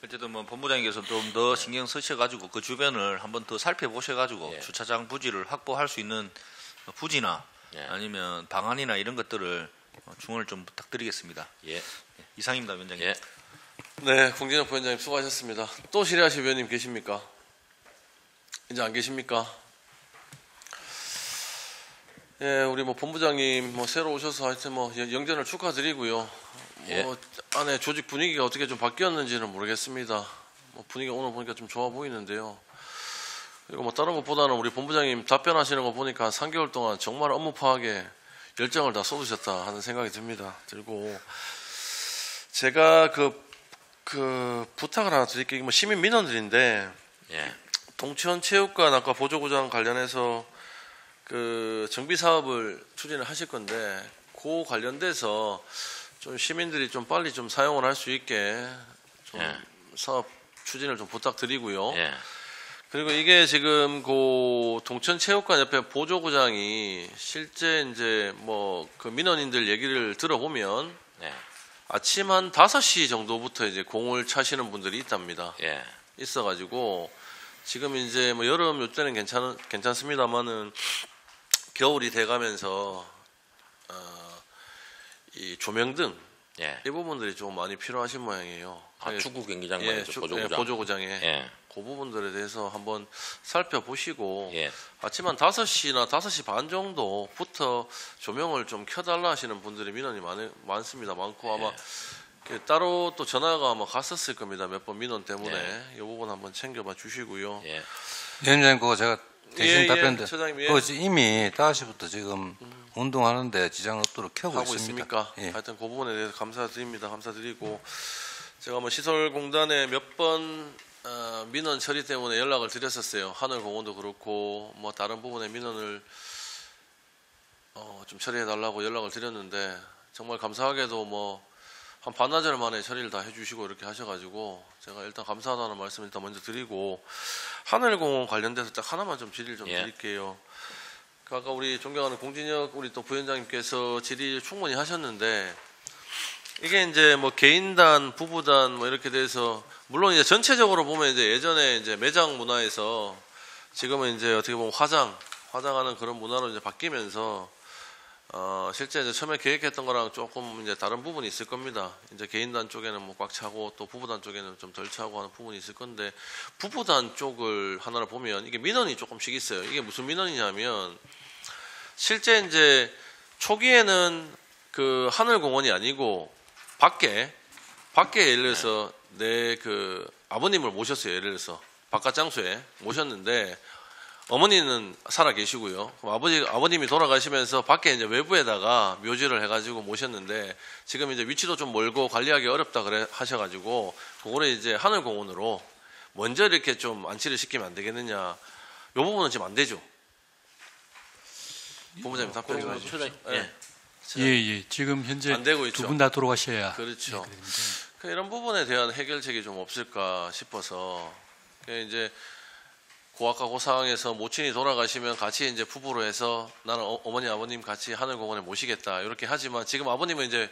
어쨌든 뭐 본부장님께서 좀 더 신경 쓰셔가지고 그 주변을 한번 더 살펴보셔가지고 예. 주차장 부지를 확보할 수 있는 부지나 예. 아니면 방안이나 이런 것들을 중원을 좀 부탁드리겠습니다. 예. 이상입니다, 위원장님. 예. 네, 공진혁 부위원장님 수고하셨습니다. 또 실의하실 위원님 계십니까? 이제 안 계십니까? 예, 우리 뭐 본부장님 뭐 새로 오셔서 하여튼 뭐 영전을 축하드리고요. 예. 뭐 안에 조직 분위기가 어떻게 좀 바뀌었는지는 모르겠습니다. 뭐 분위기가 오늘 보니까 좀 좋아 보이는데요. 그리고 뭐 다른 것보다는 우리 본부장님 답변하시는 거 보니까 한 3개월 동안 정말 업무 파악에 열정을 다 쏟으셨다 하는 생각이 듭니다. 들고 제가 그 부탁을 하나 드릴게요. 뭐 시민 민원들인데 예. 동천 체육관 아까 보조구장 관련해서 그 정비 사업을 추진을 하실 건데 그 관련돼서 좀 시민들이 좀 빨리 좀 사용을 할 수 있게 좀 예. 사업 추진을 좀 부탁드리고요. 예. 그리고 이게 지금 그 동천 체육관 옆에 보조구장이 실제 이제 뭐 그 민원인들 얘기를 들어보면 예. 아침 한 5시 정도부터 이제 공을 차시는 분들이 있답니다. 예. 있어가지고 지금 이제 뭐 여름 요때는 괜찮습니다만은 겨울이 돼가면서 이 조명등 예. 이 부분들이 좀 많이 필요하신 모양이에요. 축구 경기장 예, 말이죠. 보조구장. 보조구장에 예. 그 부분들에 대해서 한번 살펴보시고 예. 아침 한 5시나 5시 반 정도부터 조명을 좀 켜달라 하시는 분들이 민원이 많습니다. 많고 아마 따로 또 전화가 아마 갔었을 겁니다. 몇 번 민원 때문에 이 부분 한번 챙겨봐 주시고요. 예. 위원장님, 그거 제가 대신 답변드. 처장님, 예. 그거 이미 5시부터 지금 운동하는데 지장 없도록 켜고 하고 있습니다. 있습니까? 예. 하여튼 그 부분에 대해서 감사드립니다. 감사드리고 제가 뭐 시설공단에 몇 번 민원 처리 때문에 연락을 드렸었어요. 하늘공원도 그렇고 뭐 다른 부분에 민원을 좀 처리해달라고 연락을 드렸는데 정말 감사하게도 뭐 한 반나절 만에 처리를 다 해주시고 이렇게 하셔가지고 제가 일단 감사하다는 말씀 일단 먼저 드리고 하늘공원 관련돼서 딱 하나만 좀 질의를 좀 드릴게요. 아까 우리 존경하는 공진혁 우리 또 부위원장님께서 질의 충분히 하셨는데 이게 이제 뭐 개인단, 부부단 뭐 이렇게 돼서 물론 이제 전체적으로 보면 이제 예전에 이제 매장 문화에서 지금은 이제 어떻게 보면 화장하는 그런 문화로 이제 바뀌면서 실제 이제 처음에 계획했던 거랑 조금 이제 다른 부분이 있을 겁니다. 이제 개인단 쪽에는 뭐 꽉 차고 또 부부단 쪽에는 좀 덜 차고 하는 부분이 있을 건데 부부단 쪽을 하나를 보면 이게 민원이 조금씩 있어요. 이게 무슨 민원이냐면 실제 이제 초기에는 그 하늘공원이 아니고 밖에 예를 들어서 내 그 아버님을 모셨어요. 예를 들어서 바깥 장소에 모셨는데 어머니는 살아 계시고요. 그럼 아버님이 돌아가시면서 밖에 이제 외부에다가 묘지를 해가지고 모셨는데 지금 이제 위치도 좀 멀고 관리하기 어렵다 그래 하셔가지고 그거를 이제 하늘공원으로 먼저 이렇게 좀 안치를 시키면 안 되겠느냐. 요 부분은 지금 안 되죠. 본부장님 답변 좀 해주시죠. 예. 지금 현재 두 분 다 돌아가셔야. 그렇죠. 이런 부분에 대한 해결책이 좀 없을까 싶어서 이제 고아과 그 상황에서 모친이 돌아가시면 같이 이제 부부로 해서 나는 어머니 아버님 같이 하늘공원에 모시겠다 이렇게 하지만 지금 아버님은 이제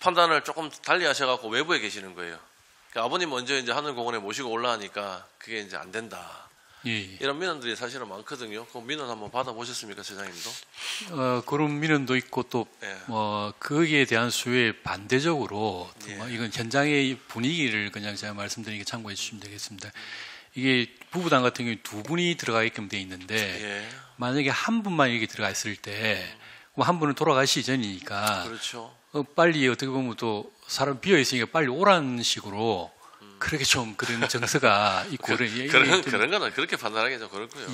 판단을 조금 달리 하셔갖고 외부에 계시는 거예요. 그러니까 아버님 먼저 이제 하늘공원에 모시고 올라가니까 그게 이제 안 된다. 이런 민원들이 사실은 많거든요. 그 민원 한번 받아보셨습니까, 세장님도? 그런 민원도 있고 또 거기에 대한 수요에 반대적으로 이건 현장의 분위기를 그냥 제가 말씀드린 게 참고해 주시면 되겠습니다. 이게 부부단 같은 경우에 두 분이 들어가게끔 돼 있는데 만약에 한 분만 여기 들어가 있을 때 한 분은 돌아가시기 전이니까 그렇죠. 빨리 어떻게 보면 또 사람 비어 있으니까 빨리 오라는 식으로 그렇게 좀 그런 정서가 있고 그런 거는 그렇게 판단하기도 그렇고요.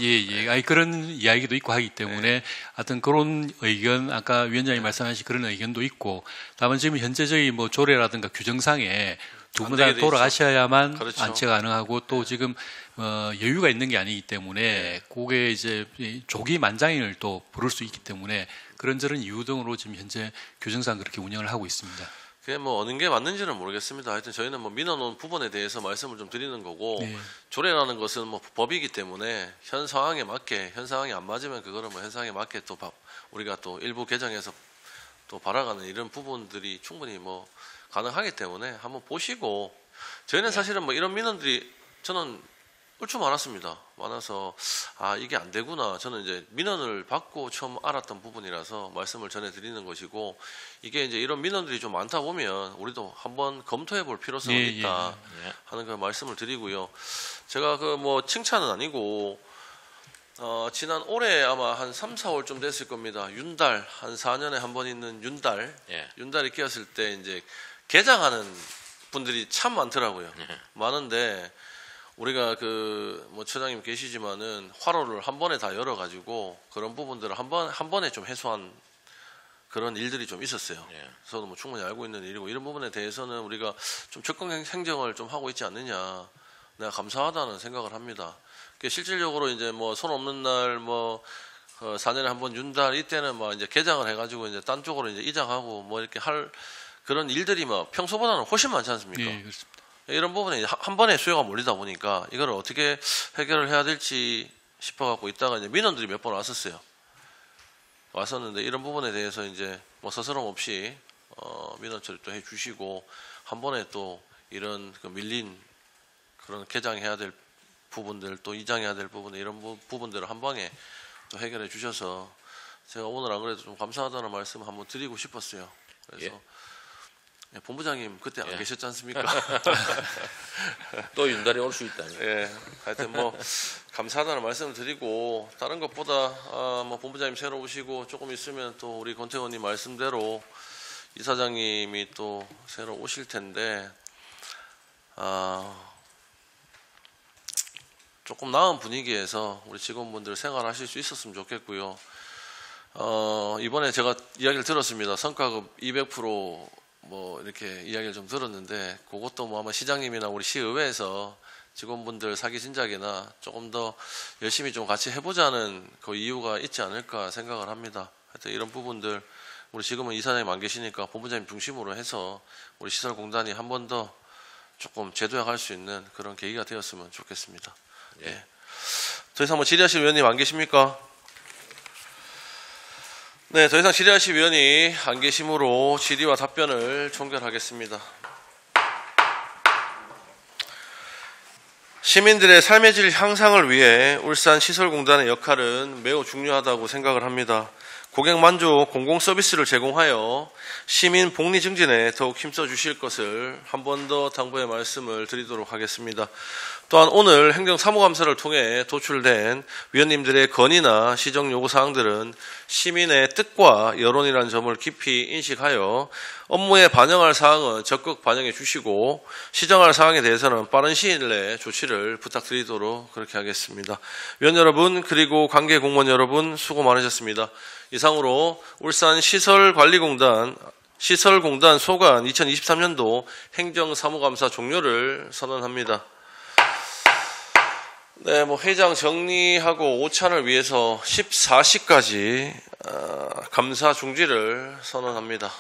아니 그런 이야기도 있고 하기 때문에 하여튼 그런 의견 아까 위원장이 말씀하신 그런 의견도 있고 다만 지금 현재 저희 뭐 조례라든가 규정상에 두 분 다 돌아가셔야만 그렇죠. 안치가 가능하고 또 지금 여유가 있는 게 아니기 때문에 그게 이제 조기 만장일을 또 부를 수 있기 때문에 그런저런 이유 등으로 지금 현재 규정상 그렇게 운영을 하고 있습니다. 그게 뭐 어느 게 맞는지는 모르겠습니다. 하여튼 저희는 뭐 민원 부분에 대해서 말씀을 좀 드리는 거고 조례라는 것은 뭐 법이기 때문에 현 상황에 맞게 현 상황이 안 맞으면 그거를 뭐 현 상황에 맞게 또 우리가 또 일부 개정해서 또 바라가는 이런 부분들이 충분히 뭐 가능하기 때문에 한번 보시고 저희는 사실은 뭐 이런 민원들이 저는 얼추 많았습니다. 많아서 이게 안 되구나. 저는 이제 민원을 받고 처음 알았던 부분이라서 말씀을 전해드리는 것이고 이게 이제 이런 민원들이 좀 많다 보면 우리도 한번 검토해 볼 필요성이 있다 하는 그 말씀을 드리고요. 제가 그 뭐 칭찬은 아니고 지난 올해 아마 한 3, 4월쯤 됐을 겁니다. 윤달 한 4년에 한 번 있는 윤달이 끼었을 때 이제 개장하는 분들이 참 많더라고요. 많은데 우리가 그 뭐 처장님 계시지만은 화로를 한 번에 다 열어가지고 그런 부분들을 한 번에 좀 해소한 그런 일들이 좀 있었어요. 저도 뭐 충분히 알고 있는 일이고 이런 부분에 대해서는 우리가 좀 적극 행정을 좀 하고 있지 않느냐. 내가 감사하다는 생각을 합니다. 실질적으로 이제 뭐 손 없는 날 뭐 4년에 한 번 윤달 이때는 뭐 이제 개장을 해가지고 이제 딴 쪽으로 이제 이장하고 뭐 이렇게 할 그런 일들이 뭐 평소보다는 훨씬 많지 않습니까? 그렇습니다. 이런 부분에 한 번에 수요가 몰리다 보니까 이걸 어떻게 해결을 해야 될지 싶어갖고 있다가 이제 민원들이 몇 번 왔었는데 이런 부분에 대해서 이제 뭐 서스럼 없이 민원 처리도 해주시고 한 번에 또 이런 그 밀린 그런 개장해야 될 부분들 또 이장해야 될 부분 이런 부분들을 한 방에 또 해결해 주셔서 제가 오늘 안 그래도 좀 감사하다는 말씀 한번 드리고 싶었어요. 그래서 본부장님 그때 안 계셨지 않습니까? 또 윤달이 올 수 있다니. 하여튼 뭐 감사하다는 말씀을 드리고 다른 것보다 뭐 본부장님 새로 오시고 조금 있으면 또 우리 권태원님 말씀대로 이사장님이 또 새로 오실 텐데 조금 나은 분위기에서 우리 직원분들 생활하실 수 있었으면 좋겠고요. 이번에 제가 이야기를 들었습니다. 성과급 200% 뭐 이렇게 이야기를 좀 들었는데 그것도 뭐 아마 시장님이나 우리 시의회에서 직원분들 사기 진작이나 조금 더 열심히 좀 같이 해보자는 그 이유가 있지 않을까 생각을 합니다. 하여튼 이런 부분들 우리 지금은 이사장님 안 계시니까 본부장님 중심으로 해서 우리 시설공단이 한 번 더 조금 제도화할 수 있는 그런 계기가 되었으면 좋겠습니다. 예. 더 이상 뭐 질의하실 위원님 안 계십니까? 네, 더 이상 질의하실 위원이 안 계시므로 질의와 답변을 종결하겠습니다. 시민들의 삶의 질 향상을 위해 울산시설공단의 역할은 매우 중요하다고 생각을 합니다. 고객 만족 공공 서비스를 제공하여 시민 복리 증진에 더욱 힘써 주실 것을 한 번 더 당부의 말씀을 드리도록 하겠습니다. 또한 오늘 행정사무감사를 통해 도출된 위원님들의 건의나 시정 요구사항들은 시민의 뜻과 여론이라는 점을 깊이 인식하여 업무에 반영할 사항은 적극 반영해 주시고 시정할 사항에 대해서는 빠른 시일 내에 조치를 부탁드리도록 그렇게 하겠습니다. 위원 여러분 그리고 관계 공무원 여러분 수고 많으셨습니다. 이상으로 울산시설관리공단 시설공단 소관 2023년도 행정사무감사 종료를 선언합니다. 네, 뭐 회장 정리하고 오찬을 위해서 14시까지 감사 중지를 선언합니다.